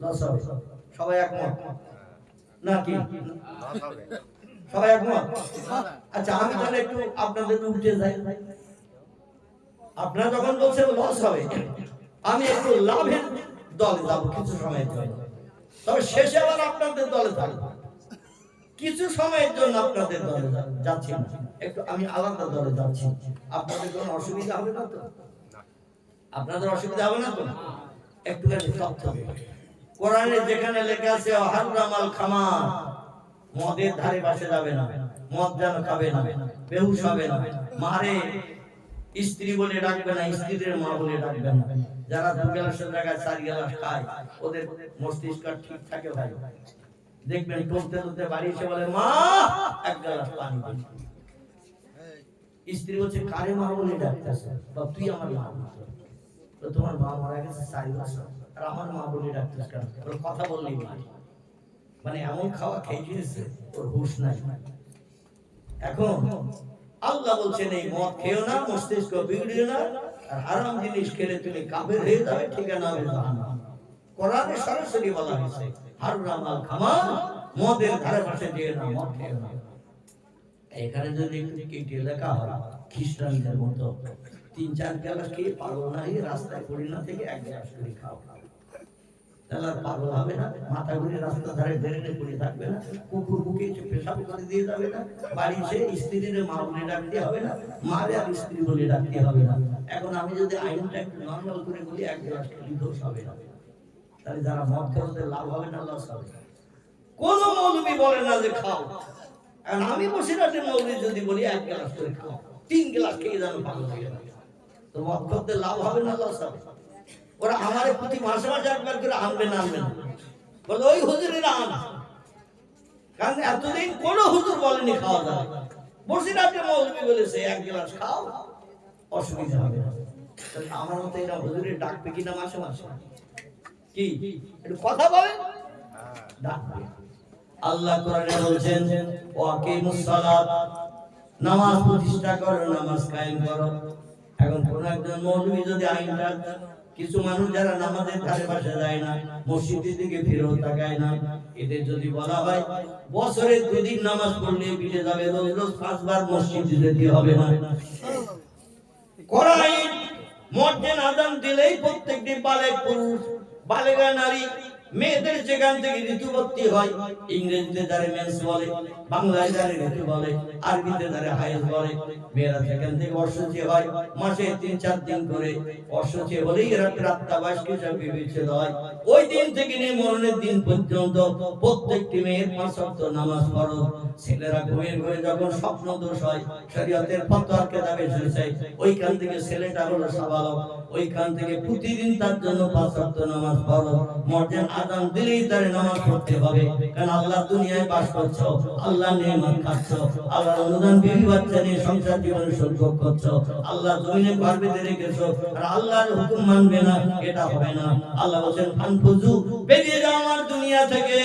A: লস হবে। সবাই একমত নাকি? সবাই একমত? আচ্ছা, আমি তাহলে একটু আপনাদের উঠে যাই। আপনারা যখন বলছেন লস হবে, আমি একটু লাভের দলে যাবো কিছু সময়ের জন্য, তবে শেষে আবার আপনাদের দলে থাকবো। কিছু সময়ের জন্য আপনাদের দলে যাচ্ছি না, একটু আমি আলাদা দলে যাচ্ছি। আপনাদের কোনো অসুবিধা হবে না তো? আপনাদের অসুবিধা হবে না তো? একটুখানি তথ্য দেব। কোরআনে যেখানে লেখা আছে হারামাল খামার, মদের ধারে পাশে যাবে না, মদ যেন খাবে না, বেহুশ হবে না, মারে স্ত্রী বলে ডাকবে না, স্ত্রীর মা বলে ডাকবে না। যারা 2 গ্লাসের জায়গায় 4 গ্লাস খায়, ওদের মস্তিষ্ক ঠিক থাকে ভাই। দেখবেন টলতে টলতে বাড়ি এসে বলে মা 1 গ্লাস পানি দিন। স্ত্রী বলছে কারে মা বলে ডাকতেছে? বা তুই আমার মা, তো তোমার মা মারা গেছে 4 বছর, আর আমার মা বলে ডাকতেছ কেন? ওর কথা বললেই মা। মানে এমন খাওয়া খেয়েছে ওর হুঁশ নাই। এখন আল্লাহ বলছেন এই মদ খেও না, মস্তিষ্ক বিগড়িও না, আর হারাম জিনিস খেলে তুমি কাফের হয়ে যাবে, ঠিকানা হবে জাহান্নাম। কোরআনে সরাসরি বলা হয়েছে হারামাল খামার, মদের ধারে পাশে যেও না, মদ খেও না। এখানে যদি একটু কেটে লেখা হয় খ্রিস্টানদের মতো 3-4 গ্লাস খেয়ে পাগল না হয়ে রাস্তায় পড়ে না থেকে 1 গ্লাস করে খাও, তাহলে আর পাগল হবে না, মাথা ঘুরে রাস্তা ধারে ড্রেনে পড়ে থাকবে না, কুকুর বুকে পেশাব করে দিয়ে যাবে না, বাড়ি সে স্ত্রীর মা বলে ডাকতে হবে না, মারে আর স্ত্রী বলে ডাকতে হবে না। এখন আমি যদি আইনটা একটু নর্মাল করে বলি, এক গ্লাস খেলে দোষ হবে না, তাহলে যারা মদ খায় ওদের লাভ হবে না লস হবে? কোন মৌলবি বলে না যে খাও, আর আমি বসিরহাটের মৌলবি যদি বলি এক গ্লাস করে খাও, 3 গ্লাস খেয়ে যেন ভালো হয়ে যাবে, তো মদ খাওয়াতে লাভ হবে না লস হবে? ওরা আমারে প্রতি মাসে মাসে একবার করে আনবে না বলে ওই হুজুরেরা আন, কারণ এতদিন কোন হুজুর বলেনি খাওয়া যাবে। বসিরহাটের মৌলবি বলেছে এক গ্লাস খাও, অসুবিধা হবে না। আমার মতো এরা হুজুরের ডাকবে কিনা মাসে মাসে? কি একটু কথা বলেন, ডাকবে। আল্লাহ কোরআনে বলছেন ওয়াকিমুস সালাত, নামাজ প্রতিষ্ঠা করো, নামাজ কায়েম করো। এখন কোন একজন মৌলবি যদি আইনটা, কিছু মানুষ যারা নামাজের ধারে পাশে যায় না, মসজিদের দিকে ফিরেও তাকায় না, এদের যদি বলা হয় বছরে 2 দিন নামাজ পড়লে বিটে যাবে, রোজ রোজ 5 বার মসজিদে যেতে হবে না, কোরআন মসজিদ আযান দিলেই প্রত্যেকটি বালেগ পুরুষ বালেগা নারী মেয়েদের যেখান থেকে ঋতুবতী হয়, ইংরেজিতে যারা মেন্স বলে, বাংলায় যারা ঋতু বলে, আরবিতে যারা হায়েজ বলে, মেয়েরা যেখান থেকে অসুচি হয়, মাসে 3-4 দিন করে অসুচি হলেই এরা প্রাপ্তবয়স্ক হিসেবে বিবেচিত হয়। ওই দিন থেকে নিয়ে মরণের দিন পর্যন্ত প্রত্যেকটি মেয়ের 5 ওয়াক্ত নামাজ ফরজ। ছেলেরা ঘুমের ঘরে যখন স্বপ্ন দোষ হয়, শরীয়তের ফতোয়ার কিতাবে এসেছে ওইখান থেকে ছেলেটা হলো সাবালক, ওইখান থেকে প্রতিদিন তার জন্য 5 ওয়াক্ত নামাজ ফরজ। মর্যাদা আযান দিলেই তার নামাজ পড়তে হবে, কারণ আল্লাহ দুনিয়ায় বাস করছো, আল্লাহ নিয়ামত খাচ্ছো, আল্লাহর অনুদান বিবি বাচ্চা নিয়ে সংসার জীবনে সংযোগ করছো, আল্লাহ জমিনে ঘর বেঁধে রেখেছো, আর আল্লাহর হুকুম মানবে না, এটা হবে না। আল্লাহ বলেন ফানফুজু, বেরিয়ে যাও আমার দুনিয়া থেকে।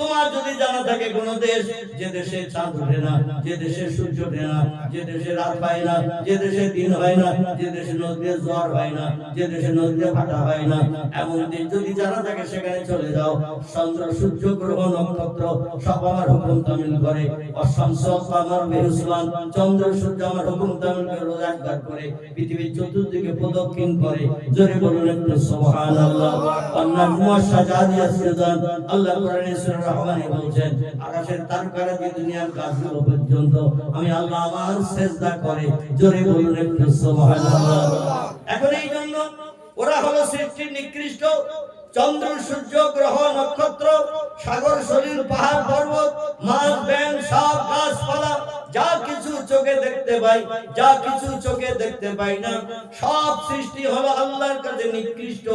A: তোমার যদি জানা থাকে কোন দেশ, যে দেশে চাঁদ ওঠে না, যে দেশে সূর্য ওঠে না, যে দেশে রাত হয় না, যে দেশে দিন হয় না, যে দেশে নদীতে জ্বর হয় না, যে দেশে নদীতে ভাটা হয় না, এমন দেশ যদি জানা থাকে সেখানে চলে যাও। চন্দ্র সূর্য গ্রহ নক্ষত্র সব আমার হুকুম তামিল করে, অশামস আমার বেহুসমান, চন্দ্র সূর্য আমার হুকুম তামিল করে রোজ একবার করে পৃথিবীর চতুর্দিকে প্রদক্ষিণ করে। জোরে বলুন একটু সুবহানাল্লাহ। অন্নাজমু ওয়াশ-শাজারিয়াত সুজান, আল্লাহ কোরআনে সূরা রহমানে বলছেন আকাশের তারকারা দিয়ে দুনিয়ার গাছগুলো পর্যন্ত আমি আল্লাহ আমার সিজদা করে। জোরে বলুন একটু সুবহানাল্লাহ। এখন এই জন্য ওরা হলো সৃষ্টির নিকৃষ্ট। চন্দ্র সূর্য গ্রহ নক্ষত্র সাগর সলিল পাহাড় পর্বত মাছ ব্যাঙ সাপ গাছপালা যা কিছু চোখে দেখতে পাই, যা কিছু চোখে দেখতে পাই না, সব সৃষ্টি হলো আল্লাহর কাছে নিকৃষ্ট।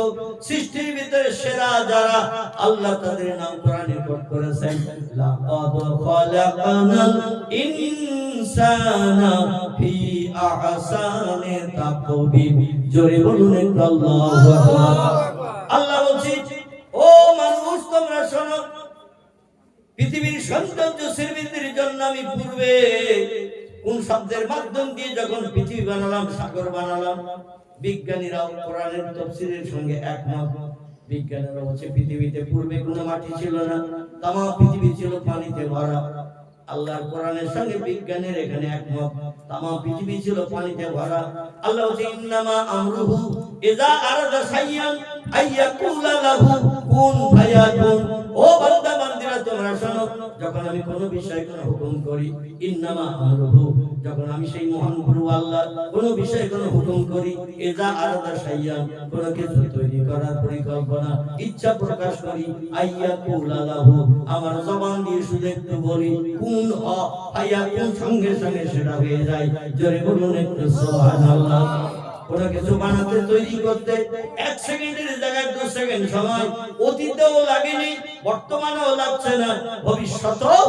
A: সৃষ্টির ভিতরে সেরা যারা, আল্লাহ তাদের নাম কোরআনে কোট করেছেন, লাকাদ খালাকানাল ইনসানা ফি আহসানি তাকওয়িম। জোরে বলুন একটু আল্লাহু আকবার। আল্লাহ বলছেন ও মানুষ তোমরা শোনো, পৃথিবীর সৌন্দর্য সৃষ্টির জন্য আমি পূর্বে কোন শব্দের মাধ্যম দিয়ে যখন পৃথিবী বানালাম, সাগর বানালাম, বিজ্ঞানীরাও কোরআনের তাফসীরের সঙ্গে একমত। বিজ্ঞানীরা বলছে পৃথিবীতে পূর্বে কোনো মাটি ছিল না, তাম পৃথিবী ছিল পানিতে ভরা। আল্লাহর কোরআনের সঙ্গে বিজ্ঞানীর এখানে একমত, তাম পৃথিবী ছিল পানিতে ভরা। আল্লাহ বলছে ইন্নামা আমরুহু ইযা আরাদা শাইয়ান আইয়াকুলা লাহু কুন ফায়াকুন। ও বান্দা বান্দীরা তোমরা শোনো, যখন আমি কোনো বিষয় কোনো হুকুম করি, ইন্নামা আমরুহু, যখন আমি সেই মহান গুরু আল্লাহ কোনো বিষয় কোনো হুকুম করি, ইযা আরাদা শাইয়ান, কোনো কিছু তৈরি করার পরিকল্পনা ইচ্ছা প্রকাশ করি, আইয়াকুলা লাহু, আমার জবান দিয়ে শুধু একটু বলি কুন ফায়াকুন, সঙ্গে সঙ্গে সেটা হয়ে যায়। জোরে বলুন একটু সুবহানাল্লাহ। কোনো কিছু বানাতে তৈরি করতে 1 সেকেন্ডের জায়গায় 2 সেকেন্ড সময়, অতীতেও লাগেনি, বর্তমানেও লাগছে না, ভবিষ্যতেও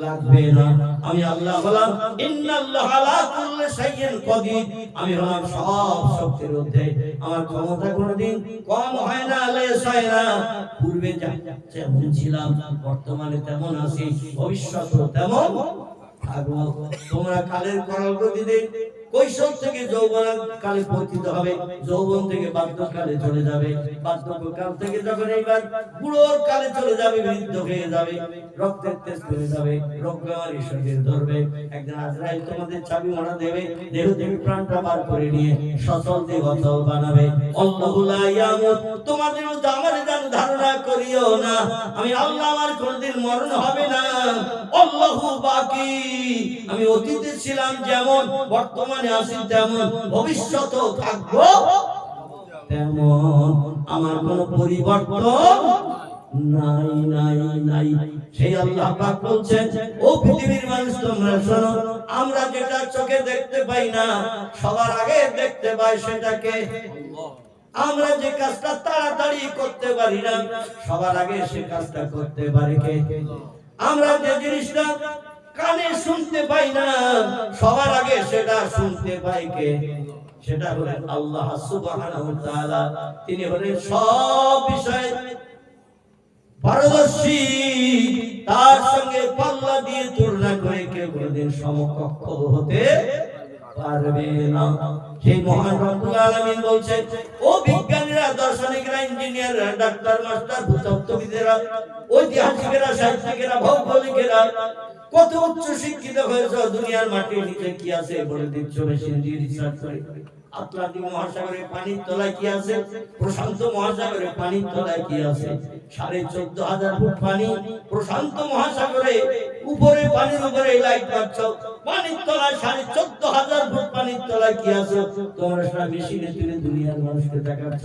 A: লাগবে না। আমি আল্লাহ বললাম ইন্নাল্লাহা আলা কুল্লি শাইইন কাদির, আমি হলাম সব শক্তির ঊর্ধ্বে, আমার ক্ষমতা কোনদিন কম হয় না, লেস হয় না। পূর্বে যেমন ছিলাম বর্তমানে তেমন আছি, ভবিষ্যতেও তেমন থাকবো। তোমরা কালের করাল গতিতে কৈশোর থেকে যৌবন কালে পৌঁছিত হবে, যৌবন থেকে বার্ধক্যকালে চলে যাবে, বার্ধক্যকাল থেকে যখন এইবার বুড়োর কালে চলে যাবে, বৃদ্ধ হয়ে যাবে, রক্তের তেজ কমে যাবে, রোগ বেমারি শরীরে ধরবে। একদিন আজরাইল তোমাদের চাবি মারা দেবে, দেহ থেকে প্রাণটা বার করে নিয়ে সচল দেহ অচল বানাবে। আল্লাহু লা ইয়ামুত, তোমাদের আমাদের জান ধারণা করি করিও না, আমি আল্লাহ আমার কোনদিন মরণ হবে না। আল্লাহু বাকি, আমি অতীতে ছিলাম যেমন, বর্তমানে আছি তেমন, ভবিষ্যতেও থাকবো তেমন, আমার কোনো পরিবর্তন নাই নাই নাই। সেই আল্লাহ পাক বলছেন, ও পৃথিবীর মানুষ তোমরা শোনো, আমরা যেটা চোখে দেখতে পাই না, সবার আগে দেখতে পাই সেটাকে। আমরা যে কাজটা তাড়াতাড়ি করতে পারি না, সবার আগে সে কাজটা করতে পারে কে? আমরা যে জিনিসটা কানে শুনতে পাই না, সবার আগে সেটা শুনতে পাই কে? সেটা হলেন আল্লাহ সুবহানাহু ওয়া তাআলা। তিনি হলেন সব বিষয়ে পারদর্শী, তার সঙ্গে পাল্লা দিয়ে তুলনা করে কেউ কোনদিন সমকক্ষ হতে পারবে না। সেই মহান রব্বুল আলামিন বলছেন, ও বিজ্ঞানীরা, দার্শনিকরা, ইঞ্জিনিয়াররা, ডাক্তার, মাস্টার, ভূতত্ত্ববিদেরা, ঐতিহাসিকেরা, সাহিত্যিকেরা, ভৌগোলিকেরা, কত উচ্চ শিক্ষিত হয়েছে, দুনিয়ার মাটির নিচে কি আছে বলে দিচ্ছ মেশিন দিয়ে রিসার্চ করে। আটলান্টিক মহাসাগরের পানির তলায় কি আছে, প্রশান্ত মহাসাগরের পানির তলায় কি আছে, 14,500 ফুট পানি প্রশান্ত মহাসাগরে, উপরে পানির উপরে লাইট পাচ্ছ, পানির তলায় 14,500 ফুট পানির তলায় কি আছে তোমরা সেটা মেশিনে তুলে দুনিয়ার মানুষকে দেখাচ্ছ।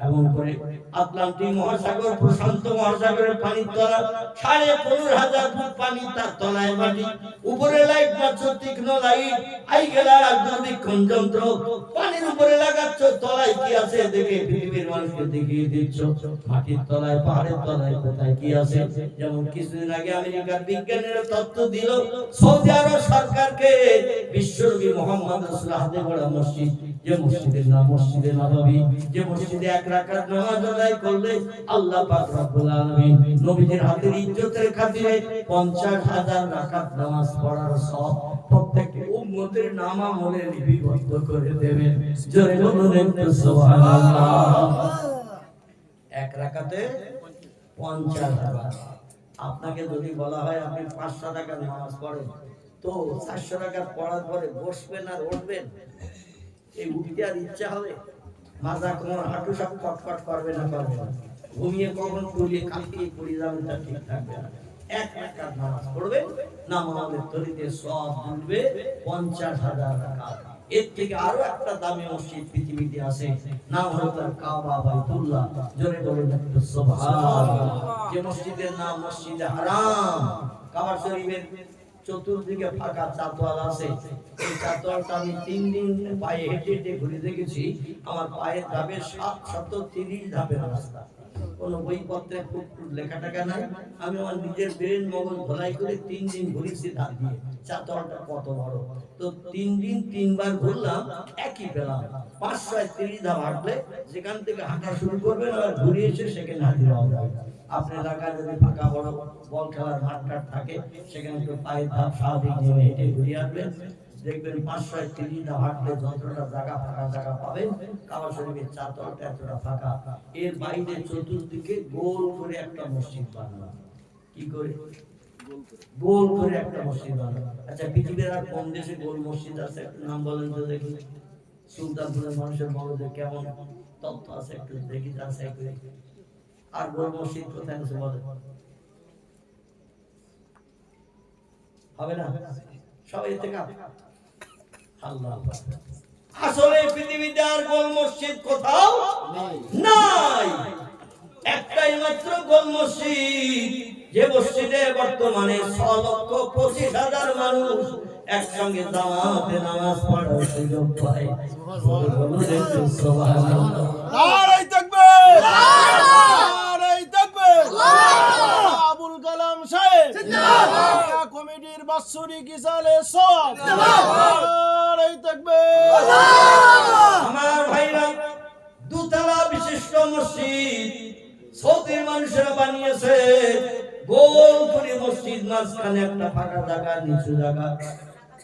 A: এমন করে আটলান্টিক মহাসাগর, প্রশান্ত মহাসাগরের পানির তলা 15,500 ফুট পানি, তার তলায় মাটি, উপরে লাইট পাচ্ছ, তীক্ষ্ণ লাইট, আইগেলা দূরবীক্ষণ যন্ত্র, পানির উপরে লাগাচ্ছ, তলায় কি আছে দেখে পৃথিবীর মানুষকে দেখিয়ে দিচ্ছ। মাটির তলায়, পাহাড়ের তলায় কোথায় কি আছে। যেমন কিছুদিন আগে আমেরিকার বিজ্ঞানীরা তথ্য দিল, সৌদি আরব সরকারকে বিশ্বনবী মুহাম্মদ রাসূলুল্লাহ হাতে গড়া মসজিদ, যে মসজিদের নাম মসজিদে নববী, যে মসজিদে 1 রাকাত নামাজ আদায় করলে আল্লাহ পাক রব্বুল আলামিন নবীজির হাতের ইজ্জতের খাতিরে 50,000 রাকাত নামাজ পড়ার সওয়াব প্রত্যেক উম্মতের নাম আমলে লিপিবদ্ধ করে দেবেন। জোরে বলুন সুবহানাল্লাহ। 1 রাকাতে 50,000। আপনাকে যদি বলা হয় আপনি 500 টাকার নামাজ পড়েন, তো 400 টাকা পড়ার পরে বসবেন আর উঠবেন, এই উঠতে আর ইচ্ছা হবে? মাজা কোমর হাঁটু সব কটকট করবে না, করবে না? ঘুমিয়ে কখন তুলিয়ে কাঁপিয়ে পড়ে যাবেন, তা ঠিক থাকবে না। 1 রাকাত নামাজ পড়বে, নামাজের তরিতে সওয়াব জুটবে 50,000 রাকাত। এর থেকে আরো একটা দামি মসজিদ পৃথিবীতে আছে, নাম হলো তার কাবা বাইতুল্লাহ। জোরে বলুন সুবহানাল্লাহ। যে মসজিদের নাম মসজিদে হারাম। কাবা শরীফের চতুর্দিকে ফাঁকা চাতওয়াল আছে। এই চাতওয়ালটা আমি 3 দিন পায়ে হেঁটে হেঁটে ঘুরে দেখেছি। আমার পায়ের ধাপে 730 ধাপের রাস্তা। কোন বইপত্রে খুব লেখা টাকা নাই, আমি আমার নিজের ব্রেন মগজ ধলাই করে 3 দিন ঘুরেছি ধাপ দিয়ে। চাতওয়ালটা কত বড়! তো 3 দিন 3 বার ঘুরলাম, একই পেলাম। 530 ধাপ হাঁটলে যেখান থেকে হাঁটা শুরু করবেন আর ঘুরে এসে সেখানে হাজির হওয়া যায়। আপনার এলাকায় যদি ফাঁকা বড় বল খেলার মাঠ থাকে, সেখানে একটু পায়ের ধাপ স্বাভাবিক নেমে হেঁটে ঘুরে আসবেন, দেখবেন 530 ধাপ হাঁটলে যতটা জায়গা ফাঁকা জায়গা পাবেন। কাবা শরীফের চাতওয়ালটা এতটা ফাঁকা। এর বাইরে চতুর্দিকে গোল করে একটা মসজিদ বানানো। কি করে? গোল করে একটা মসজিদ বানানো। আচ্ছা, পৃথিবীর আর কোন দেশে গোল মসজিদ আছে? নাম বলেন তো দেখি। সুলতানপুরের মানুষের মগজে কেমন তথ্য আছে একটু দেখি, আছে। আর গোল মসজিদ কোথায় আছে বলেন? হবে না? সবাই থেকে আল্লাহ। আসলে পৃথিবীতে আর গোল মসজিদ কোথাও নাই। একটাই মাত্র গোল মসজিদ, যে মসজিদে বর্তমানে 6,25,000 মানুষ একসঙ্গে জামাতে নামাজ পড়ার সুযোগ পায়। সুবহানাল্লাহ। নারে তাকবীর, নারে তাকবীর। আবুল কালাম সাহেব জিন্দাবাদ। কমিটির বাৎসরিক ইসালে সব জিন্দাবাদ। নারে তাকবীর। আমার ভাইরা, দুতলা বিশিষ্ট মসজিদ সৌদির মানুষেরা বানিয়েছে। গোল করে মসজিদ, মাঝখানে একটা ফাঁকা জায়গা, নিচু জায়গা।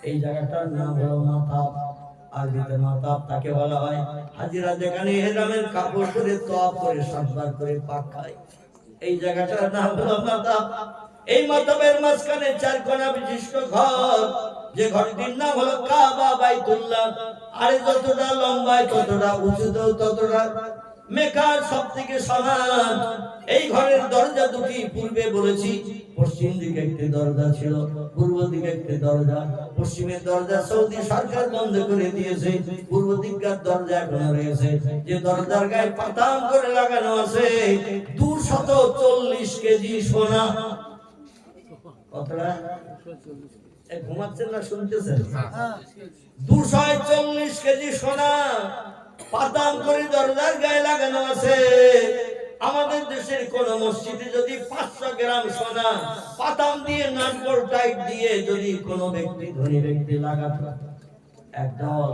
A: এই জায়গাটার নাম হলো মাতাব। আরবিতে মাতাব তাকে বলা হয়। হাজিরা যেখানে ইহরামের কাপড় পরে তওয়াফ করে 7 বার করে পাক খায়, এই জায়গাটার নাম হলো মাতাব। এই মাতাবের মাঝখানে 4 কোণা বিশিষ্ট ঘর, যে ঘরটির নাম হলো কাবা বাইতুল্লাহ। আর যতটা লম্বায় ততটা উঁচুতেও ততটা মেকার সব থেকে সমান। এই ঘরের দরজা দুটি পূর্বে বলেছি, পশ্চিম দিকে একটি দরজা ছিল, পূর্ব দিকে একটি দরজা। পশ্চিমের দরজা সৌদি সরকার বন্ধ করে দিয়েছে, পূর্ব দিককার দরজা এখনো রয়েছে। যে দরজার গায়ে পাতাম করে লাগানো আছে 240 কেজি সোনা। কতটা ঘুমাচ্ছেন না শুনতেছেন? 240 কেজি সোনা পাতাম করে দরজার গায়ে লাগানো আছে। আমাদের দেশের কোন মসজিদে যদি 500 গ্রাম সোনা পাতাম দিয়ে নাটবল টাইট দিয়ে যদি কোন ব্যক্তি ধনী ব্যক্তি লাগাতো, একদল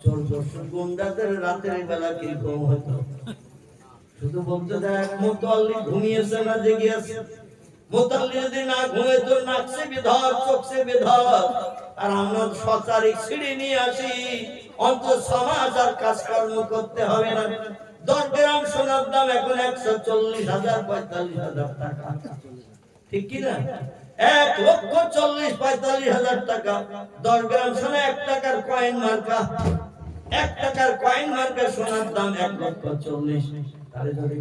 A: চোর দস্যু গুন্ডাদের রাতের বেলা কি ঘুম হতো? শুধু বলতে দেখ মোতাল্লি ঘুমিয়েছে না জেগে আছে। মোতাল্লি যদি না ঘুমে তো নাকছে বেধর, চোখছে বেধর। আর আমরা সচারিক সিঁড়ি নিয়ে আসি, অন্তত সমাজ আর কাজকর্ম করতে হবে না। 10 গ্রাম সোনার দাম এখন 140,000 45,000 টাকা, ঠিক কি না? 1,40,000 টাকা 10 গ্রাম সোনা। 1 টাকার কয়েন মার্কা, 1 টাকার কয়েন মার্কা সোনার দাম 1,40,000। তাহলে যদি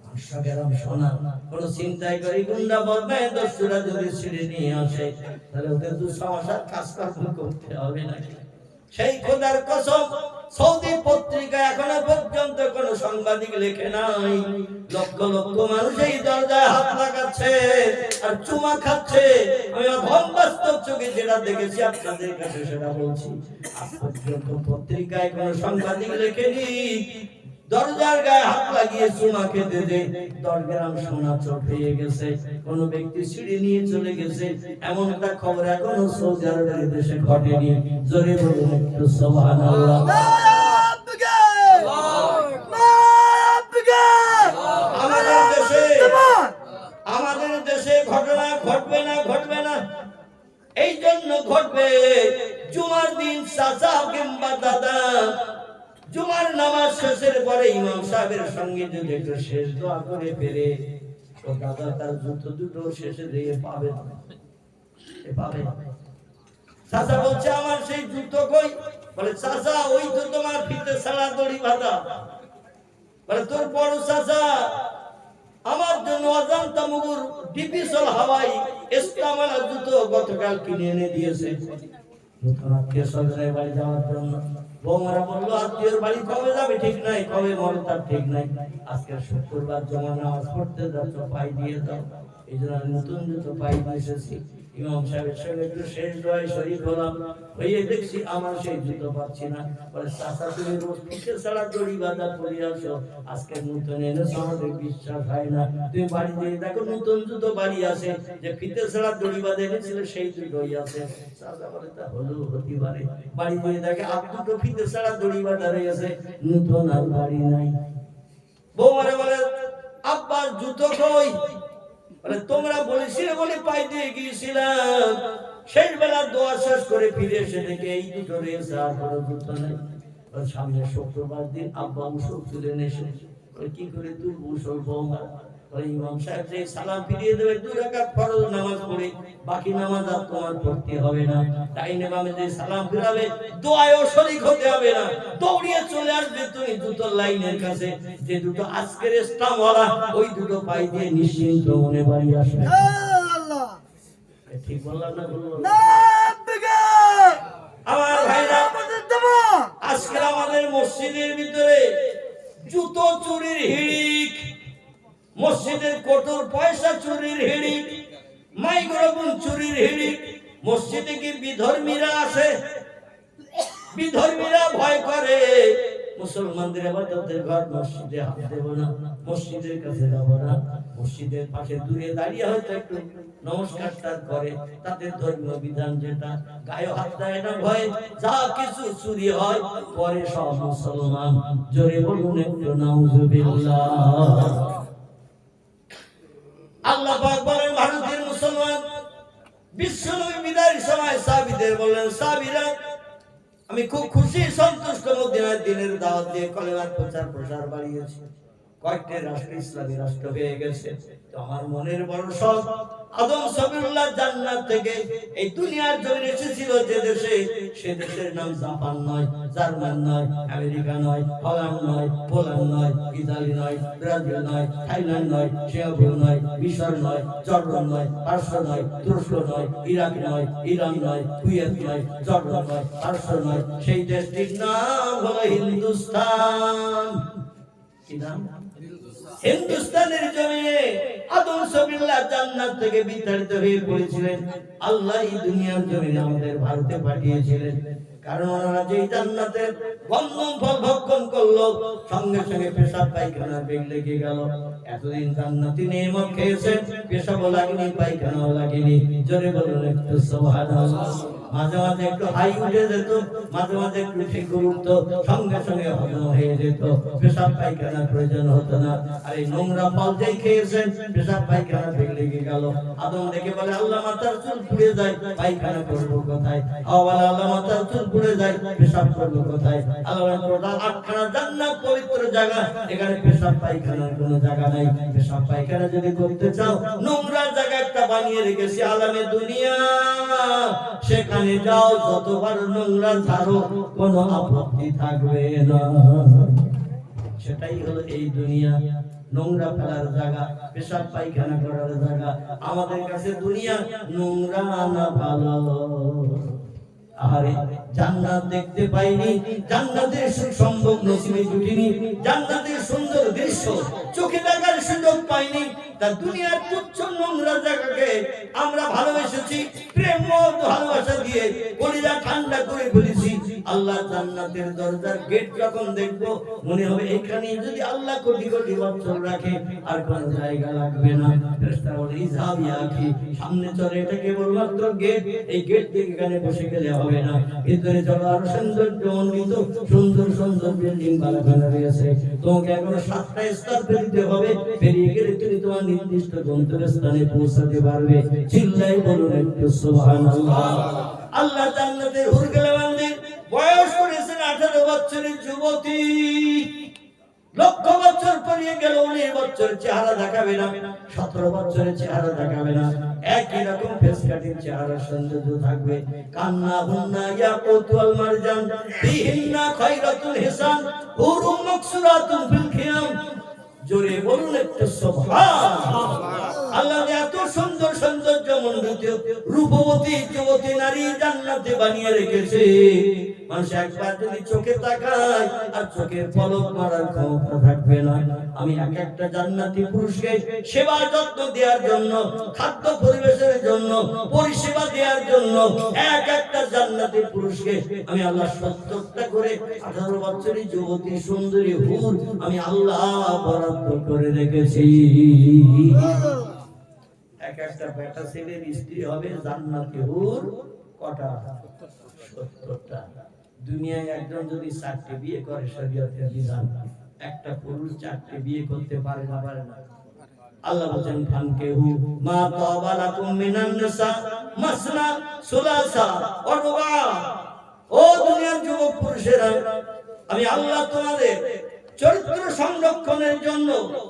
A: 500 গ্রাম সোনা কোন চিন্তাই করি গুন্ডা বদমাই দস্যুরা যদি ছিঁড়ে নিয়ে আসে, তাহলে ওদের 200 মাসের কাজকর্ম করতে হবে না। সেই খোদার কসম, সৌদি পত্রিকা এখনো পর্যন্ত কোন সাংবাদিক লেখে নাই লক্ষ লক্ষ মানুষ এই দরজায় হাত লাগাচ্ছে আর চুমা খাচ্ছে। আমি অধম বাস্তব চোখে যেটা দেখেছি আপনাদের কাছে সেটা বলছি। আজ পর্যন্ত পত্রিকায় কোন সাংবাদিক লেখেনি দরজার গায়ে হাত লাগিয়ে চুমা খেতে যে 10 গ্রাম সোনা চোর হয়ে গেছে, কোন ব্যক্তি সিঁড়ি নিয়ে চলে গেছে, এমন একটা খবর এখনো সৌদি আরবের দেশে ঘটেনি। জোরে বলুন একটু সুবহানাল্লাহ। আমাদের দেশে ঘটনা ঘটবে না, ঘটবে না। এই জন্য ঘটবে জুমার দিন চাচা কিংবা দাদা জুমার নামাজ শেষের পরে ইমাম সাহেবের সঙ্গে যদি একটু শেষ দোয়া করে ফেরে, তো দাদা তার জুতো দুটো শেষে দিয়ে পাবে না, পাবে। চাচা বলছে আমার সেই জুতো কই? বলে চাচা ওই তো তোমার ফিতে ছাড়া দড়ি বাঁধা। বলে তোর বড় চাচা আমার জন্য অজান্তা মুগুর ডিপিসল হাওয়াই ইসলামালা জুতো গতকাল কিনে এনে দিয়েছে আত্মীয় স্বজনের বাড়ি যাওয়ার জন্য। বৌমারা বললো আত্মীয়র বাড়ি কবে যাবে ঠিক নাই, কবে মরে তার ঠিক নাই। আজকে শুক্রবার জমা নামাজ পড়তে যাচ্ছ, পাই দিয়ে দাও। এই জন্য নতুন জুতো পাই দিয়ে এসেছি। ইমাম সাহেবের সঙ্গে একটু শেষ দোয়ায় শরীক হলাম, হয়ে দেখছি আমার সেই জুতো পাচ্ছি না। বলে চাচা তুমি রোজ পিঠে ছাড়া দড়ি বাঁধা পরে আসো, আজকে নতুন এনেছো, আমাদের বিশ্বাস হয় না। তুমি বাড়ি দিয়ে দেখো নতুন জুতো বাড়ি আছে, যে ফিতে ছাড়া দড়ি বাঁধা এনেছিল সেই জুতোই আছে। চাচা বলে তা হলো হতে পারে। বাড়ি দিয়ে দেখে আর দুটো ফিতে ছাড়া দড়ি বাঁধা রয়েছে, নতুন আর বাড়ি নাই। বৌমারে বলে আব্বার জুতো কই? বলে তোমরা বলেছিলে বলে পাই দিয়ে গিয়েছিলাম, শেষ বেলা দোয়া শেষ করে ফিরে এসে দেখে এই দুটো রয়েছে, আর কোনো জুতো নেই। সামনে শুক্রবার দিন আব্বা মুসল তুলে এসে কি করে তুই মুসল বৌমা? ইমাম সাহেব যে সালাম ফিরিয়ে দেবে 2 রাকাত ফরজ নামাজ পড়ে, বাকি নামাজ আর তোমার পড়তে হবে না। ডাইনে বামে যে সালাম ফিরাবে দোয়ায়ও শরীক হতে হবে না, দৌড়িয়ে চলে আসবে তুমি দুটো লাইনের কাছে, যে দুটো আজকের ইসলাম ওয়ালা ওই দুটো পাই দিয়ে নিশ্চিন্ত মনে বাড়ি আসবে। আল্লাহ ঠিক বললাম না? বললাম না? আমার ভাইরা আজকে আমাদের মসজিদের ভিতরে জুতো চুরির হিড়িক, মসজিদের কোটর পয়সা চুরির হিড়িক, মাইক্রোফোন চুরির হিড়িক। মসজিদে কি বিধর্মীরা আছে? বিধর্মীরা ভয় করে মুসলমানদের ইবাদতের ঘর মসজিদে হাত দেব না, মসজিদের কাছে যাব না। মসজিদের পাশে দূরে দাঁড়িয়ে হয়তো একটু নমস্কার করে, তাদের ধর্মীয় বিধান যেটা, গায়ে হাত দেয় না ভয়ে। যা কিছু চুরি হয় পরে সব মুসলমান। জোরে বলুন একটু নাউজুবিল্লাহ। আল্লাহ পাক বলেন ভারতের মুসলমান বিশ্বনবী বিদায়ের সময় সাহাবীদের বললেন, সাহাবীরা আমি খুব খুশি সন্তুষ্ট মদিনার দিনের দাওয়াত দিয়ে কলেমার প্রচার বাড়িয়েছি। কয়েকটি রাষ্ট্র ইসলামী রাষ্ট্র হয়ে গেছে। তো আমার মনের বড় শখ, আদম সফিউল্লাহ জান্নাত থেকে এই দুনিয়ার জমিনে এসেছিল যে দেশে, সে দেশের নাম জাপান নয়, জার্মান নয়, আমেরিকা নয়, হল্যান্ড নয়, পোল্যান্ড নয়, ইতালি নয়, ব্রাজিল নয়, থাইল্যান্ড নয়, সিঙ্গাপুর নয়, মিশর নয়, জর্ডান নয়, পারস্য নয়, তুরস্ক নয়, ইরাক নয়, ইরান নয়, কুয়েত নয়, জর্ডান নয়, পারস্য নয়, সেই দেশটির নাম হলো হিন্দুস্তান। কি নাম? হিন্দুস্তানের জমিনে আদম সফিউল্লাহ জান্নাত থেকে বিতাড়িত হয়ে পড়েছিলেন। আল্লাহ এই দুনিয়ার জমিনে আমাদের ভারতে পাঠিয়েছিলেন, কারণ ওনারা যে জান্নাতের বন্ধন ফল ভক্ষণ করলো, সঙ্গে সঙ্গে পেশাব পায়খানা বেগ লেগে গেল। এতদিন জান্নাতি নেমত খেয়েছেন, পেশাবও লাগেনি, পায়খানাও লাগেনি। জোরে বলুন একটু সুবহানাল্লাহ। মাঝে মাঝে একটু হাই উঠে যেত, মাঝে মাঝে একটু ঠিক উঠতো, সঙ্গে সঙ্গে হজম হয়ে যেত, পেশাব পায়খানার প্রয়োজন হতো না। আর এই নোংরা ফল যেই খেয়েছেন, পেশাব পায়খানা বেগ লেগে গেল। আদম দেখে বলে, আল্লাহ মাথার চুল পুড়ে যায়, পায়খানা করবো কোথায়? আল্লাহ মাথার চুল পুড়ে যায়, পেশাব করবো কোথায়? আল্লাহ টোটাল 8খানা জান্নাত পবিত্র জায়গা, এখানে পেশাব পায়খানার কোনো জায়গা নাই। পেশাব পায়খানা যদি করতে চাও, নোংরা জায়গা একটা বানিয়ে রেখেছি আলামে দুনিয়া, সেখানে যাও, যতবার নোংরা ঝাড়ো কোনো আপত্তি থাকবে না। সেটাই হলো এই দুনিয়া, নোংরা ফেলার জায়গা, পেশাব পায়খানা করার জায়গা। আমাদের কাছে দুনিয়া নোংরা না ভালো? আরে জান্নাত দেখতে পাইনি, জান্নাতের সম্ভব নসিবে জুটিনি, জান্নাতের সুন্দর দৃশ্য চোখে দেখার সুযোগ পাইনি, তা দুনিয়ার তুচ্ছ নোংরা জায়গাকে আমরা ভালোবেসেছি, প্রেম ভালোবাসা দিয়ে কলিজা ঠান্ডা করে ফেলেছি। আল্লাহ জান্নাতের দরজার গেট যখন দেখবো, মনে হবে এখানে যদি আল্লাহ কোটি কোটি বছর রাখে আর কোনো জায়গা লাগবে না। ফেরেশতারা বলে, ইযহাব ইয়া আখি, সামনে চলে, এটা কেবলমাত্র গেট, এই গেট থেকে এখানে বসে গেলে হবে না, ভিতরে চলো, আরো সৌন্দর্যমণ্ডিত সুন্দর সুন্দর বিল্ডিং বানানো রয়েছে। তোমাকে এখনো 7টা স্তর পেরিয়ে হবে, পেরিয়ে গেলে তুমি তোমার নির্দিষ্ট গন্তব্যস্থানে পৌঁছাতে পারবে। চিল্লাই বলুন একটু সুবহানাল্লাহ। আল্লাহ জান্নাতের হুরগেলাবান্দির বয়স করেছেন 18 বছরের যুবতী, লক্ষ বছর পেরিয়ে গেল, 19 বছর চেহারা দেখাবে না, 17 বছরের চেহারা দেখাবে না, একই রকম ফেস কাটিং চেহারা সৌন্দর্য থাকবে। কান্না হুন্না ইয়াকুত ওয়াল মারজান ফিহিন্না খায়রাতুল হিসান হুরুম মাকসুরাতুন ফিল খিয়াম। জোরে বলুন একটু সুবহানাল্লাহ। আল্লাহ এত সুন্দর সৌন্দর্যমণ্ডিত রূপবতী যুবতী নারী জান্নাতে বানিয়ে রেখেছে, মানুষ একবার যদি চোখে তাকায় আর চোখের পলক মারার ক্ষমতা থাকবে না। আমি এক একটা জান্নাতি পুরুষকে সেবা যত্ন দেওয়ার জন্য, খাদ্য পরিবেশের জন্য, পরিষেবা দেওয়ার জন্য এক একটা জান্নাতি পুরুষকে আমি আল্লাহ 70টা করে 18 বছরের যুবতী সুন্দরী হুর আমি আল্লাহ বরাদ্দ করে রেখেছি। এক একটা বেটা ছেলের স্ত্রী হবে জান্নাতি হুর কটা? 70টা। দুনিয়ায় একজন যদি 4টে বিয়ে করে, শরীয়তের বিধান, একটা পুরুষ 4টে বিয়ে করতে পারে না, পারে না? আল্লাহ বলেন, ফানকিহু মা তাবা লাকুম মিনান নিসা মাসনা সুলাসা ওয়া রুবা। ও দুনিয়ার যুবক পুরুষেরা, আমি আল্লাহ তোমাদের চরিত্র সংরক্ষণের জন্য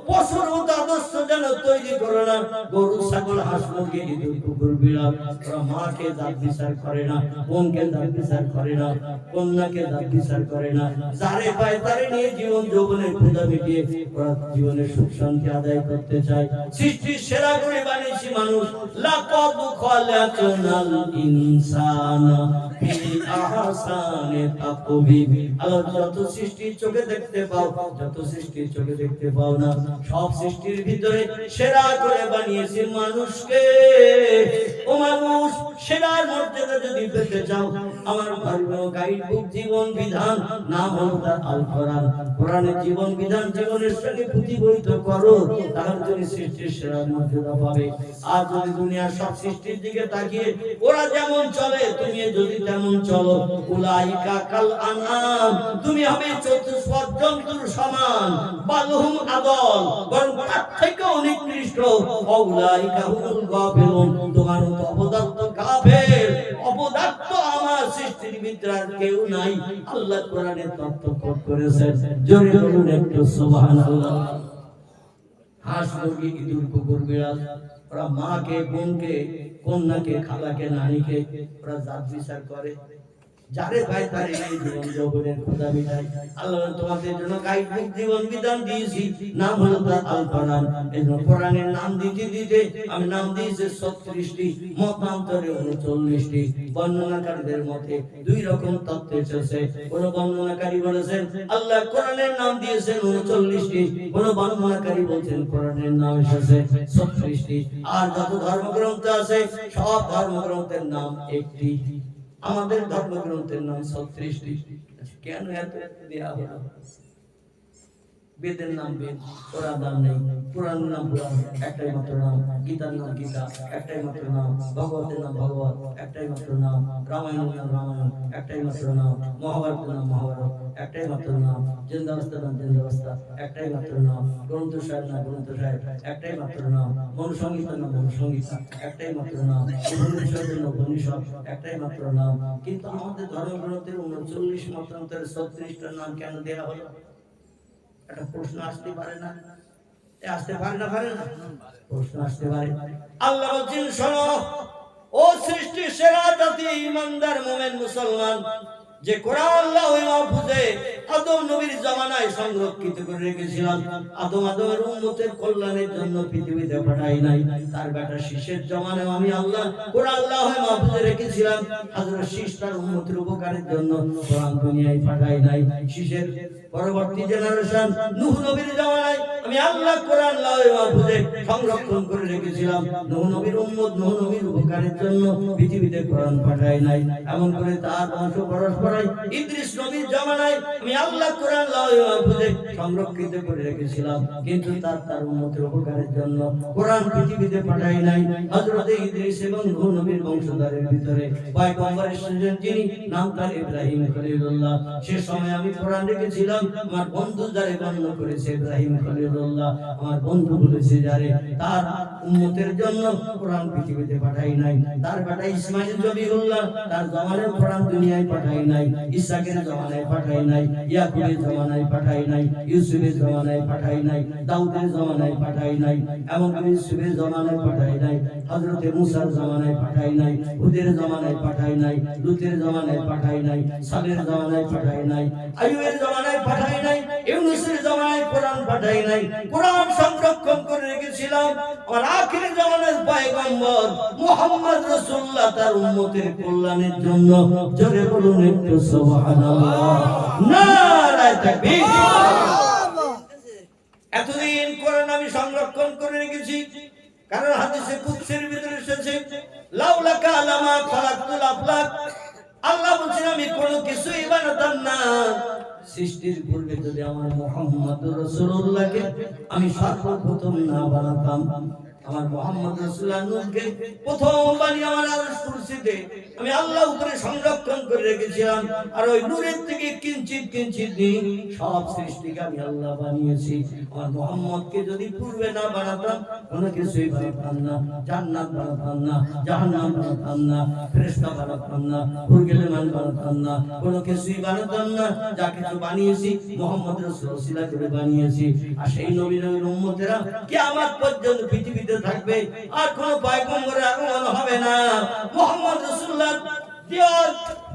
A: পশুর মতো আদর্শ যেন তৈরি করো না। গরু, ছাগল, হাঁস, মুরগি, ইঁদুর, কুকুর, বিড়াল, ওরা মাকে জাত বিচার করে না, বোনকে জাত বিচার করে না, কন্যাকে জাত বিচার করে না, যারে পায় তারে নিয়ে জীবন যৌবনের ক্ষুধা মিটিয়ে ওরা জীবনের সুখ শান্তি আদায় করতে চায়। সৃষ্টির সেরা করে বানিয়েছি মানুষ, লাকাদ খালাকনাল ইনসানা ফি আহসানি তাকওয়িম। আল্লাহ যত সৃষ্টি চোখে দেখতে পাও, যত সৃষ্টির চোখে দেখতে পাও না, সব সৃষ্টির ভিতরে সেরা করে বানিয়েছি মানুষকে। ও মানুষ, সেরার মর্যাদা যদি পেতে চাও, আমার ধর্মীয় গাইড বুক জীবন বিধান, নাম হলো তার আল কোরআন। কোরআনের জীবন বিধান জীবনের সঙ্গে প্রতিফলিত করো, তাহলে তুমি সৃষ্টির সেরার মর্যাদা পাবে। আর যদি দুনিয়ার সব সৃষ্টির দিকে তাকিয়ে ওরা যেমন চলে তুমি যদি তেমন চলো, উলাইকা কাল আনআম, তুমি হবে চতুষ্পদ জন্তুর সমান, বালহুম আদল, বরং তার থেকে নিকৃষ্ট, উলাইকা হুমুল গাফিলুন, তোমার মতো অপদার্থ কাফের, অপদার্থ আমার সৃষ্টির ভিতরে আর কেউ নাই। আল্লাহ কোরআনে তথ্য কোট করেছেন, জোরে বলুন একটু সুবহানাল্লাহ। হাঁস মুরগি ইঁদুর কুকুর বিড়াল ওরা মাকে বোনকে কন্যাকে খালাকে নারীকে ওরা জাত বিচার করে যারে ভাই তারে এই জীবন যৌবনের খোদা মিটাই আল্লাহ তোমাদের জন্য কায়িক জীবন বিধান দিয়েছি নাম হলো আল কোরআন এই কোরআনের নাম দিতে দিতে আমি নাম দিয়েছি 36টি মতান্তরে 39টি বর্ণনাকারীদের মতে দুই রকম তত্ত্ব এসেছে কোন বর্ণনাকারী বলেছেন আল্লাহ কোরআনের নাম দিয়েছেন 39টি কোন বর্ণনাকারী বলেছেন কোরআনের নাম এসেছে 36টি আর যত ধর্মগ্রন্থ আছে সব ধর্মগ্রন্থের নাম একটি আমাদের ধর্মগ্রন্থের নাম 36টি কেন এত দেয়া হলো বেদের নাম বেদ কোরআন নাম নেই পুরাণের নাম পুরাণ একটাই মাত্র নাম গীতার নাম গীতা একটাই মাত্র নাম ভগবতের নাম ভগবত একটাই মাত্র নাম রামায়ণের নাম রামায়ণ একটাই মাত্র নাম মহাভারতের নাম মহাভারত একটাই মাত্র নাম জিন্দাবস্থার নাম জিন্দাবস্থা একটাই মাত্র নাম গ্রন্থ সাহেব নাম গ্রন্থ সাহেব একটাই মাত্র নাম মনুসংহিতার নাম মনুসংহিতা একটাই মাত্র নাম উপনিষদের নাম উপনিষদ একটাই মাত্র নাম কিন্তু আমাদের ধর্মগ্রন্থের 39 মতান্তরের 36টা নাম কেন দেয়া হলো একটা প্রশ্ন আসতে পারে না প্রশ্ন আসতে পারে আল্লাহ বলেন শোনো ও সৃষ্টির সেরা জাতি ইমানদার মুমিন মুসলমান যে কোরআন আল্লাহর মাহফুজে আদম নবীর জামানায় সংরক্ষিত করে রেখেছিলাম আদমের উম্মতের কল্যাণের জন্য পৃথিবীতে পাঠাই নাই তার বেটা শীষের জামানায় আমি আল্লাহ কোরআন আল্লাহর মাহফুজে রেখেছিলাম হযরত শীষ তার উম্মতের উপকারের জন্য কোরআন দুনিয়ায় পাঠাই নাই শীষের পরবর্তী জেনারেশন নূহ নবীর জামানায় আমি আল্লাহ কোরআন আল্লাহর মাহফুজে সংরক্ষণ করে রেখেছিলাম নূহ নবীর উম্মত নূহ নবীর উপকারের জন্য পৃথিবীতে কোরআন পাঠাই নাই এমন করে তার বংশ পরস্পরায় ইদ্রিস নবীর জামানায় আমি আল্লাহ কোরআন আল্লাহর মাহফুজে সংরক্ষিত করে রেখেছিলাম কিন্তু তার উম্মতের উপকারের জন্য কোরআন পৃথিবীতে পাঠাই নাই হযরত ইদ্রিস এবং নূহ নবীর বংশধরের ভিতরে পয়গম্বর এসেছেন যিনি নাম তার ইব্রাহিম খলিলুল্লাহ সে সময় আমি কোরআন রেখেছিলাম আমার বন্ধু যারে গণ্য করেছে ইব্রাহিম খলিলুল্লাহ আমার বন্ধু বলেছে যারে তার উম্মতের জন্য কোরআন পৃথিবীতে পাঠাই নাই তার বেটা ইসমাঈল জবিউল্লাহ তার জামানায় কোরআন দুনিয়ায় পাঠাই নাই ইসহাকের জামানায় পাঠাই নাই ইয়াকুবের জামানায় পাঠাই নাই ইউসুফের জামানায় পাঠাই নাই দাউদের জামানায় পাঠাই নাই এমনকি ইউসুফের জামানায় পাঠাই নাই হযরত মুসার জামানায় পাঠাই নাই হুদের জামানায় পাঠাই নাই লূতের জামানায় পাঠাই নাই সালের জামানায় পাঠাই নাই আইয়ুবের জামানায় পাঠাই নাই ইউনূসের জামানায় কোরআন পাঠাই নাই কোরআন সংরক্ষণ করে রেখেছিলাম আর আখির জামানার পয়গম্বর মুহাম্মদ রাসূলুল্লাহ তার উম্মতের কল্যাণের জন্য জোরে বলুন একটু সুবহানাল্লাহ নারায়ে তাকবীর এতদিন কোরআন আমি সংরক্ষণ করে রেখেছি কারণ হাদিসে কুদসির ভিতরে এসেছে লাউলাকা লামা খালাকতুল আফলাক আল্লাহ বলেন আমি কোনো কিছুই বানাতাম না সৃষ্টির পূর্বে যদি আমার মুহাম্মদুর রাসূলুল্লাহকে আমি সর্বপ্রথম না বানাতাম আমার মুহাম্মদ রাসূলুল্লাহ নূরকে প্রথম বানিয়ে আমার আরশ কুরসিতে আমি আল্লাহ উপরে সংরক্ষণ করে রেখেছিলাম আর ওই নূরের থেকে কিঞ্চিত কিঞ্চিত দিন সব সৃষ্টিকে আমি আল্লাহ বানিয়েছি আমার মুহাম্মদকে যদি পূর্বে না বানাতাম কোনো কিছুই বানাতাম না জান্নাত বানাতাম না জাহান্নাম বানাতাম না ফেরেশতা বানাতাম না হুরগেলেমান বানাতাম না কোনো কিছুই বানাতাম না যা কিছু বানিয়েছি মুহাম্মদ রাসূলুল্লাহ করে বানিয়েছি আর সেই নবীর উম্মতেরা কিয়ামত পর্যন্ত পৃথিবীতে থাকবে আর কোন পয়গম্বরের আগমন হবে না মুহাম্মদ রাসূলুল্লাহ দিয়ার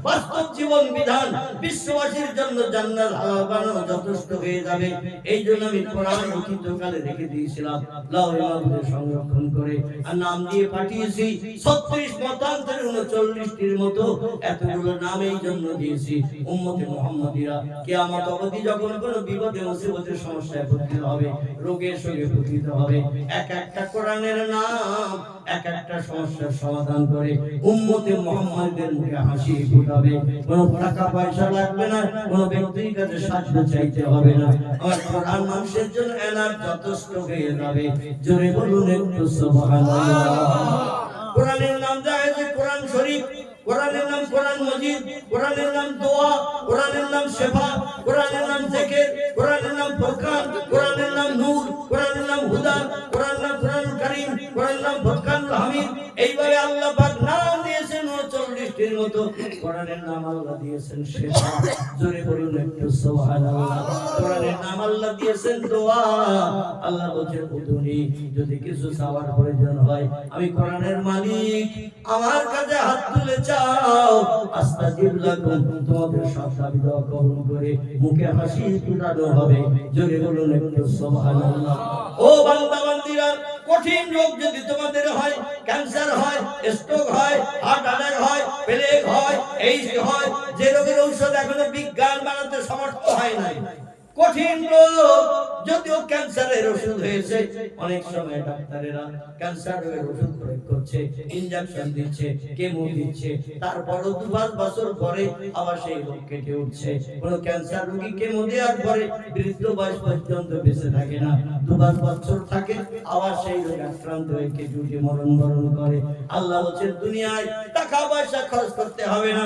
A: বাস্তব জীবন বিধান বিশ্ববাসীর জন্য জান্নাত হালাল বানানো যথেষ্ট হয়ে যাবে এইজন্য আমি কোরআন অতীতকালে রেখে দিয়েছিলাম লাউহে মাহফুজে সংরক্ষণ করে আর নাম দিয়ে পাঠিয়েছি 36 মতান্তরে 39টির মতো এতগুলো নাম এই জন্য দিয়েছি উম্মতে মুহাম্মাদিরা কিয়ামত অবধি যখন কোনো বিপদে মুসিবতের সমস্যায় পতিত হবে রোগের সঙ্গে পতিত হবে এক একটা কোরআনের নাম এক একটা সমস্যার সমাধান করে উম্মতে মুহাম্মাদের মুখে হাসি ফুটাবে কোনো টাকা পয়সা লাগবে না কোনো ব্যক্তির কাছে সাহায্য চাইতে হবে না আর কোরআন মানুষের জন্য এনার যথেষ্ট হয়ে যাবে জোরে বলুন একটু সুবহানাল্লাহ কোরআনের নাম দেয় যে কোরআন শরীফ কোরআনের নাম কোরআন মজিদ কোরআনের নাম দোয়া কোরআনের নাম শেফা কোরআনের নাম জিকির কোরআনের নাম ফুরকান কোরআনের নাম নূর কোরআনের নাম হুদা কোরআনের নাম কোরআনুল কারীম কোরআনের নাম ফুরকানুল হামিদ এইভাবে আল্লাহ পাক নাম দিয়েছেন 39 শক্তির মতো কোরআনের নাম আল্লাহ দিয়েছেন শেফা। জোরে বলুন একটু সুবহানাল্লাহ। কোরআনের নাম আল্লাহ দিয়েছেন দোয়া। আল্লাহ বলেন উদুনি, যদি কিছু চাওয়ার প্রয়োজন হয় আমি কোরআনের মালিক, আমার কাছে হাত তুলে চাও, আস্তাজিব লাকুম, তোমাদের সব দাবি দেওয়া কবুল করে মুখে হাসি ফুটানো হবে। জোরে বলুন একটু সুবহানাল্লাহ। ও বান্দা বান্দীরা, কঠিন রোগ যদি তোমাদের হয়, ক্যান্সার হয়, স্ট্রোক হয়, হার্ট অ্যাটাক হয়, প্লেগ হয়, এইডস হয়, যে রোগের ঔষধ এখনো বিজ্ঞান বানাতে সমর্থ হয় নাই, কঠিন রোগ, যদিও ক্যান্সারের ওষুধ হয়েছে, অনেক সময় ডাক্তারেরা ক্যান্সারের ওষুধ প্রয়োগ করছে, ইনজেকশন দিচ্ছে, কেমো দিচ্ছে, তারপরও 2-5 বছর পরে আবার সেই রোগ কেটে উঠছে। কোন ক্যান্সার রোগী কেমো দেওয়ার পরে বৃদ্ধ বয়স পর্যন্ত বেঁচে থাকে না, 2-5 বছর থাকে, আবার সেই রোগে আক্রান্ত হয়ে কেটে উঠে মরণ করে। আল্লাহ বলেন দুনিয়ায় টাকা পয়সা খরচ করতে হবে না,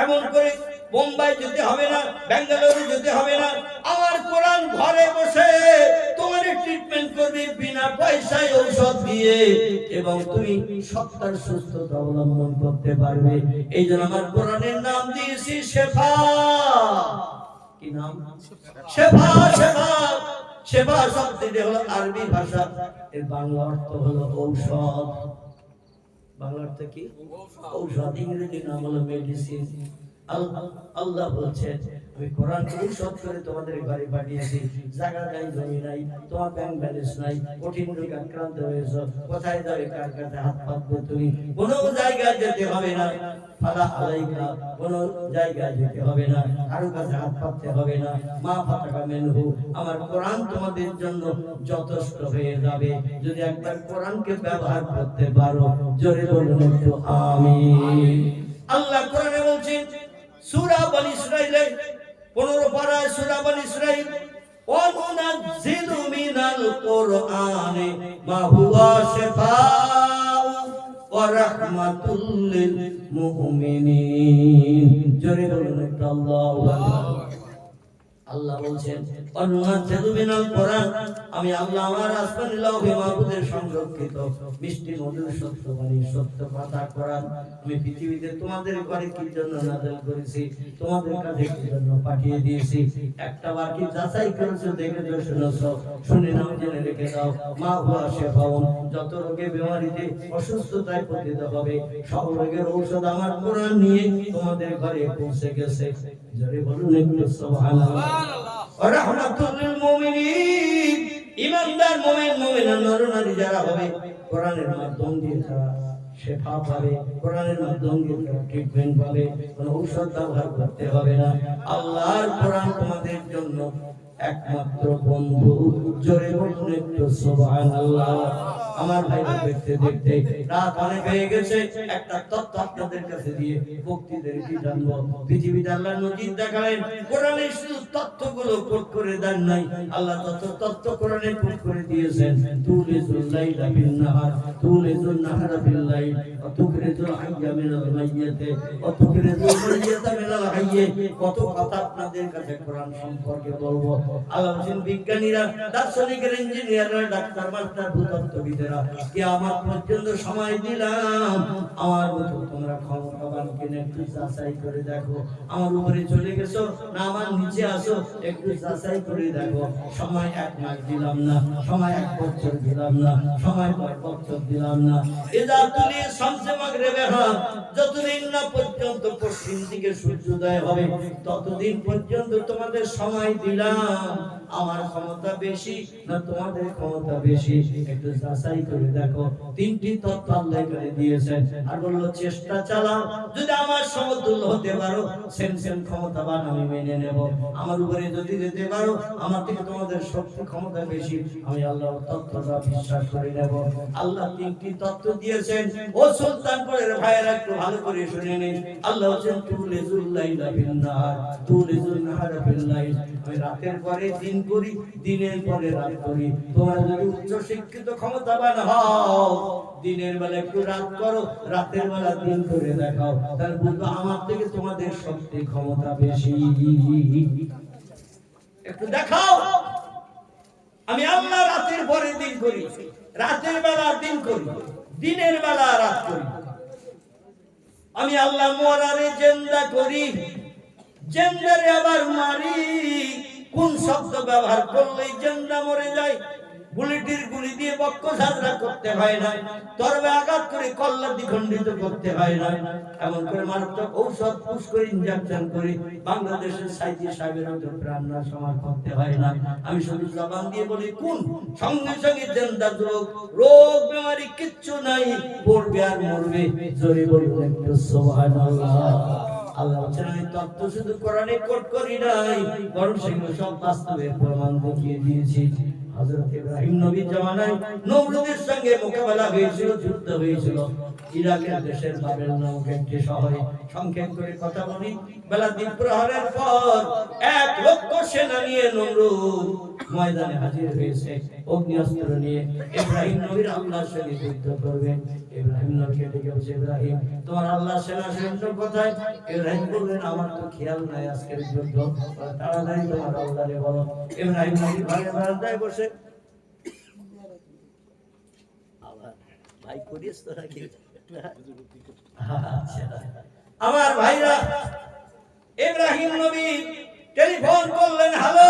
A: এমন করে বোম্বাই যেতে হবে না, বেঙ্গালুরু যেতে হবে না, আমার কোরআন ঘরে বসে তোমার ট্রিটমেন্ট করবে বিনা পয়সায় ঔষধ দিয়ে, এবং তুমি সত্তার সুস্থতা অবলম্বন করতে পারবে। এই জন্য আমার কোরআনের নাম দিয়েছি শেফা। কি নাম? শেফা। শেফা শেফা শব্দটি হলো আরবি ভাষা, এর বাংলা অর্থ হলো ঔষধ। বাংলা অর্থ কি? ঔষধ। ইংরেজি নাম হলো মেডিসিন। আল্লাহ বলছেন আমি কোরআন ঔষধ করে তোমাদের ঘরে পাঠিয়েছি। জায়গা নাই, জমি নাই, তোমার ব্যাংক ব্যালেন্স নাই, কঠিন রোগে আক্রান্ত হয়েছো, কোথায় যাবে, কার কাছে হাত পাতবে, তুমি কোনো জায়গায় যেতে হবে না, ফালা আলাইকা, কোনো জায়গায় যেতে হবে না, কারো কাছে হাত পাততে হবে না, মা ফাতাকা মিনহু, আমার কোরআন তোমাদের জন্য যথেষ্ট হয়ে যাবে যদি একবার কোরআনকে ব্যবহার করতে পারো। জোরে বলুন একটু আমিন। আল্লাহ কোরআনে বলছেন সূরা বনী ইসরাঈলে 15 পারায় সূরা বনী ইসরাঈল, ওয়া নুনাজ্জিলু মিনাল কুরআনি মা হুয়া শিফাউ ওয়া রাহমাতুল লিল মুমিনিন। জোরে বলুন একটু আল্লাহু আকবার। আল্লাহ বলেন অনুনাজ্জিলু মিনাল কুরআন, আমি আল্লাহ আমার আসমানি লাউহে মাহফুজে সংরক্ষিত মিষ্টি মধুর সত্যবাণী সত্য কথা কোরআন আমি পৃথিবীতে তোমাদের ঘরে কি জন্য নাযিল করেছি, তোমাদের কাছে কি জন্য পাঠিয়ে দিয়েছি। একটা বার কি যাচাই করেছো, দেখেছো, শুনেছো? শুনে নাও, জেনে রেখে দাও। মা হুয়া শিফাউন, যত রোগে বেমারিতে অসুস্থতায় পতিত হবে সব রোগের ঔষধ আমার কোরআন নিয়ে তোমাদের ঘরে পৌঁছে গেছে। জোরে বলুন একটু সুবহানাল্লাহ। ওয়া রাহমাতুল লিল মুমিনিন, ঈমানদার মুমিন মুমিনা নর নারী যারা হবে কোরআনের মাধ্যম দিয়ে তারা শেফা পাবে, কোরআনের মাধ্যম দিয়ে তারা ট্রিটমেন্ট পাবে, কোনো ঔষধ ব্যবহার করতে হবে না। আল্লাহর কোরআন তোমাদের জন্য একমাত্র বন্ধু। জোরে বলুন একটু সুবহানাল্লাহ। আমার ভাইরা দেখতে দেখতে রাত অনেক হয়ে গেছে, একটা তথ্য আপনাদের কাছে দিয়ে ভক্তিদের কি জানবো। পৃথিবীতে আল্লাহ নজির দেখালেন, কোরআনে শুধু তথ্যগুলো কোট করে দেন নাই, আল্লাহ যত তথ্য কোরআনে কোট করে দিয়েছেন। তুলিজুল লাইলা বিন নাহার, তুলিজুল নাহারা বিল লাইল, ওয়া তুখরিজুল হাইয়া মিনাল মাইয়্যিতি, ওয়া তুখরিজুল মাইয়্যিতা মিনাল হাইয়্যি। কত কথা আপনাদের কাছে কোরআন সম্পর্কে বলবো। আল্লাহ বলেন বিজ্ঞানীরা, দার্শনিকেরা, ইঞ্জিনিয়াররা, ডাক্তার, মাস্টার, ভূতত্ত্ববিদেরা কিয়ামত পর্যন্ত সময় দিলাম, আমার মতো তোমরা ক্ষমতাবান কিনা একটু যাচাই করে দেখো। আমার উপরে চলে গেছো না আমার নিচে আসো, একটু যাচাই করে দেখো। সময় 1 মাস দিলাম না, সময় 1 বছর দিলাম না, সময় 10 বছর দিলাম না। ইজা তুলি শামসে মাগরিবিহা, যতদিন না পর্যন্ত পশ্চিম দিকে সূর্যোদয় হবে ততদিন পর্যন্ত তোমাদের সময় দিলাম। আমার ক্ষমতা বেশি না তোমাদের ক্ষমতা বেশি, একটু যাচাই করে দেখো। 3টি তথ্য আল্লাহ করে দিয়েছেন, আর বলল চেষ্টা চালাও, যদি আমার সমতুল্য হতে পারো সেম ক্ষমতাবান আমি মেনে নেব। আমার উপরে যদি যেতে পারো, আমার থেকে তোমাদের শক্তি ক্ষমতা বেশি, আমি আল্লাহর তথ্যটা বিশ্বাস করে নেব। আল্লাহ 3টি তথ্য দিয়েছেন। ও সুলতানপুরের ভাইয়েরা একটু ভালো করে শুনে নিন। আল্লাহ বলেন তুলিজুল লাইলা বিন নাহার, তুলিজুল নাহারা বিল লাইল, আমি রাতের পরে দিন করি, দিনের পরে রাত করি। তোমরা যদি উচ্চ শিক্ষিত ক্ষমতাবান হও, দিনের বেলা একটু রাত করো, রাতের বেলা দিন করে দেখাও, তাহলে বুঝবে আমার থেকে তোমাদের শক্তি ক্ষমতা বেশি। একটু দেখাও। আমি আল্লাহ রাতের পরে দিন করি, রাতের বেলা দিন করি, দিনের বেলা রাত করি। আমি আল্লাহ মরারে জিন্দা করি, জিন্দারে আবার মারি। কোন শব্দ ব্যবহার করলেই জিন্দা মরে যায়? বুলেটের গুলি দিয়ে বক্ষ ঝাঁঝরা করতে হয় না, তরবে আঘাত করে কল্লা দ্বিখণ্ডিত করতে হয় না, এমন করে মারাত্মক ঔষধ পুশ করে ইনজেকশন করে বাংলাদেশের সাইদি সাহেবের মতো প্রাণ সমার করতে হয় না। আমি শুধু জবান দিয়ে বলি কোন, সঙ্গে সঙ্গে জিন্দা যুবক, রোগ বেমারি কিচ্ছু নাই, পড়বে আর মরবে। জোরে বলুন একটু সুবহানাল্লাহ। আল্লাহ বলেন আমি তত্ত্ব শুধু কোরআনে কোট করি নাই, বরং সেগুলো সব বাস্তবে প্রমাণ দেখিয়ে দিয়েছি। হযরত ইব্রাহিম নবীর জামানায় নমরুদের সঙ্গে মোকাবেলা হয়েছিল, যুদ্ধ হয়েছিল ইরাকের দেশের বাবেল নামক একটি শহরে। সংক্ষেপ করে কথা বলি, বেলা 3 প্রহরের পর 1 লক্ষ সেনা নিয়ে নমরুদ ময়দানে হাজির হয়েছে, অগ্নিঅস্ত্র নিয়ে। ইব্রাহিম নবীর আল্লাহর সঙ্গে যুদ্ধ করবেন। ইব্রাহিম নবীকে ডেকে বলছে, ইব্রাহিম তোমার আল্লাহর সেনা সৈন্য কোথায়? ইব্রাহিম বললেন আমার তো খেয়াল নাই আজকের যুদ্ধ, তাড়াতাড়ি তোমার আল্লাহরে বলো। ইব্রাহিম নবী ঘরে বারান্দায় বসে, ভাই করিস তো নাকি? আমার ভাইরা, ইব্রাহিম নবী টেলিফোন করলেন, হ্যালো।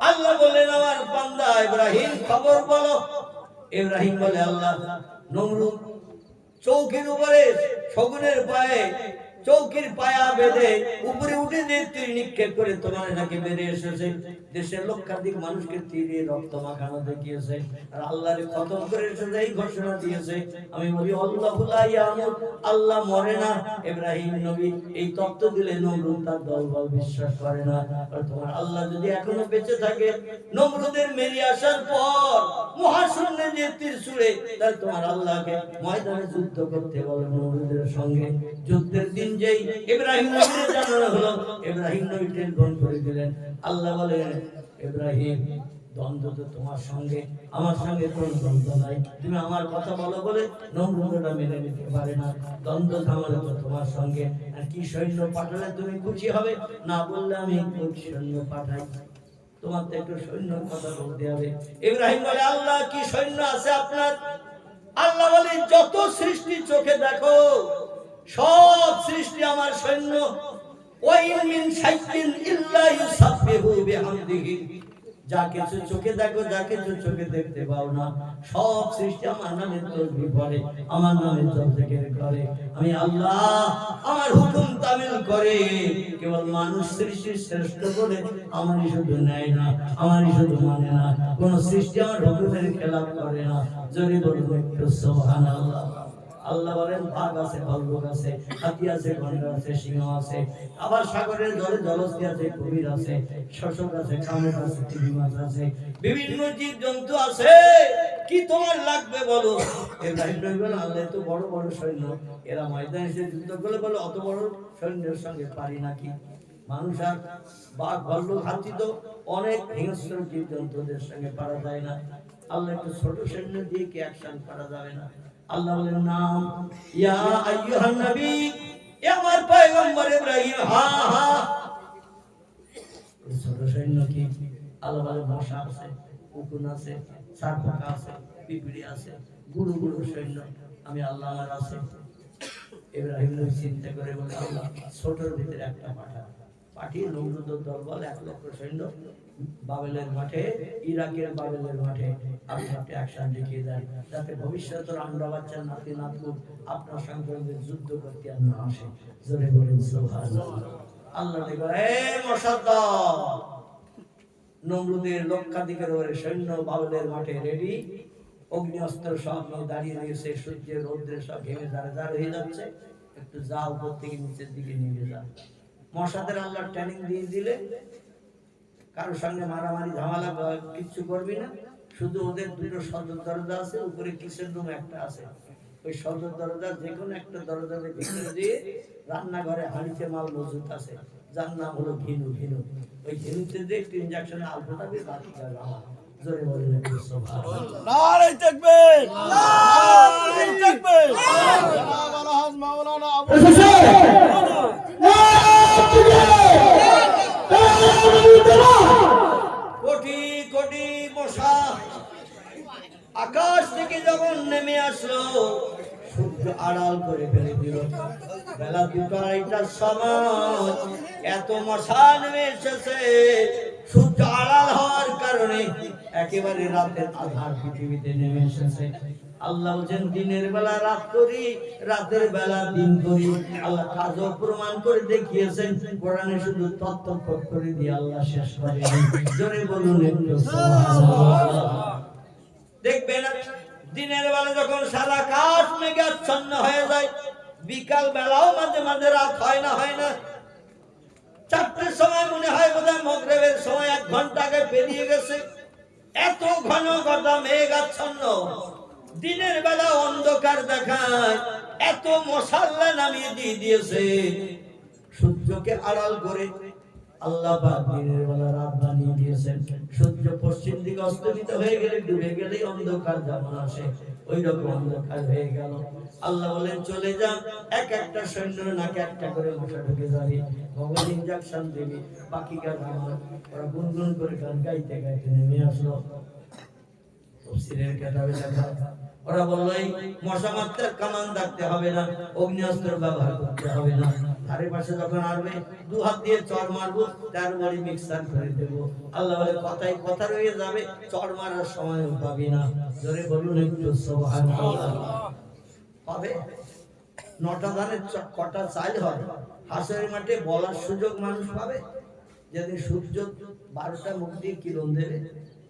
A: আল্লাহ বললেন আমার বান্দা ইব্রাহিম খবর বলো। ইব্রাহিম বলে, আল্লাহ নমরুদ চৌকির উপরে শগুনের পায়ে চৌকির পায়া বেঁধে উপরে উঠে যে তীর নিক্ষেপ করে তোমার নাকি বেড়ে এসেছে, দেশের লক্ষাধিক মানুষকে তীরে রক্ত মাখানো দেখিয়েছে, আর আল্লাহরে খতম করে এসেছে, এই ঘোষণা দিয়েছে। আমি বলি আল্লাহু লা ইয়ামুত, আল্লাহ মরে না। ইব্রাহিম নবী এই তত্ত্ব দিলে নমরুদ তার দলবল বিশ্বাস করে না। আর তোমার আল্লাহ যদি এখনো বেঁচে থাকে, নমরুদের মেরে আসার পর মহাশূন্যে যে তীর ছুড়ে, তাহলে তোমার আল্লাহকে ময়দানে যুদ্ধ করতে বলো নমরুদের সঙ্গে। যুদ্ধের দিন যেই ইব্রাহিম নবীর জানানো হলো, ইব্রাহিম নবী টেলিফোন করে দিলেন। আল্লাহ বলেন, ইব্রাহিম দ্বন্দ্ব তো তোমার সঙ্গে, আমার সঙ্গে কোনো দ্বন্দ্ব নাই। তুমি আমার কথা বলো বলে নমরুদরা মেনে নিতে পারে না। দ্বন্দ্ব থামালে তো তোমার সঙ্গে। আর কি সৈন্য পাঠালে তুমি খুশি হবে? না বললে আমি সৈন্য পাঠাই, তোমার তো একটু সৈন্যর কথা বলতে হবে। ইব্রাহিম বলে, আল্লাহ কি সৈন্য আছে আপনার? আল্লাহ বলে, যত সৃষ্টি চোখে দেখো সব সৃষ্টি আমার সৈন্য। ওয়াইন মিন শাইইন ইল্লা ইউসাব্বিহু বিহামদিহি। যা কিছু চোখে দেখো, যা কিছু চোখে দেখতে পাও না, সব সৃষ্টি আমার নামে তাসবিহ পড়ে, আমার নামে জিকির করে। আমি আল্লাহ আমার হুকুম তামিল করে। কেবল মানুষ সৃষ্টির শ্রেষ্ঠ বলে আমারই শুধু নেয় না, আমারই শুধু মানে না, কোন সৃষ্টি আমার হুকুমের খেলাফ করে না। জোরে বলুন একটু সুবহানাল্লাহ। আল্লাহ বলেন, বাঘ আছে, ভাল্লুক আছে, হাতি আছে, গন্ডার আছে, সিংহ আছে, আবার সাগরের জলে জলস্থি আছে, কুমির আছে, শোষক আছে, কামড় আছে, টিভি মাছ আছে, বিভিন্ন জীব জন্তু আছে। কি তোমার লাগবে বলো? ইব্রাহিম নবী বলেন, আল্লাহ তো বড় বড় সৈন্য, এরা ময়দানে এসে যুদ্ধ করলে বলে অত বড় সৈন্যের সঙ্গে পারি নাকি? মানুষ আর বাঘ, ভাল্লুক, হাতি তো অনেক হিংস্র জীব জন্তুদের সঙ্গে পারা যায় না। আল্লাহ একটু ছোট সৈন্য দিয়ে কি অ্যাকশন করা যাবে না? আল্লাহ বলেন, নাম ইয়া আইয়ুহান নবী, এ আমার পয়গম্বর ইব্রাহিম। হ্যাঁ হ্যাঁ, ছোট সৈন্য কি? আল্লাহ বলে, মশা আছে, উকুন আছে, সারপোকা আছে, পিঁপড়ে আছে, গুরু গুরু সৈন্য আমি আল্লাহ আমার আছে। ইব্রাহিম নবী চিন্তা করে বলে, আল্লাহ ছোটর ভিতরে একটা পাঠিয়ে নমরুদের দলবল 1 লক্ষ সৈন্য বাবেলের মাঠে, ইরাকের বাবেলের মাঠে আপনি অ্যাকশন দেখিয়ে দেন, যাতে ভবিষ্যতের আন্ডা বাচ্চা নাতি নাতকুট আপনার সঙ্গে যুদ্ধ করতে আর না আসে। জোরে বলুন সুবহানাল্লাহ। আল্লাহ দেখো, এই মশাদ্দা নমরুদের লক্ষাধিকের ওরে সৈন্য বাবেলের মাঠে রেডি, অগ্নি অস্ত্র সব নিয়ে দাঁড়িয়ে রয়েছে, সূর্যের রৌদ্রে সব ঘেমে দাঁড় হয়ে যাচ্ছে। একটু যা উপর থেকে নিচের দিকে নিয়ে যান। মশাদের আল্লাহ ট্রেনিং দিয়ে দিলে কারোর সঙ্গে মারামারি ঝামেলা কিচ্ছু করবি না, শুধু ওদের দুটো সদর দরজা আছে, উপরে কিচেন রুম একটা আছে, ওই সদর দরজা যে কোনো একটা দরজার ভিতরে দিয়ে রান্নাঘরে হাঁড়িতে মাল মজুত আছে, যার নাম হলো ঘিনু। ওই ঘিনুতে দিয়ে একটু ইনজেকশনে আলপোটা দিয়ে বাকি যাবে আমার। জোরে বলেন সুবহানাল্লাহ। নারে তাকবীর, নারে তাকবীর। জনাব আলহাজ মাওলানা আবু কোটি কোটি মশা আকাশ থেকে যখন নেমে আসলো, সূর্য একটু আড়াল করে ফেলে দিল। বেলা 2:30টার সময় এত মশা নেমে এসেছে, সূর্য আড়াল হওয়ার কারণে একেবারে রাতের আধার পৃথিবীতে নেমে এসেছে। আল্লাহ বলেন দিনের বেলা রাত করি, রাতের বেলা দিন করি। আল্লাহ কাজও প্রমাণ করে দেখিয়েছেন। কোরআনে শুধু তত্ত্ব করে দিয়ে আল্লাহ শেষ করেন। জোরে বলুন একটু সুবহানাল্লাহ। দেখবেন দিনের বেলা যখন সারা আকাশ মেঘাচ্ছন্ন হয়ে যায়, বিকাল বেলাও মাঝে মাঝে রাত হয় না 4টার সময় মনে হয় বোধহয় মাগরিবের সময় 1 ঘন্টা আগে পেরিয়ে গেছে। এত ঘন ঘন মেঘাচ্ছন্ন, দিনের বেলা অন্ধকার দেখায়, এত মশাল্লা নামিয়ে দিয়েছে। সূর্যকে আড়াল করে আল্লাহ পাক দিনের বেলা রাত বানিয়ে দিয়েছেন। সূর্য পশ্চিম দিকে অস্তমিত হয়ে গেলে, ডুবে গেলে অন্ধকার যেমন আসে, ওই রকম অন্ধকার হয়ে গেল। আল্লাহ বলেন চলে যান, এক একটা সৈন্যের নাকে একটা করে মশা ঢুকে যাবে। ভগবান ইনজেকশন দেবে। বাকি গান আমার ওরা গুনগুন করে গান গাইতে গাইতে নেমে আসলো। তফসিরের কিতাবে লেখা, ওরা বললো এই মশা মারতে কামান দাগতে হবে না, অগ্নিঅস্ত্র ব্যবহার করতে হবে না। ধারে পাশে যখন আসবে 2 হাত দিয়ে চড় মারবো, তার বড়ি মিক্সার করে দেবো। আল্লাহ বলে কথাই কথা রয়ে যাবে, চড় মারার সময় পাবি না। জোরে বলুন একটু সুবহানাল্লাহ। পাবে 9টা ধানের কটা চাল হয়, হাসরের মাঠে বলার সুযোগ মানুষ পাবে। যেদিন সূর্য 12টা মুখ দিয়ে কিরণ দেবে,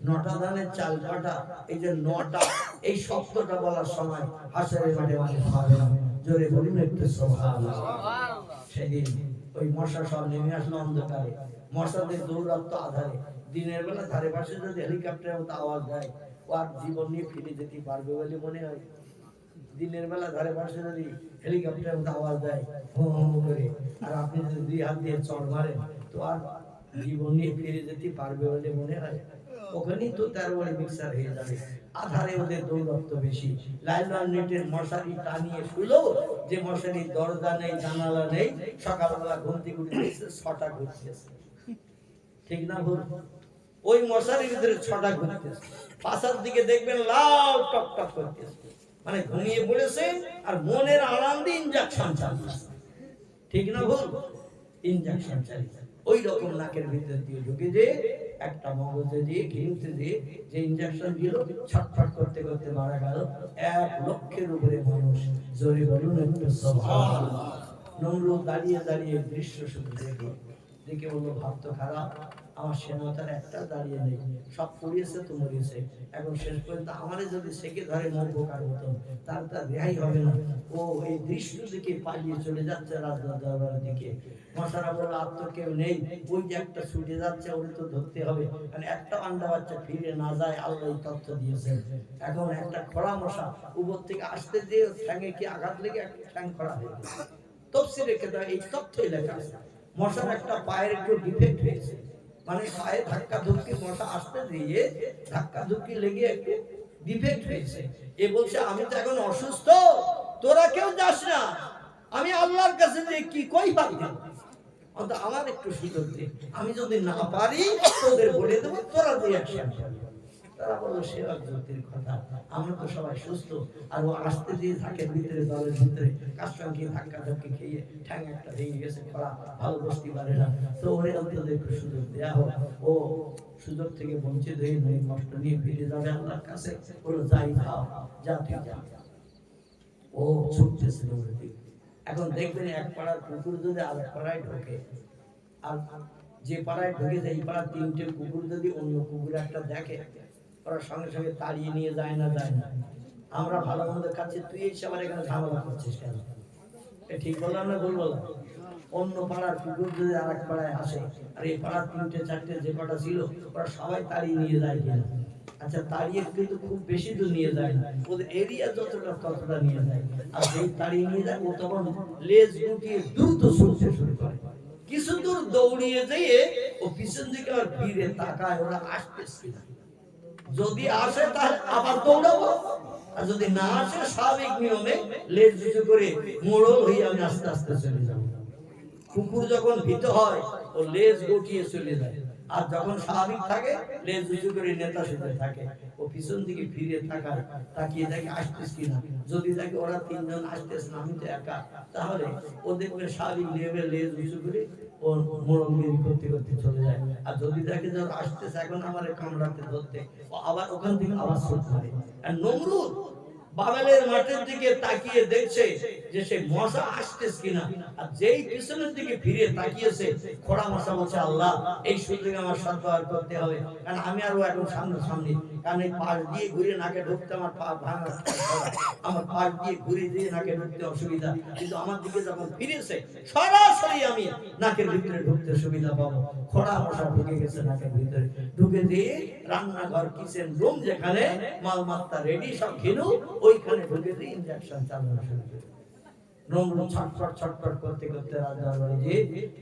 A: 9টা ধানের চাল কটা, এই যে 9টা, এই শব্দটা বলার সময় হাসরের মাঠে মানুষ পাবে না। জোরে বলুন একটু সুবহানাল্লাহ। সেদিন ওই মশা সব নেমে আসলো অন্ধকারে, মশাদের দৌরাত্ম আধারে। দিনের বেলা ধারে পাশে যদি হেলিকপ্টারের মতো আওয়াজ দেয়, ও আর জীবন নিয়ে ফিরে যেতে পারবে বলে মনে হয়? দিনের বেলা ধারে পাশে যদি হেলিকপ্টারের মতো আওয়াজ দেয় হো হো করে, আর আপনি যদি 2 হাত দিয়ে চড় মারেন, তো আর জীবন নিয়ে ফিরে যেতে পারবে বলে মনে হয়? ওখানেই তো তার বড় মিক্সার হয়ে যাবে। আধারে ওদের দৌরাত্ম বেশি। লাইলন নেটের মশারি টানিয়ে শুলো, যে মশারির দরজা নেই জানালা নেই, সকালবেলা ঘুম থেকে উঠে দেখছে 6টা ঘুরতেছে। ঠিক না ভুল? ওই মশারির ভিতরে 6টা ঘুরতেছে। পাশার দিকে দেখবেন লাল টক টক করতেছে, মানে ঘুমিয়ে পড়েছে আর মনের আনন্দে ইনজেকশন চালিয়েছে। ঠিক না ভুল? ইনজেকশন চালিয়েছে। ওই রকম নাকের ভিতর দিয়ে ঢুকে যে একটা মগজে দিয়ে ঘিলতে দিয়ে যে ইনজেকশন দিল, ছটফট করতে করতে মারা গেল 1 লক্ষের উপরে মানুষ। জোরে বলুন একটু সুবহানাল্লাহ। নমরুদ দাঁড়িয়ে দাঁড়িয়ে দৃশ্য শুধু দেখে বললো, ভাব তো খারাপ, আমার সেনাতার একটা দাঁড়িয়ে নেই, সব পড়িয়েছে তো মরিয়েছে। এখন শেষ পর্যন্ত আমারে যদি সেকে ধরে মরবো কার মতন, তার রেহাই হবে না। ও এই দৃশ্য দিকে পালিয়ে চলে যাচ্ছে রাজনাথ দরবারের দিকে। মশারা বলল আর তো কেউ নেই, ওই যে একটা ছুটে যাচ্ছে, ওরে তো ধরতে হবে, কারণ একটা আন্ডা বাচ্চা ফিরে না যায়, আল্লাহ তথ্য দিয়েছেন। এখন একটা খোড়া মশা উপর থেকে আসতে দিয়ে ঠ্যাঙে কি আঘাত লেগে একটা ঠ্যাং খোড়া হয়ে গেছে। তফসিরে কেতাবে এই তথ্যই লেখা আছে। মশার একটা পায়ের একটু ডিফেক্ট হয়েছে, মানে পায়ে ধাক্কা ধুক্কি মশা আসতে দিয়ে ধাক্কা ধুক্কি লেগে একটু ডিফেক্ট হয়েছে। এ বলছে আমি তো এখন অসুস্থ, তোরা কেউ যাস না, আমি আল্লাহর কাছে যে কি কই পাই না, অন্তত আমার একটু সুযোগ দে, আমি যদি না পারি তোদের বলে দেবো, তোরা দিয়ে অ্যাকশন করবি। তারা বললো সে যুক্তির কথা, আমরা তো সবাই সুস্থ, আর ও আসতে দিয়ে ধাকের ভিতরে দলের ভিতরে কার সঙ্গে ধাক্কা ধাক্কি খেয়ে ঠ্যাং একটা ভেঙে গেছে, খরা ভালো বসতে পারে না, তো ওরে অন্তত একটু সুযোগ দেওয়া হোক। ও সুযোগ থেকে বঞ্চিত হয়ে নয়, কষ্ট নিয়ে ফিরে যাবে আল্লাহর কাছে। বললো যাই খাও, যা তুই যা। ও ছুটতেছিল ওর দিকে। এখন দেখবেন এক পাড়ার কুকুর যদি আরেক পাড়ায় ঢোকে, আর যে পাড়ায় ঢুকে যায় এই পাড়ার 3টে কুকুর যদি অন্য কুকুর একটা দেখে, ওরা সঙ্গে সঙ্গে তাড়িয়ে নিয়ে যায় না? আমরা ভালো মন্দ কাছে, তুই এসে আবার এখানে ঝামেলা করছিস কেন? ঠিক বললাম না ভুল বললাম? অন্য পাড়ার কুকুর যদি আর এক পাড়ায় আসে, আর এই পাড়ার 3টে 4টে যে কটা ছিল, ওরা সবাই তাড়িয়ে নিয়ে যায় কিনা? আচ্ছা, তাড়িয়ে কিন্তু খুব বেশি দূর নিয়ে যায় না, ওদের এরিয়া যতটা ততটা নিয়ে যায়। আর যেই তাড়িয়ে নিয়ে যায়, ও তখন লেজ গুটিয়ে দ্রুত ছুটতে শুরু করে। কিছু দূর দৌড়িয়ে যেয়ে ও পিছন দিকে আর ফিরে তাকায়, ওরা আসতেছে না। যদি আসে তাহলে আবার দৌড়াবো, আর যদি না আসে স্বাভাবিক নিয়মে লেজ নিচু করে মোড়ল হয়ে আমি আস্তে আস্তে চলে যাবো। কুকুর যখন ভীত হয় ও লেজ গুটিয়ে চলে যায়, আর যখন স্বাভাবিক থাকে লেজ উঁচু করে নেতা সেজে থাকে, ও পিছন দিকে ফিরে থাকায় তাকিয়ে দেখে আসতেছ কিনা। যদি দেখে ওরা তিনজন আসতেছে না, আমি তো একা, তাহলে ও দেখবে স্বাভাবিক লেভেল লেজ উঁচু করে ও মোড়লগিরি করতে করতে চলে যায়। আর যদি দেখে যে ওরা আসতেছে এখন আমার কামড়াতে ধরতে, ও আবার ওখান থেকে আবার ছুট মারে। আর নমরুদ বাবেলের মাঠের দিকে তাকিয়ে দেখছে যে সে মশা আসতেছে কিনা, আর যেই পিছনের দিকে ফিরে তাকিয়েছে খোড়া মশা বলছে আল্লাহ এই সুযোগে আমার সদ্ব্যবহার করতে হবে, কারণ আমি আর ও এখন সামনাসামনি, কারণ এই পাশ দিয়ে ঘুরে নাকে ঢুকতে আমার পা ভাঙা, আমার পাশ দিয়ে ঘুরে দিয়ে নাকে ঢুকতে অসুবিধা, কিন্তু আমার দিকে যখন ফিরেছে সরাসরি আমি নাকের ভিতরে ঢুকতে সুবিধা পাবো। খোড়া মশা ঢুকে গেছে নাকের ভিতরে, ঢুকে দিয়ে রান্নাঘর কিচেন রুম যেখানে মালমাত্তা রেডি সব ঘিনু ওইখানে ঢুকে দিয়ে ইনজেকশন চালানো শুরু করে। নমরুদ ছটফট ছটফট করতে করতে রাজদরবারে যে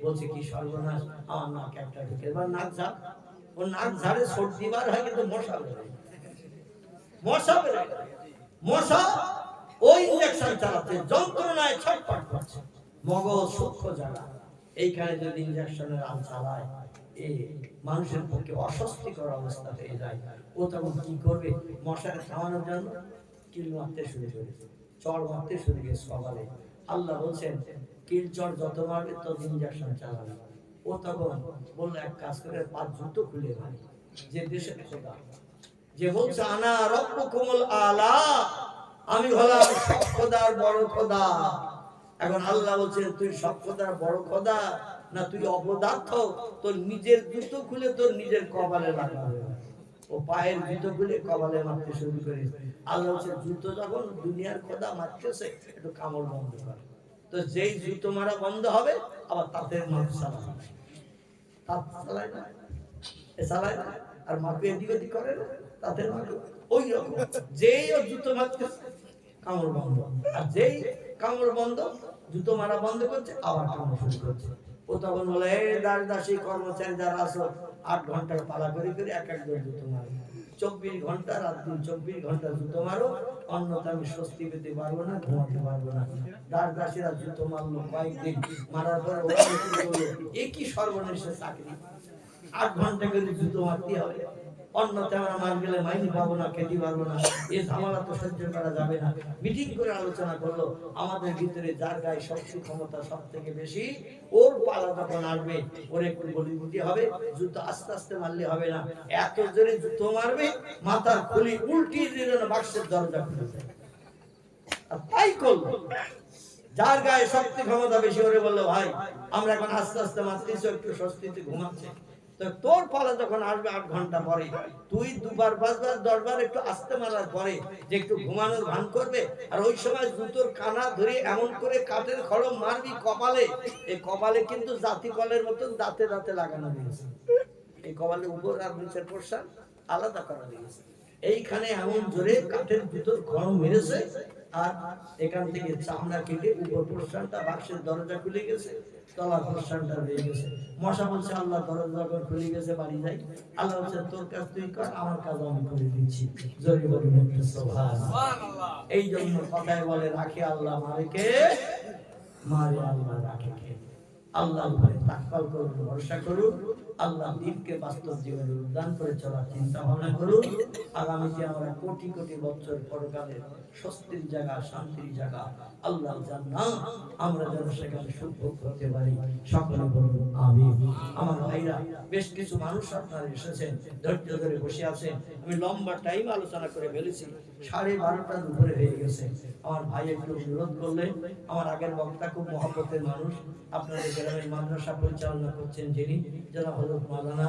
A: বলছে কি সর্বনাশ, আমার নাক একটা ঢুকে, এবার নাক ঝাড়, ও নাক ঝাড়ে সর্দি বার হয় কিন্তু মশা বেরোয়, মশা বেরোয়, মশা ওই ইনজেকশন চালাতে যন্ত্রণায় ছটফট করছে, মগজ সূক্ষ্ম জায়গা, এইখানে যদি ইনজেকশনের আল চালায় এই মানুষের পক্ষে অস্বস্তিকর অবস্থা হয়ে যায়। ও তখন কি করবে, মশাকে থামানোর জন্য কিল মারতে শুরু করেছে, চড় মারতে শুরু করেছে সকালে। আল্লাহ বলছেন কিল চড় যত মারবে তত ইনজেকশন চালাবে। ও তখন বললো এক কাজ করে 5 জুতো খুলে মারি, যে দেশের খোদা, যে বলছে আনা রব্বুকুমুল আলা, আমি হলাম সব খোদার বড় খোদা। এখন আল্লাহ বলছেন তুই সব খোদার বড় খোদা না তুই অপদার্থ, তোর নিজের জুতো খুলে তোর নিজের কপালে লাগাবে। ও পায়ের জুতো খুলে কপালে মারতে শুরু করে। আল্লাহ বলছে জুতো যখন দুনিয়ার খোদা মারতেছে একটু কামড় বন্ধ কর, তো যেই জুতো মারা বন্ধ হবে আবার তাদের মাথা চালাবে, তার চালায় না, এ চালায় না, আর মাকে এদিক ওদিক করে না, তাদের মাকে ওই রকম যেই ও জুতো মারতেছে কামড় বন্ধ, আর যেই কামড় বন্ধ জুতো মারা বন্ধ করছে আবার কামড় শুরু করছে। ও তখন বলে এই দাসী কর্মচারী যারা আছো 8 ঘন্টার পালা করে করে এক একজন জুতো মারো, 24 ঘন্টা রাত দিন 24 ঘন্টা জুতো মারো, অন্যথা আমি স্বস্তি পেতে পারবো না, ঘুমাতে পারবো না। দাসীরা জুতো মারলো কয়েকদিন, মারার পরে ওরা বললো এ কি সর্বনেশে চাকরি, 8 ঘন্টা করে জুতো মারতে হবে, অন্যথা আমরা মার গেলে মাইনি পাবো না, খেতে পারবো না, এই ঝামেলা তো সহ্য করা যাবে না। মিটিং করে আলোচনা করলো আমাদের ভিতরে যার গায়ে শক্তি ক্ষমতা সব থেকে বেশি, ওর পালা যখন আসবে ওর একটু বলি দিতে হবে, জুতো আস্তে আস্তে মারলে হবে না, এত জোরে জুতো মারবে মাথার খুলি উল্টিয়ে দিয়ে যেন বাক্সের দরজা খুলে যায়। আর তাই করলো, যার গায়ে শক্তি ক্ষমতা বেশি ওরে বললো ভাই আমরা এখন আস্তে আস্তে মারতেছি, একটু স্বস্তিতে ঘুমাচ্ছে, তো তোর পালা যখন আসবে 8 ঘন্টা পরে তুই 2 বার 5 বার 10 বার একটু আস্তে মারার পরে যে একটু ঘুমানোর ভান করবে, আর ওই সময় জুতোর কানা ধরে এমন করে কাঠের খড়ম মারবি কপালে, এই কপালে কিন্তু জাতি কলের মতন দাঁতে দাঁতে লাগানো দিয়েছে, এই কপালে উপর আর নিচের পোর্শন আলাদা করা দিয়েছে, এইখানে এমন জোরে কাঠের জুতোর খড়ম মেরেছে, আর এখান থেকে চামড়া কেটে উপর পোর্শনটা বাক্সের দরজা খুলে গেছে, তলার পোর্শনটা রয়ে গেছে। মশা বলছে আল্লাহ দরজা যখন খুলে গেছে বাড়ি যাই, আল্লাহ বলছে তোর কাজ তুই কর, আমার কাজ আমি করে দিচ্ছি, জোরে বলুন একটু সুবহানাল্লাহ। এই জন্য কথায় বলে রাখে আল্লাহ মারে কে, মারে আল্লাহ রাখে কে। আল্লাহ উপরে তাকওয়াল করুন, ভরসা করুন, আল্লাহ দ্বীপকে বাস্তব জীবনে উদ্যান করে চলার চিন্তা ভাবনা করুন। আগামীতে আমরা কোটি কোটি বছর পরকালের স্বস্তির জায়গা, শান্তির জায়গা আল্লাহ জান্নাত, আমরা যেন সেখানে সুখ ভোগ করতে পারি, সকলে বলুন আমিন। আমার ভাইরা বেশ কিছু মানুষ আপনারা এসেছেন, ধৈর্য ধরে বসে আছেন, আমি লম্বা টাইম আলোচনা করে ফেলেছি, 12:30 দুপুরে হয়ে গেছে। আমার ভাই একটু অনুরোধ করলেন, আমার আগের বক্তা খুব মহব্বতের মানুষ, আপনাদের গ্রামের মাদ্রাসা পরিচালনা করছেন যিনি, যারা হযরত মাওলানা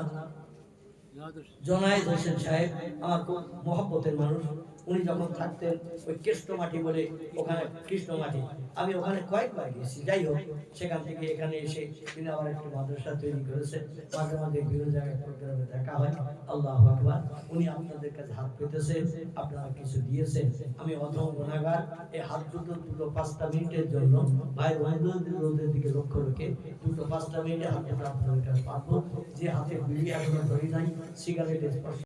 A: জোনায়েদ হোসেন সাহেব, আমার খুব মহব্বতের মানুষ, উনি যখন থাকতেন ওই কৃষ্ণমাটি বলে ওখানে, কৃষ্ণমাটি আমি ওখানে কয়েকবার গেছি, যাই হোক সেখান থেকে এখানে এসে তিনি আবার একটু মাদ্রাসা তৈরি করেছেন, মাঝে মাঝে বিভিন্ন জায়গায় প্রোগ্রামে দেখা হয়। আল্লাহু আকবার। উনি আপনাদের কাছে হাত পেতেছেন, আপনারা কিছু দিয়েছেন, আমি অধম গুনাহগার, এই হাত দুটো 5টা মিনিটের জন্য ভাই বন্ধুদের দিকে লক্ষ্য রেখে 5টা মিনিটে হাত দুটো আপনাদের কাছে পাবো, যে হাতে বিড়ি এখনো ধরি নাই, সিগারেট স্পর্শ